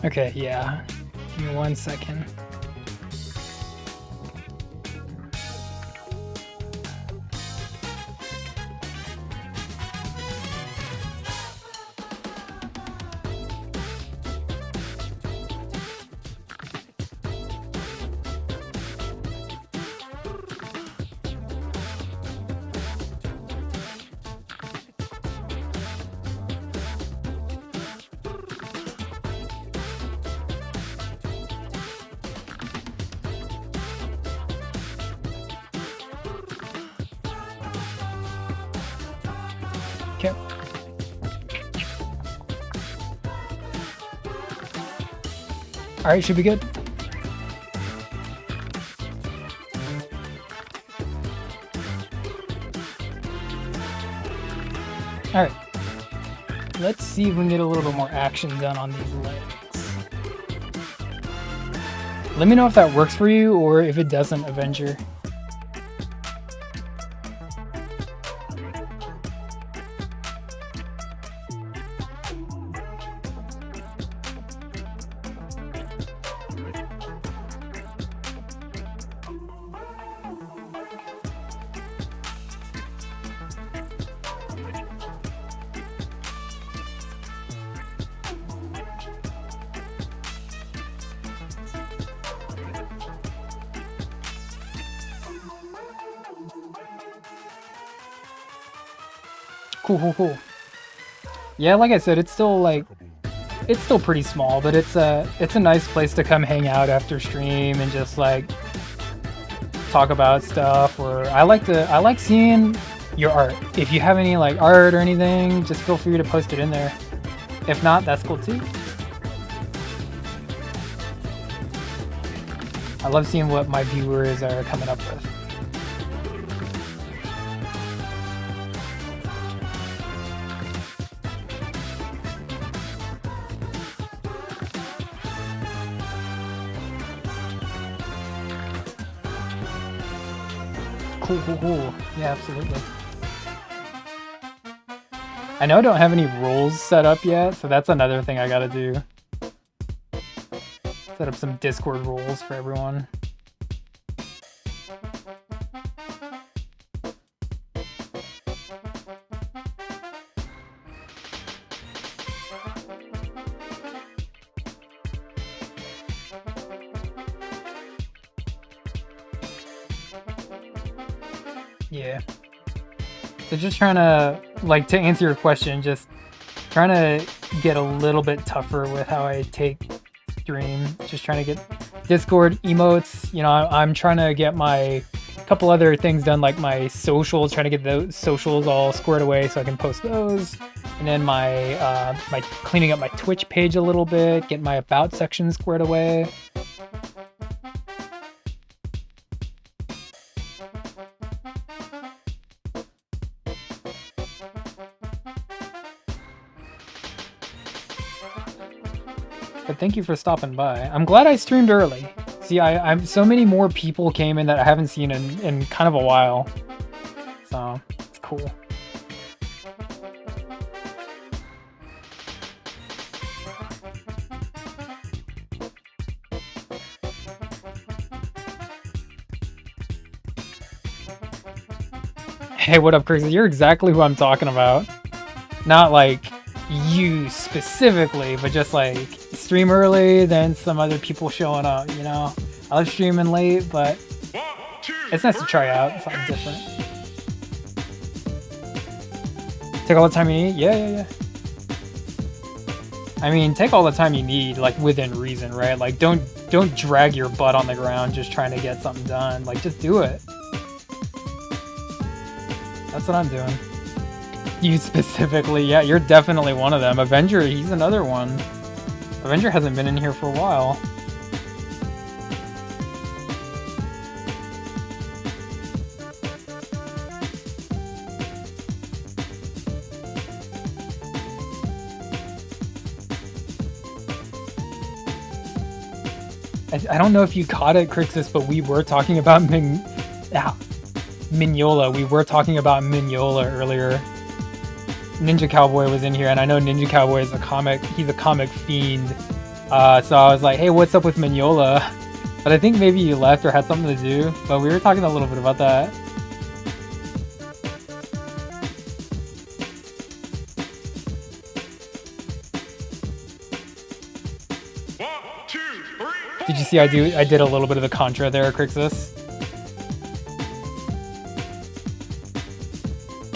Okay, yeah. Give me 1 second. Okay. Alright, should be good. Alright. Let's see if we can get a little bit more action done on these legs. Let me know if that works for you, or if it doesn't, Avenger. Cool. Yeah, like I said, it's still pretty small, but it's a nice place to come hang out after stream and just like talk about stuff. Or I like seeing your art. If you have any like art or anything, just feel free to post it in there. If not, that's cool too. I love seeing what my viewers are coming up with. Cool. Yeah, absolutely. I know I don't have any rules set up yet, so that's another thing I gotta do. Set up some Discord rules for everyone. Yeah. So just trying to, like, to answer your question, just trying to get a little bit tougher with how I take stream. Just trying to get Discord emotes. You know, I'm trying to get my couple other things done, like my socials, trying to get those socials all squared away so I can post those. And then my cleaning up my Twitch page a little bit, getting my about section squared away. But thank you for stopping by. I'm glad I streamed early. See, I'm so many more people came in that I haven't seen in kind of a while. So, it's cool. Hey, what up, Chris? You're exactly who I'm talking about. Not like you specifically, but just like stream early, then some other people showing up, you know? I was streaming late, but it's nice to try out something different. Take all the time you need? Yeah. I mean, take all the time you need, like within reason, right? Like don't drag your butt on the ground just trying to get something done. Like just do it. That's what I'm doing. You specifically, yeah, you're definitely one of them. Avenger, he's another one. Avenger hasn't been in here for a while. I don't know if you caught it, Crixus, but we were talking about Mignola. We were talking about Mignola earlier. Ninja Cowboy was in here, and I know Ninja Cowboy is he's a comic fiend. So I was like, hey, what's up with Mignola? But I think maybe you left or had something to do, but we were talking a little bit about that. Did you see I did a little bit of the contra there, Crixus?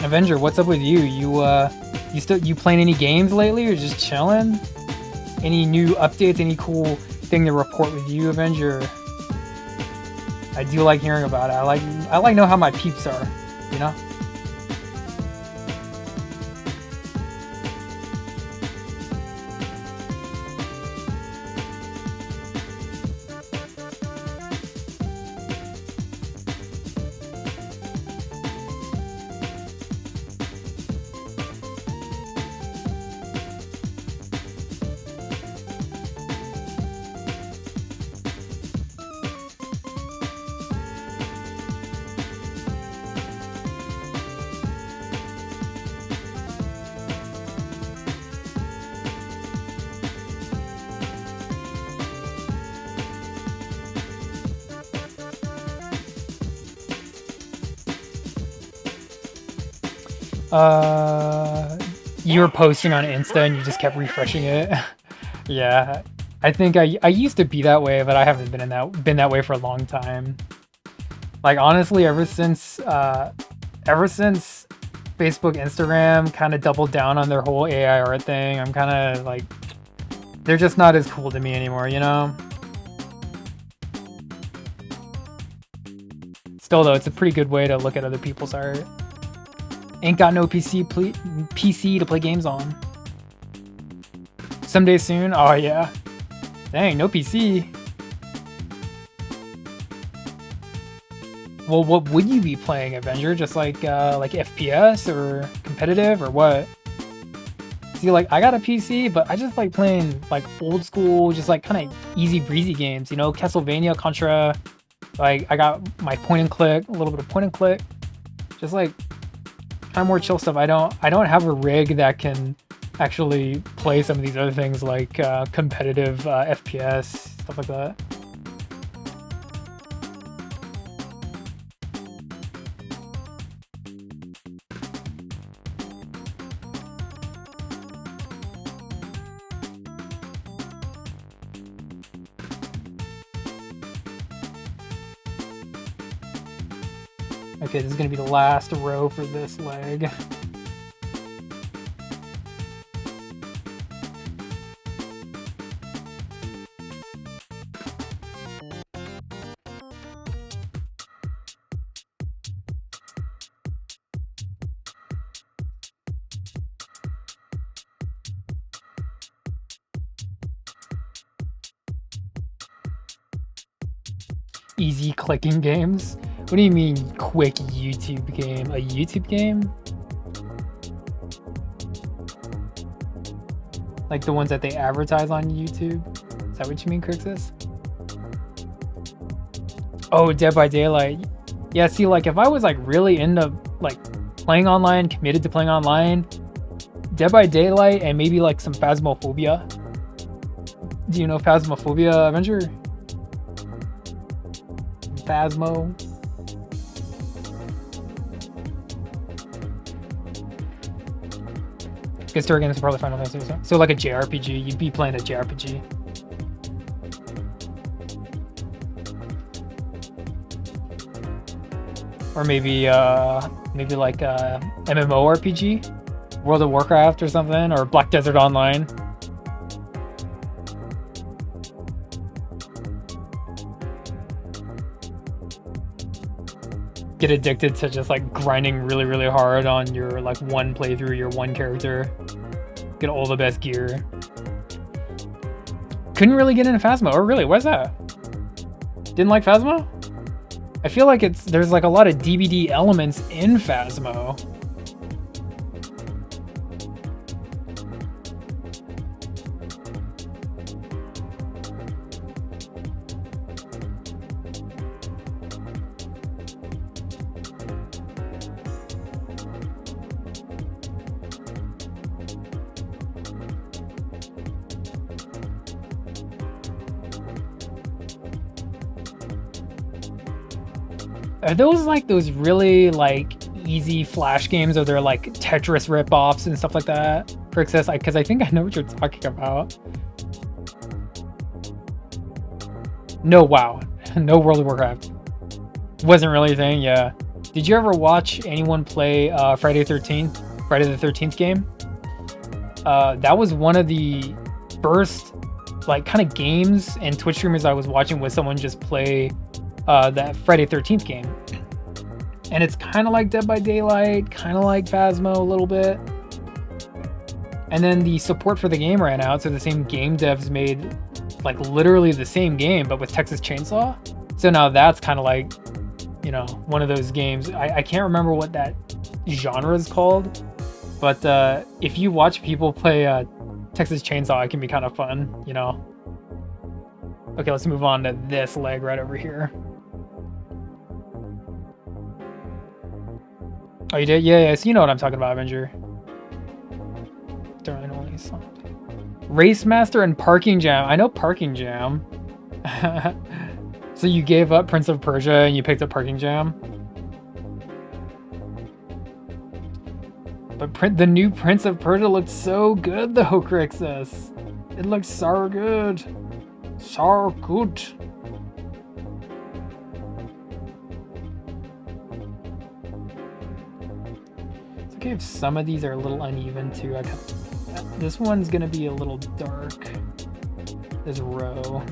Avenger, what's up with you? You playing any games lately, or just chilling? Any new updates? Any cool thing to report with you, Avenger? I do like hearing about it. I like know how my peeps are, you know? You were posting on Insta and you just kept refreshing it. Yeah, I think I used to be that way, but I haven't been that way for a long time. Like honestly, ever since Facebook, Instagram kind of doubled down on their whole AI art thing, I'm kind of like, they're just not as cool to me anymore, you know? Still though, it's a pretty good way to look at other people's art. Ain't got no PC to play games on. Someday soon? Oh yeah. Dang, no PC. Well, what would you be playing, Avenger? Just like FPS or competitive or what? See, like I got a PC, but I just like playing like old school, just like kind of easy breezy games. You know, Castlevania, Contra. Like I got my point and click, a little bit of point and click, just like kind of more chill stuff. I don't have a rig that can actually play some of these other things like competitive FPS, stuff like that. Okay, this is going to be the last row for this leg. Easy clicking games? What do you mean, quick YouTube game? A YouTube game? Like the ones that they advertise on YouTube? Is that what you mean, Crixus? Oh, Dead by Daylight. Yeah, see, like if I was like really into like playing online, committed to playing online, Dead by Daylight and maybe like some Phasmophobia. Do you know Phasmophobia, Avenger? Phasmo. Good story games are probably Final Fantasy. So like a JRPG, you'd be playing a JRPG. Or maybe like a MMORPG, World of Warcraft or something, or Black Desert Online. Get addicted to just like grinding really, really hard on your like one playthrough, your one character. Get all the best gear. Couldn't really get into Phasmo. Oh really, what's that? Didn't like Phasmo? I feel like there's like a lot of DBD elements in Phasmo. Are those like those really like easy flash games, or they're like Tetris rip-offs and stuff like that? Crixus, because I think I know what you're talking about. No WoW, no World of Warcraft. Wasn't really a thing, yeah. Did you ever watch anyone play Friday the 13th game? That was one of the first like kind of games and Twitch streamers I was watching with someone just play that Friday the 13th game. And it's kind of like Dead by Daylight, kind of like Phasmo a little bit. And then the support for the game ran out, so the same game devs made like literally the same game, but with Texas Chainsaw. So now that's kind of like, you know, one of those games. I can't remember what that genre is called, but if you watch people play Texas Chainsaw, it can be kind of fun, you know. Okay, let's move on to this leg right over here. Oh, you did? Yeah, so you know what I'm talking about, Avenger. Don't really know what he's on. Race Master and Parking Jam. I know Parking Jam. So you gave up Prince of Persia and you picked up Parking Jam? But the new Prince of Persia looked so good though, Crixus. It looks so good. So good. It's okay if some of these are a little uneven too. This one's gonna be a little dark. This row.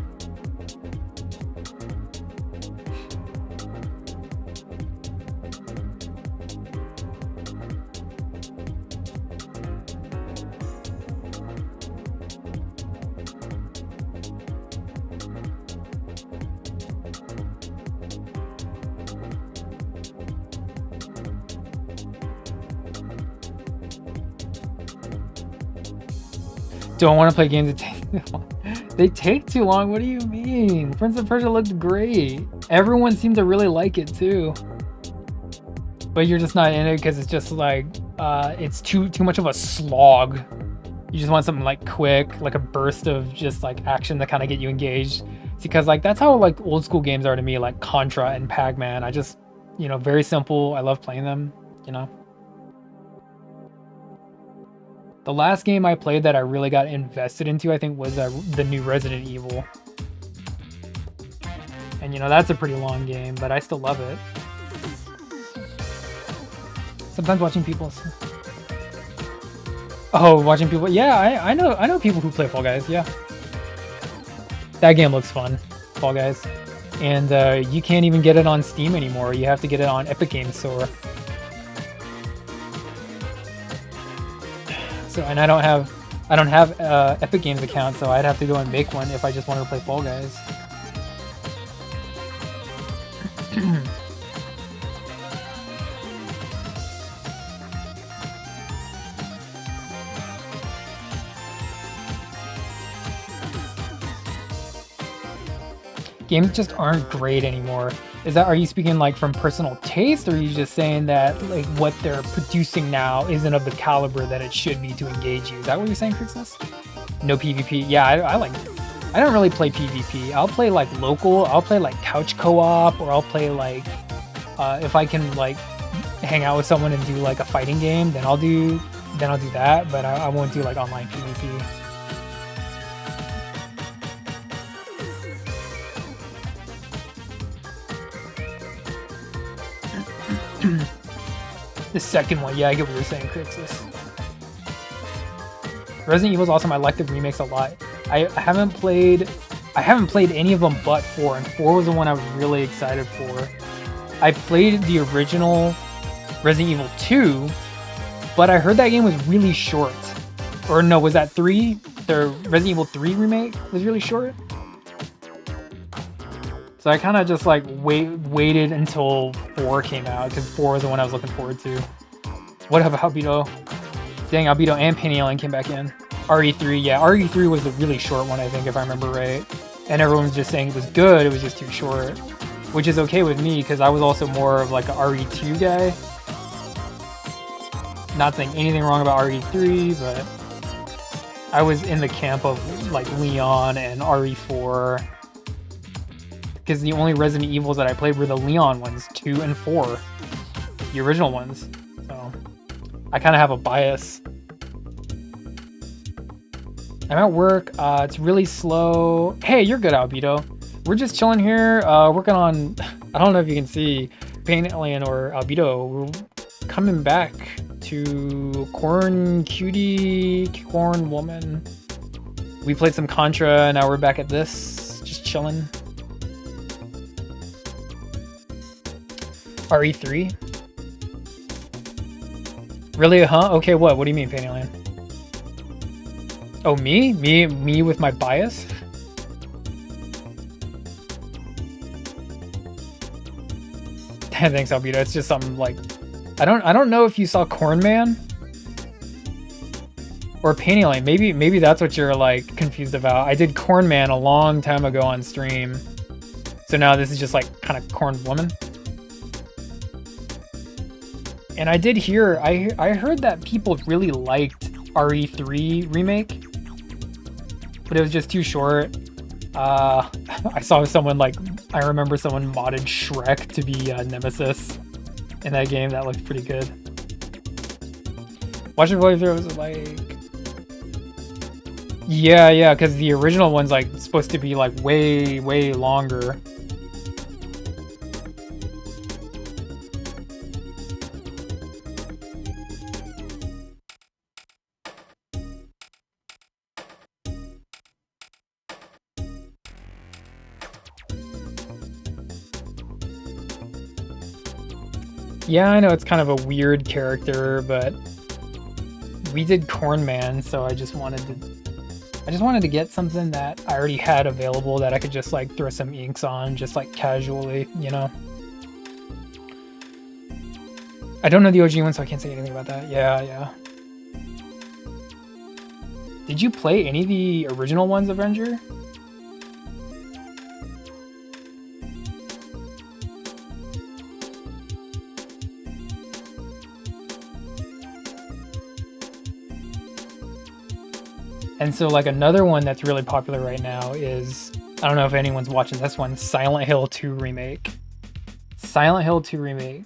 Don't want to play games that take too long. They take too long. What do you mean? Prince of Persia looked great. Everyone seemed to really like it too. But you're just not in it because it's just like it's too much of a slog. You just want something like quick, like a burst of just like action to kind of get you engaged. Because like that's how like old school games are to me, like Contra and Pac-Man. I just, you know, very simple. I love playing them, you know. The last game I played that I really got invested into, I think, was the new Resident Evil. And, you know, that's a pretty long game, but I still love it. Sometimes watching people... Oh, watching people... Yeah, I know people who play Fall Guys, yeah. That game looks fun, Fall Guys. And you can't even get it on Steam anymore. You have to get it on Epic Games Store. So, and I don't have Epic Games account, so I'd have to go and make one if I just wanted to play Fall Guys. Games just aren't great anymore. Are you speaking like from personal taste, or are you just saying that like what they're producing now isn't of the caliber that it should be to engage you? Is that what you're saying, Crixus? No PvP. Yeah, I don't really play PvP. I'll play like local. I'll play like couch co-op, or I'll play like if I can like hang out with someone and do like a fighting game, then I'll do that. But I won't do like online PvP. The second one, yeah, I get what you're saying, Crixus. Resident Evil is awesome. I like the remakes a lot. I haven't played any of them but 4, and 4 was the one I was really excited for. I played the original Resident Evil 2, but I heard that game was really short. Or no, was that 3? The Resident Evil 3 remake was really short. So I kind of just like waited until 4 came out, because 4 was the one I was looking forward to. What about Albedo? Dang, Albedo and Penny Alien came back in. RE3, yeah, RE3 was the really short one, I think, if I remember right. And everyone was just saying it was good, it was just too short. Which is okay with me, because I was also more of like a RE2 guy. Not saying anything wrong about RE3, but I was in the camp of like Leon and RE4. Because the only Resident Evils that I played were the Leon ones, 2 and 4. The original ones. So, I kind of have a bias. I'm at work. It's really slow. Hey, you're good, Albedo. We're just chilling here, working on... I don't know if you can see Pain Alien or Albedo. We're coming back to Corn Cutie, Corn Woman. We played some Contra, and now we're back at this. Just chilling. RE3? Really, huh? Okay, what? What do you mean, Pain Alien? Oh, me? Me with my bias? Thanks, Albedo. It's just something like... I don't know if you saw Corn Man? Or Pain Alien. Maybe that's what you're, like, confused about. I did Corn Man a long time ago on stream. So now this is just, like, kind of Corn Woman. And I did hear, I heard that people really liked RE3 remake, but it was just too short. I saw someone I remember someone modded Shrek to be Nemesis in that game. That looked pretty good. Watch your playthroughs like. Yeah, because the original one's like supposed to be like way longer. Yeah, I know it's kind of a weird character, but we did Corn Man, so I just wanted to get something that I already had available that I could just like throw some inks on, just like casually, you know. I don't know the OG one, so I can't say anything about that. Yeah. Did you play any of the original ones, Avenger? And so like another one that's really popular right now is, I don't know if anyone's watching this one, Silent Hill 2 Remake. Silent Hill 2 Remake.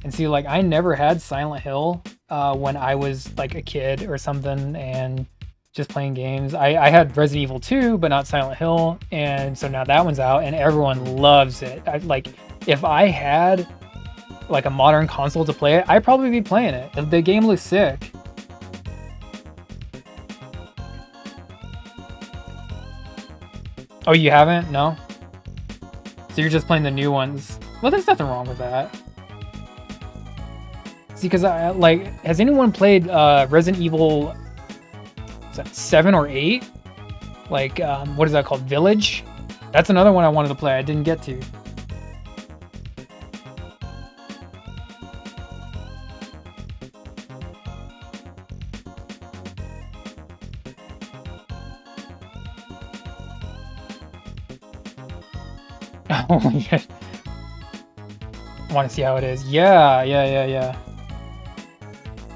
And see, like I never had Silent Hill when I was like a kid or something and just playing games. I had Resident Evil 2, but not Silent Hill. And so now that one's out and everyone loves it. Like if I had like a modern console to play it, I'd probably be playing it. The game looks sick. Oh, you haven't? No? So you're just playing the new ones. Well, there's nothing wrong with that. See, because has anyone played Resident Evil 7 or 8? Like, what is that called? Village? That's another one I wanted to play. I didn't get to. Oh yeah. I want to see how it is. Yeah.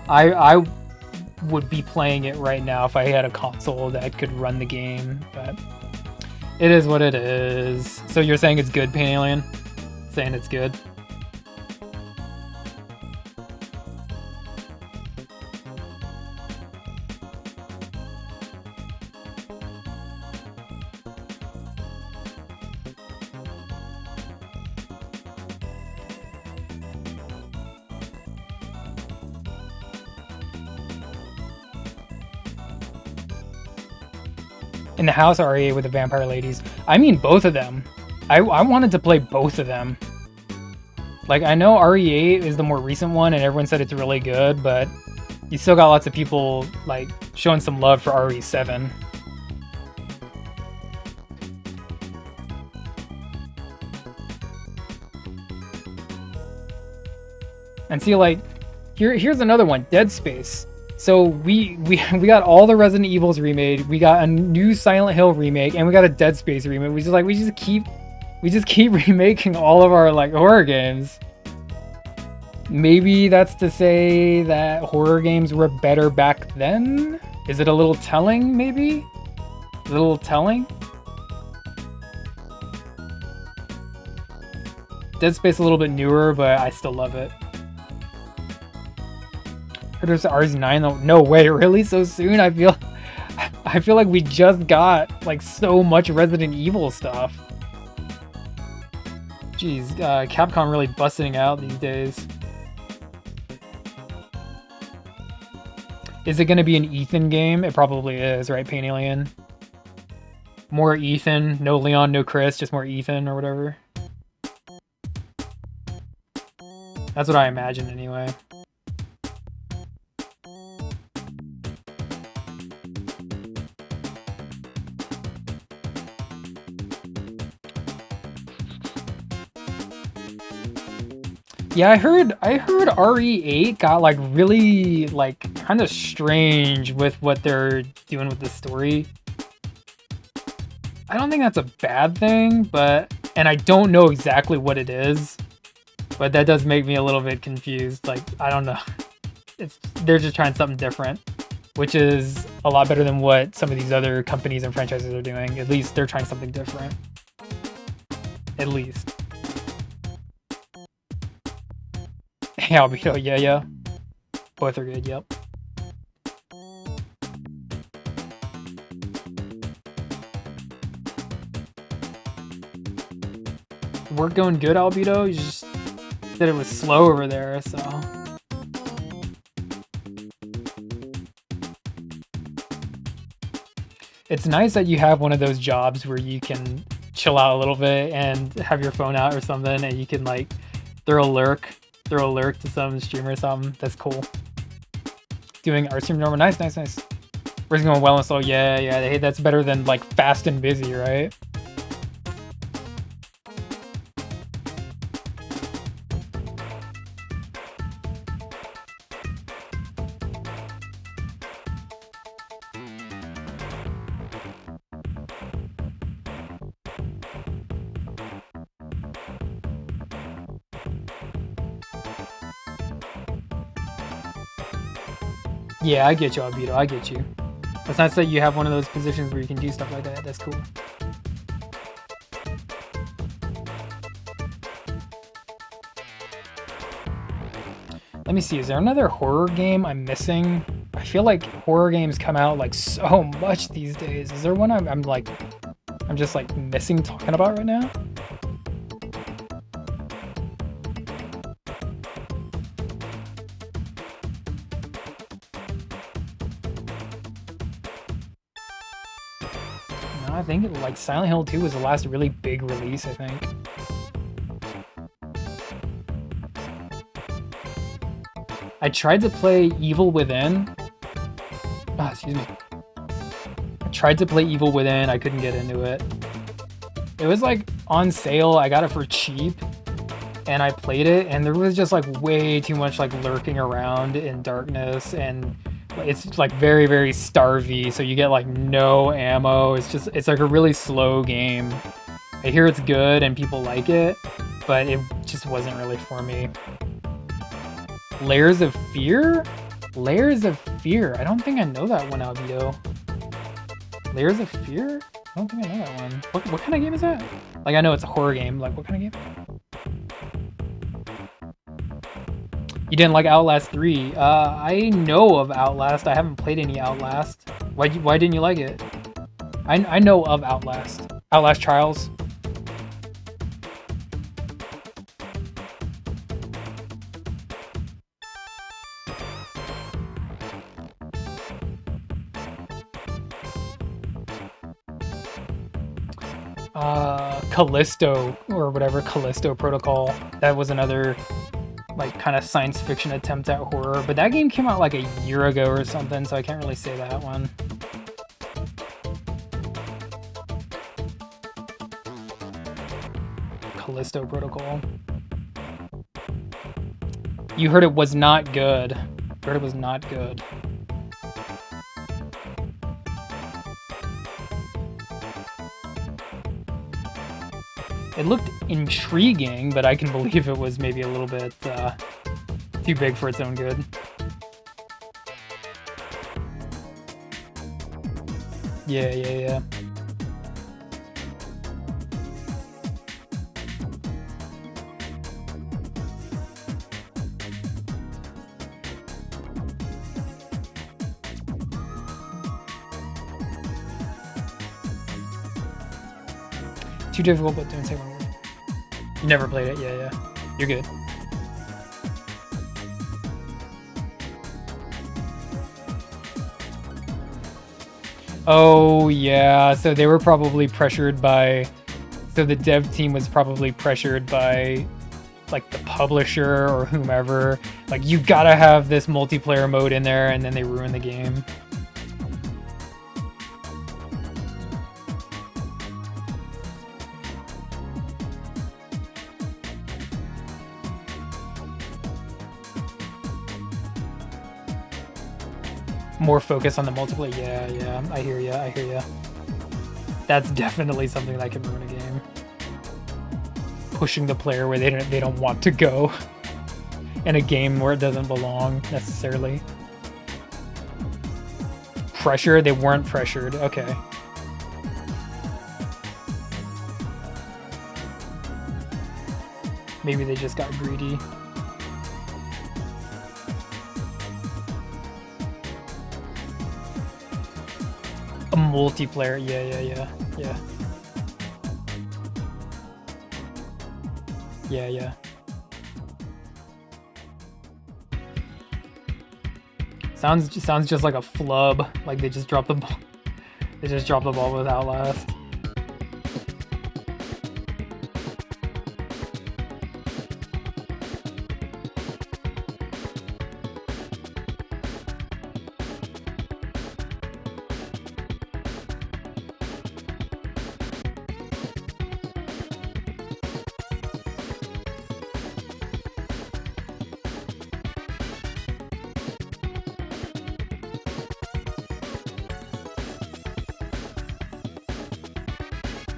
I would be playing it right now if I had a console that could run the game, but it is what it is. So you're saying it's good, Pain Alien? Saying it's good? In the house RE with the vampire ladies. I mean both of them. I wanted to play both of them. Like I know RE8 is the more recent one and everyone said it's really good, but you still got lots of people like showing some love for RE7. And see, like here's another one, Dead Space. So we got all the Resident Evils remade, we got a new Silent Hill remake, and we got a Dead Space remake. We just keep remaking all of our like horror games. Maybe that's to say that horror games were better back then? Is it a little telling, maybe? A little telling? Dead Space a little bit newer, but I still love it. There's RZ9 though. No way, really? So soon? I feel like we just got like so much Resident Evil stuff. Jeez, Capcom really busting out these days. Is it gonna be an Ethan game? It probably is, right, Pain Alien? More Ethan, no Leon, no Chris, just more Ethan or whatever. That's what I imagine anyway. Yeah, I heard RE8 got like really like kind of strange with what they're doing with the story. I don't think that's a bad thing, and I don't know exactly what it is, but that does make me a little bit confused. Like, I don't know. They're just trying something different, which is a lot better than what some of these other companies and franchises are doing. At least they're trying something different. At least. Hey, Albedo, yeah. Both are good, yep. Work going good, Albedo? You just said it was slow over there, so... It's nice that you have one of those jobs where you can chill out a little bit and have your phone out or something, and you can like throw a lurk to some streamer or something. That's cool. Doing art stream normal, nice. Where's it going well and slow? Yeah. Hey, that's better than like fast and busy, right? Yeah, I get you, Albedo. I get you. It's nice that you have one of those positions where you can do stuff like that. That's cool. Let me see. Is there another horror game I'm missing? I feel like horror games come out like so much these days. Is there one I'm just like missing talking about right now? I think like Silent Hill 2 was the last really big release, I think. I tried to play Evil Within. Excuse me. I tried to play Evil Within, I couldn't get into it. It was like on sale, I got it for cheap, and I played it, and there was just like way too much like lurking around in darkness, and it's like very, very starvy, so you get like no ammo. It's like a really slow game. I hear it's good and people like it, but it just wasn't really for me. Layers of Fear? Layers of Fear. I don't think I know that one, Albedo. Layers of Fear? I don't think I know that one. What kind of game is that? Like, I know it's a horror game. Like, what kind of game? You didn't like Outlast 3. I know of Outlast. I haven't played any Outlast. Why didn't you like it? I know of Outlast. Outlast Trials. Callisto or whatever, Callisto Protocol. That was another like kind of science fiction attempt at horror, but that game came out like a year ago or something, so I can't really say that one. Callisto Protocol. You heard it was not good. Heard it was not good. It looked intriguing, but I can believe it was maybe a little bit too big for its own good. Yeah. Too difficult, but don't say one word. You never played it? Yeah. You're good. Oh, yeah. So they were probably pressured by... So the dev team was probably pressured by, like, the publisher or whomever. Like, you gotta have this multiplayer mode in there, and then they ruin the game. More focus on the multiplayer. Yeah. I hear ya. That's definitely something that can ruin a game. Pushing the player where they don't want to go. In a game where it doesn't belong necessarily. Pressure? They weren't pressured. Okay. Maybe they just got greedy. multiplayer. Yeah. Yeah. Sounds just like a flub. Like they just dropped the ball. They just dropped the ball with Outlast.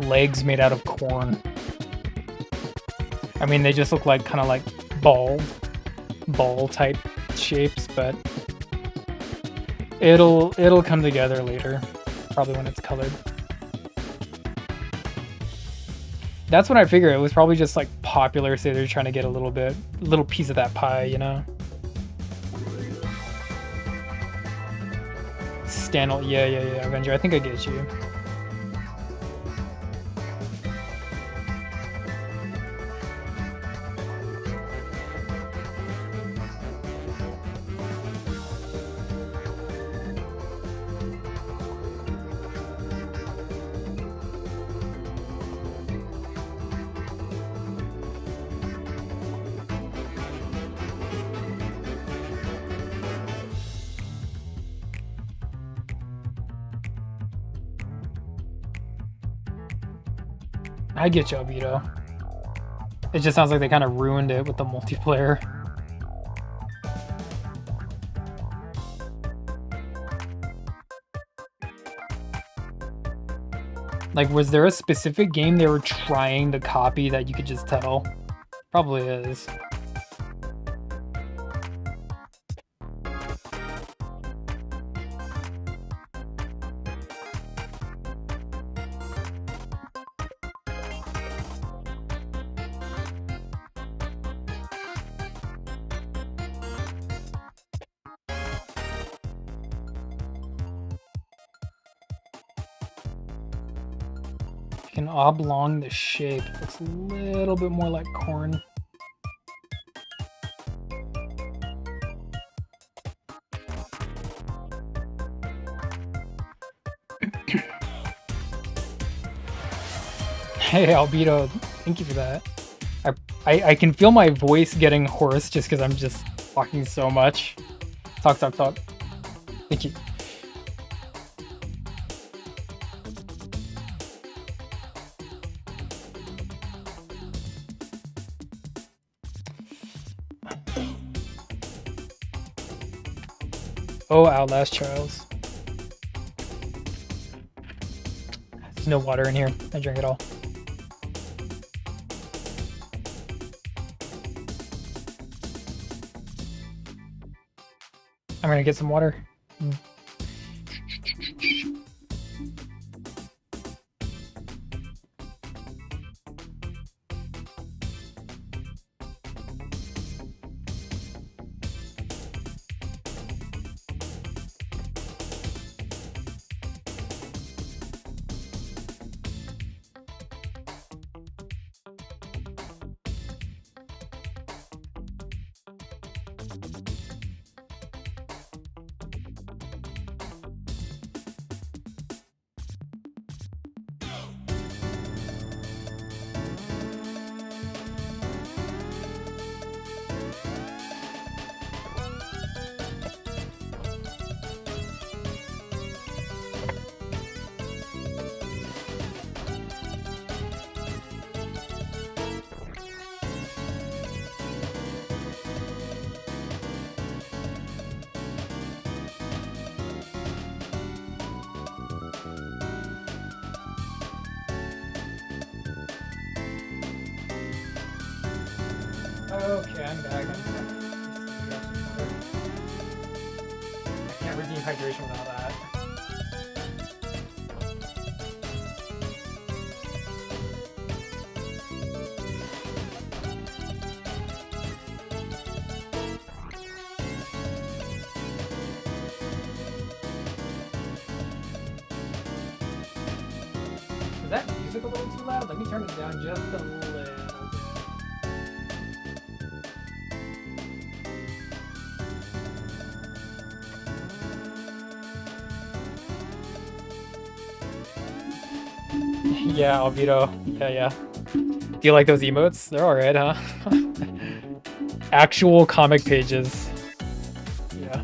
Legs made out of corn. I mean, they just look like kind of like ball type shapes, but it'll come together later, probably when it's colored. That's when I figure it was probably just like popular, so they're trying to get a little piece of that pie, you know. Yeah, Avenger. I think I get you. I get you, Obito. It just sounds like they kind of ruined it with the multiplayer. Like, was there a specific game they were trying to copy that you could just tell? Probably is. An oblong, the shape looks a little bit more like corn. Hey, Albedo, thank you for that. I can feel my voice getting hoarse just because I'm just talking so much. Talk. Thank you. Oh, Outlast Trials. There's no water in here. I drink it all. I'm gonna get some water. Okay, I'm back. I can't redeem hydration without that. music a little too loud? Let me turn it down just a little bit. Yeah, Albedo. Yeah. Do you like those emotes? They're alright, huh? Actual comic pages. Yeah.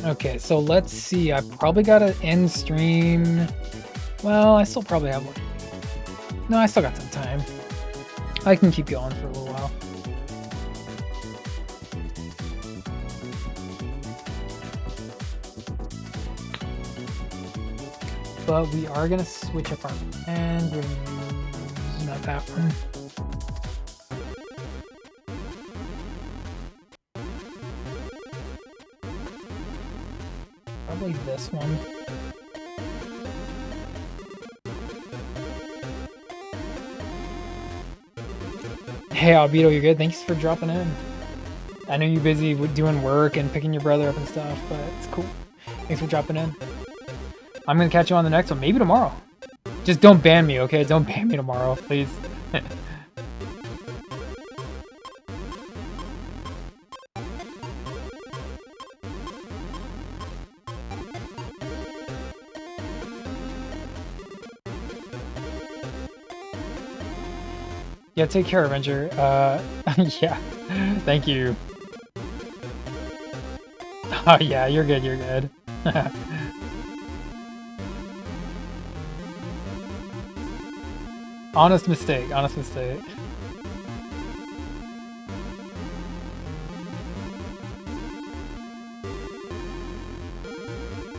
Okay, so let's see. I probably gotta end stream. Well, I still probably have like... No, I still got some time. I can keep going for a little while. But we are gonna switch up our and we're using not that one. Probably this one. Hey Albedo, you good? Thanks for dropping in. I know you're busy with doing work and picking your brother up and stuff, but it's cool. Thanks for dropping in. I'm gonna catch you on the next one, maybe tomorrow. Just don't ban me, okay? Don't ban me tomorrow, please. Yeah, take care, Avenger. Yeah, thank you. Oh yeah, you're good, you're good. Honest mistake, honest mistake.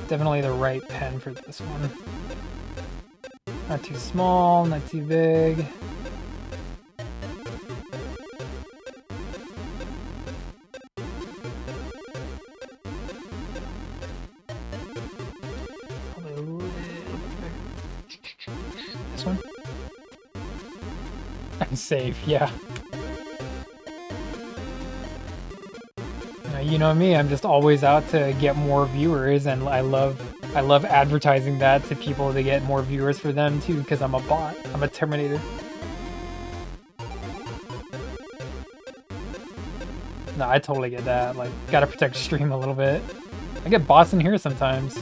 Definitely the right pen for this one. Not too small, not too big. This one? I'm safe, yeah. You know me, I'm just always out to get more viewers, and I love advertising that to people to get more viewers for them too, because I'm a bot. I'm a Terminator. No, I totally get that. Like, gotta protect stream a little bit. I get bots in here sometimes.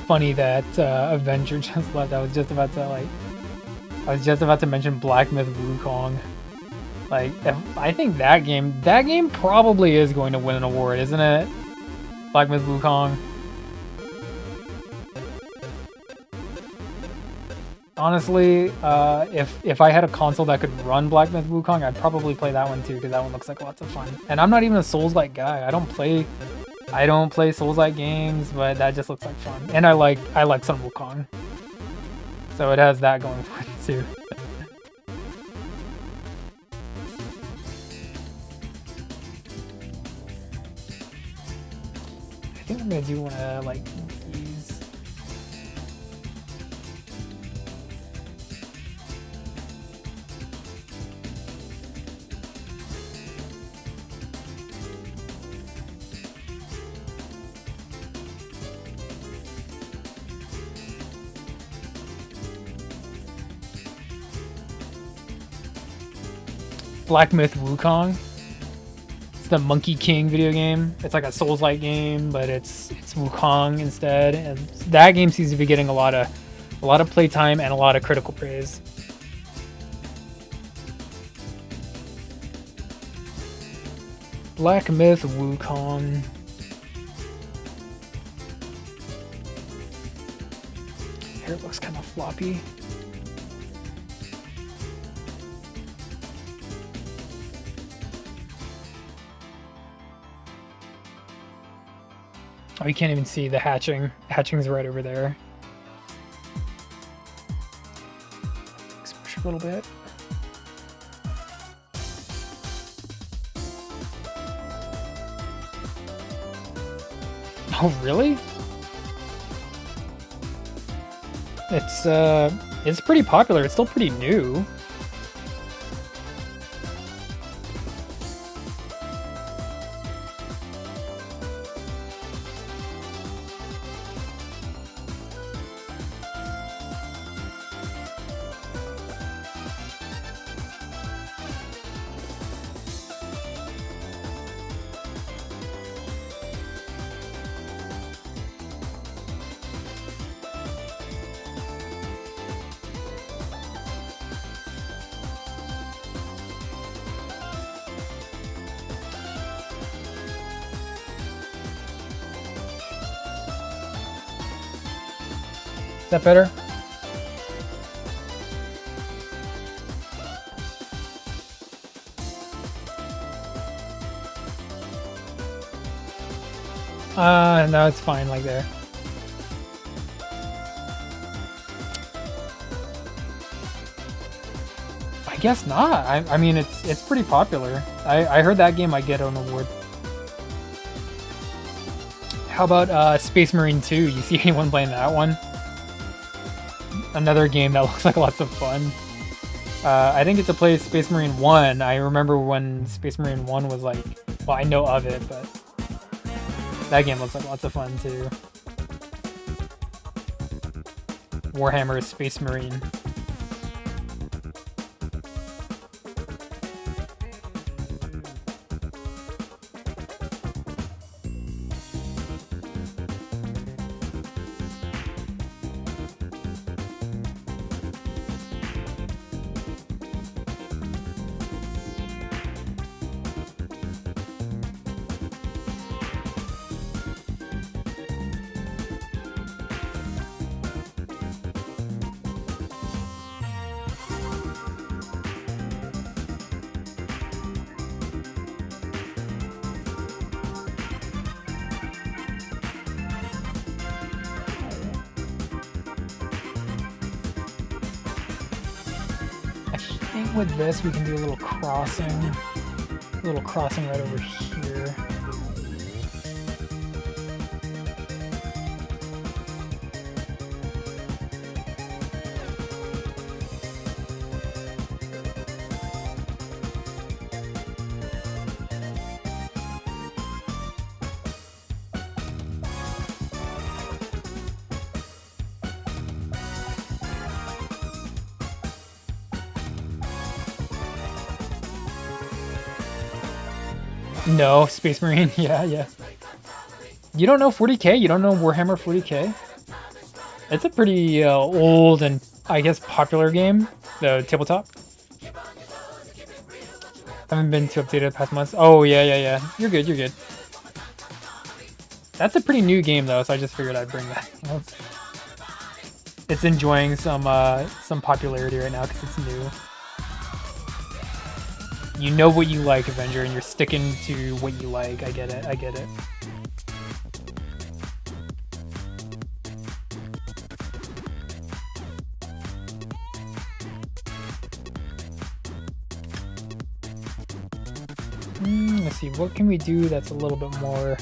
Funny that Avenger just left. I was just about to mention Black Myth Wukong. Like, I think that game probably is going to win an award, isn't it? Black Myth Wukong. Honestly, if I had a console that could run Black Myth Wukong, I'd probably play that one too, because that one looks like lots of fun. And I'm not even a Souls-like guy. I don't play Souls-like games, but that just looks like fun. And I like Sun Wukong. So it has that going for it too. I think I'm gonna do one of like these. Black Myth Wukong. It's the Monkey King video game. It's like a Souls-like game, but it's Wukong instead, and that game seems to be getting a lot of playtime and a lot of critical praise. Black Myth Wukong. it looks kind of floppy. Oh, you can't even see the hatching. Hatching's right over there. Let's push a little bit. Oh, really? It's pretty popular. It's still pretty new. Is that better? No, it's fine like there. I guess not. I mean, it's pretty popular. I heard that game might get an award. How about Space Marine 2? You see anyone playing that one? Another game that looks like lots of fun. I think it's to play Space Marine 1. I remember when Space Marine 1 was like, well, I know of it, but that game looks like lots of fun too. Warhammer Space Marine. I think with this we can do a little crossing right over here. No, Space Marine, yeah. You don't know 40k? You don't know Warhammer 40k? It's a pretty old and, I guess, popular game, the tabletop. Haven't been too updated the past months. Oh, yeah. You're good. That's a pretty new game, though, so I just figured I'd bring that up. It's enjoying some popularity right now because it's new. You know what you like, Avenger, and you're sticking to what you like. I get it. Let's see, what can we do that's a little bit more...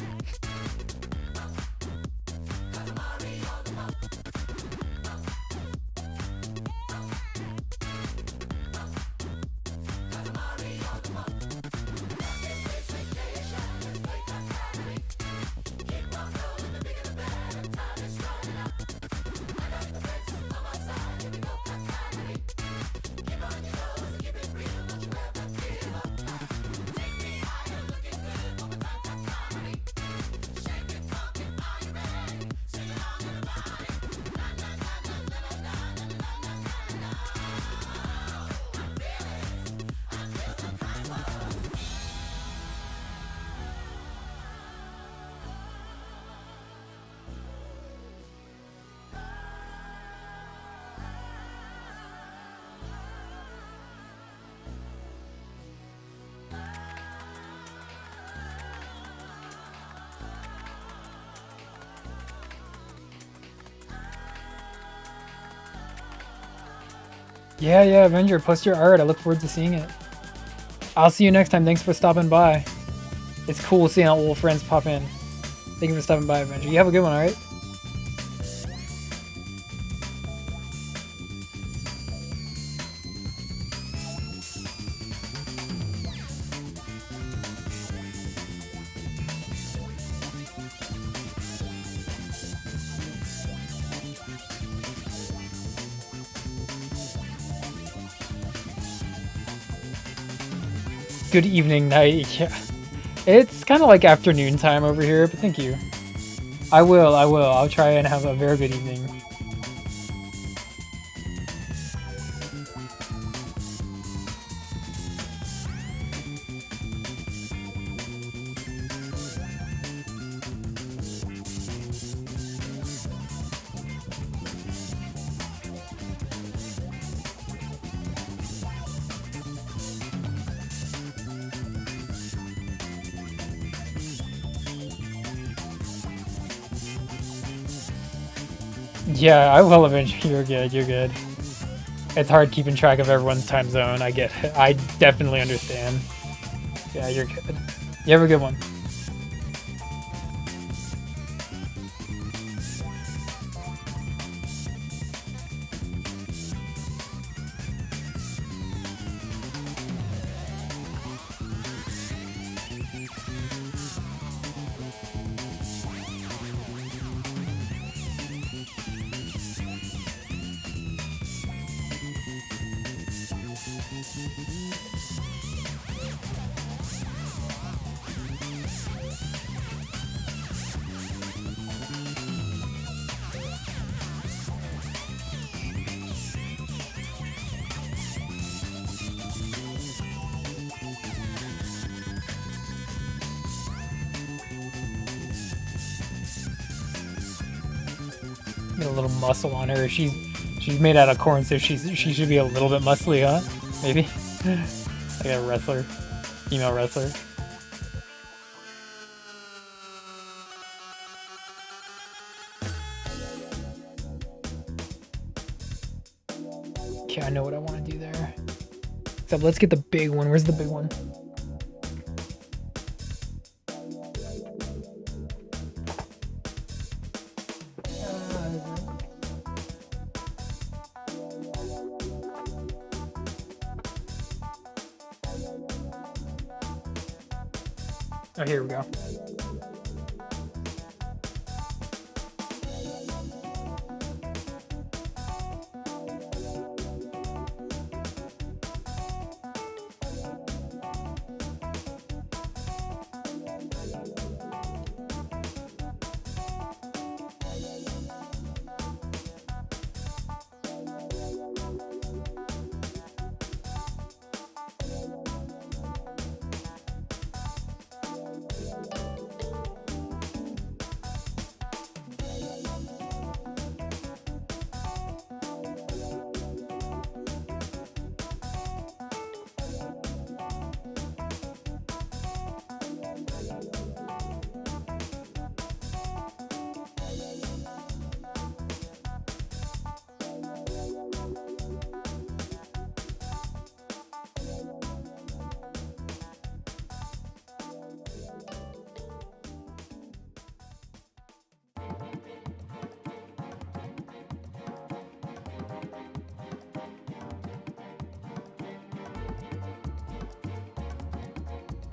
Yeah, Avenger, post your art. I look forward to seeing it. I'll see you next time. Thanks for stopping by. It's cool seeing our old friends pop in. Thank you for stopping by, Avenger. You have a good one, alright? Good evening, night. Yeah. It's kind of like afternoon time over here, but thank you. I will. I'll try and have a very good evening. Yeah, I will eventually. You're good. It's hard keeping track of everyone's time zone. I get it. I definitely understand. Yeah, you're good. You have a good one. Get a little muscle on her. She's made out of corn, so she should be a little bit muscly, huh? Maybe. Like a wrestler, female wrestler. Okay, I know what I want to do there. Except let's get the big one. Where's the big one? Oh, here we go.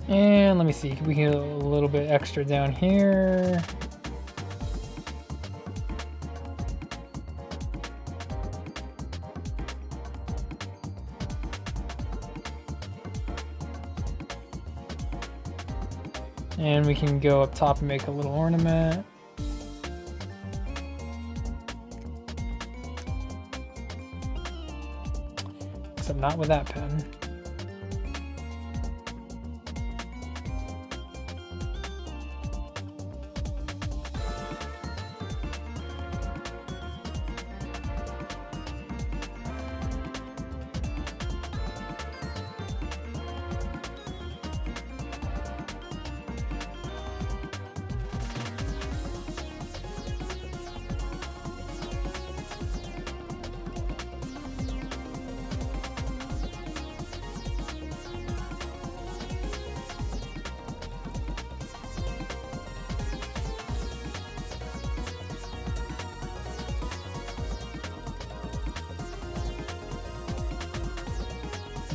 And let me see, we can get a little bit extra down here. And we can go up top and make a little ornament. Except not with that pen.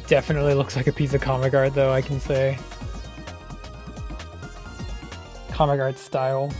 definitely looks like a piece of comic art, though, I can say. Comic art style.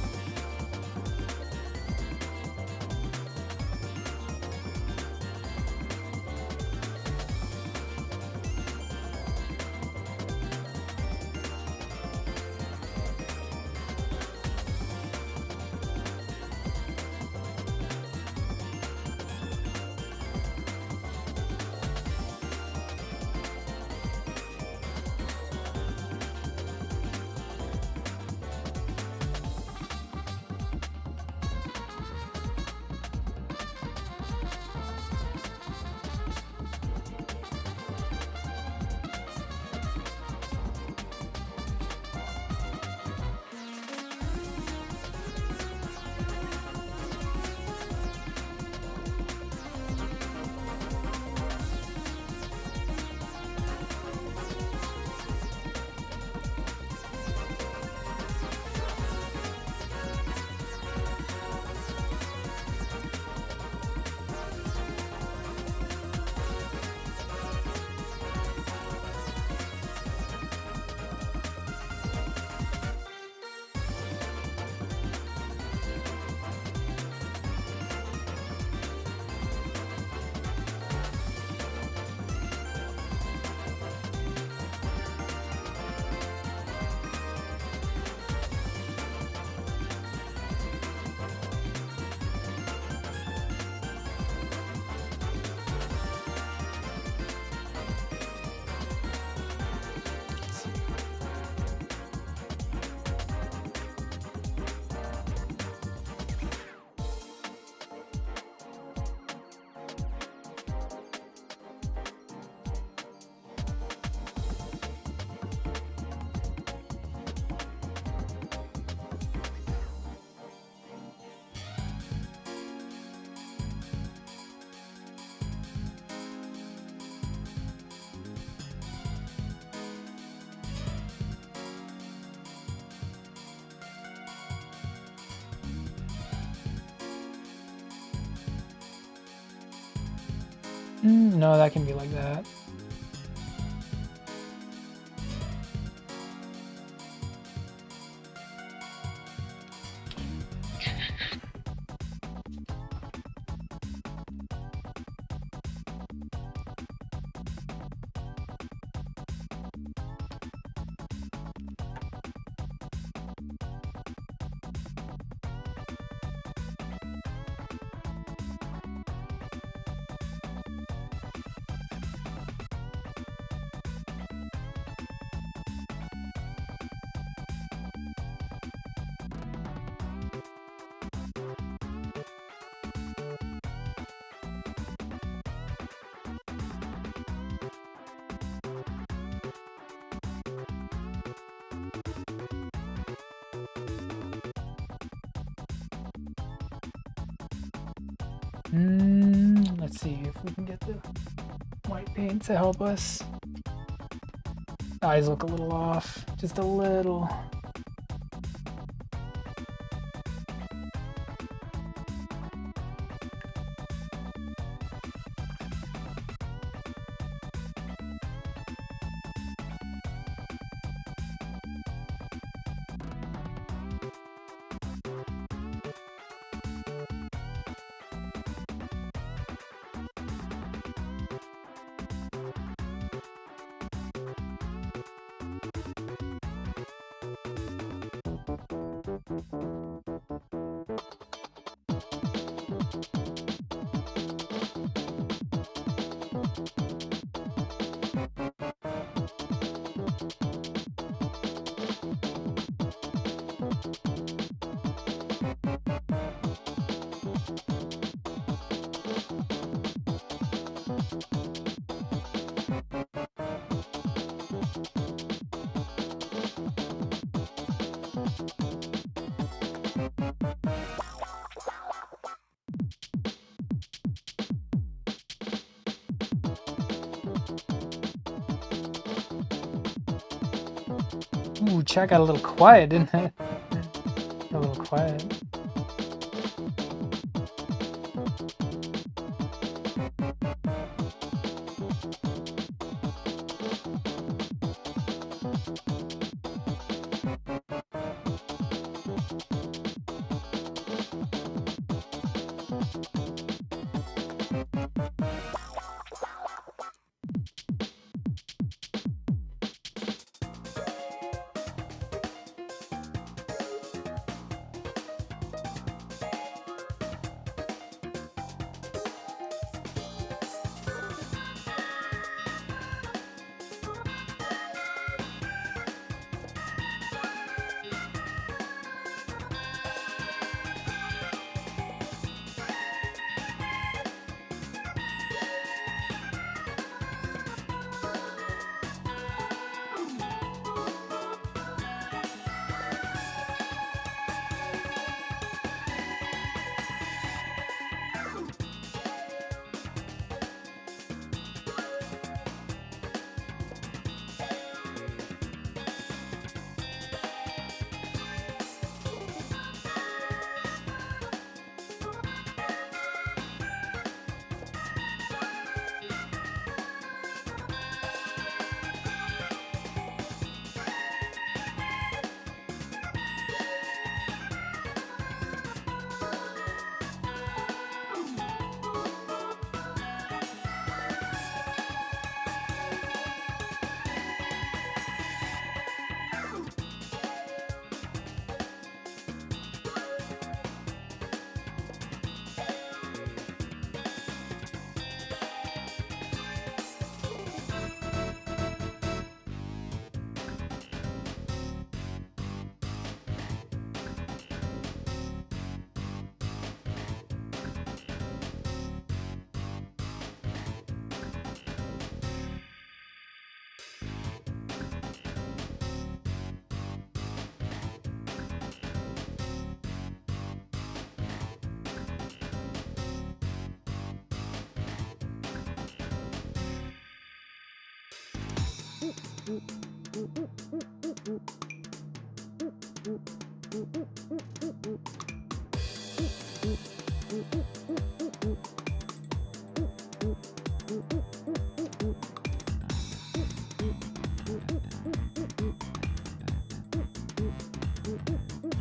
No, that can be like that. Let's see if we can get the white paint to help us. Eyes look a little off, just a little. Ooh, chat got a little quiet, didn't it? A little quiet.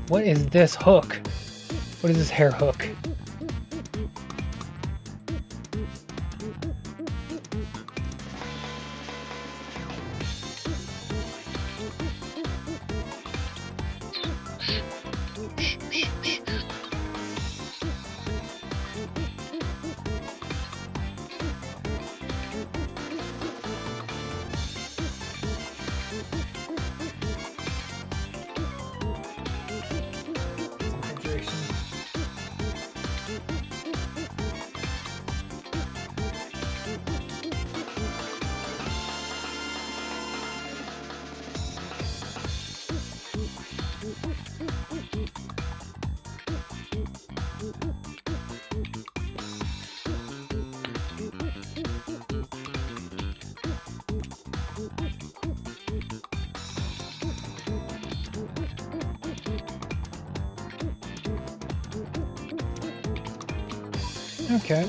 What is this hook? What is this hair hook? Okay.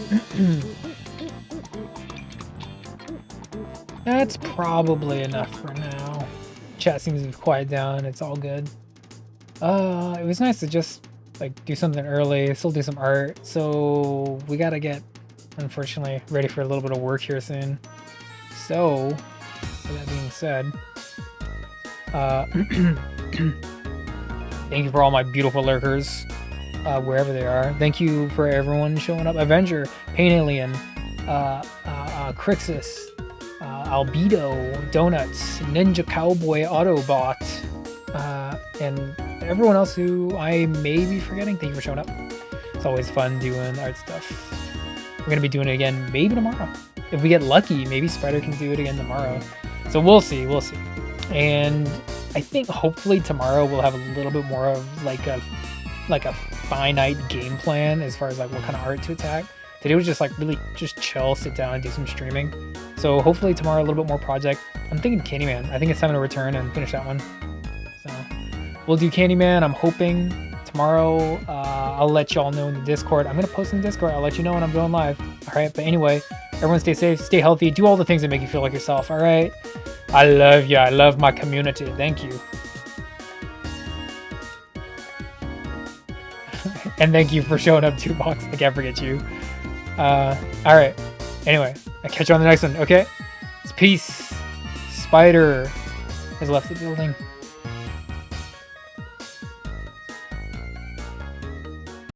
That's probably enough for now. Chat seems to have quieted down. It's all good. It was nice to just like do something early, still do some art. So we gotta get, unfortunately, ready for a little bit of work here soon. So, with that being said, thank you for all my beautiful lurkers, wherever they are. Thank you for everyone showing up. Avenger, Pain Alien, Crixus, Albedo, Donuts, Ninja Cowboy, Autobot, and everyone else who I may be forgetting. Thank you for showing up. It's always fun doing art stuff. We're gonna be doing it again maybe tomorrow. If we get lucky, maybe Spider can do it again tomorrow. So we'll see, And I think hopefully tomorrow we'll have a little bit more of like a finite game plan as far as like what kind of art to attack. Today was just like really just chill, sit down and do some streaming. So hopefully tomorrow a little bit more project. I'm thinking Candyman. I think it's time to return and finish that one. So we'll do Candyman. I'm hoping tomorrow. I'll let y'all know in the Discord. I'm gonna post in the Discord. I'll let you know when I'm going live. All right. But anyway, everyone stay safe, stay healthy, do all the things that make you feel like yourself. All right. I love you. I love my community. Thank you. And thank you for showing up, 2Box. I can't forget you. All right. Anyway, I'll catch you on the next one. Okay. It's peace. Spider has left the building.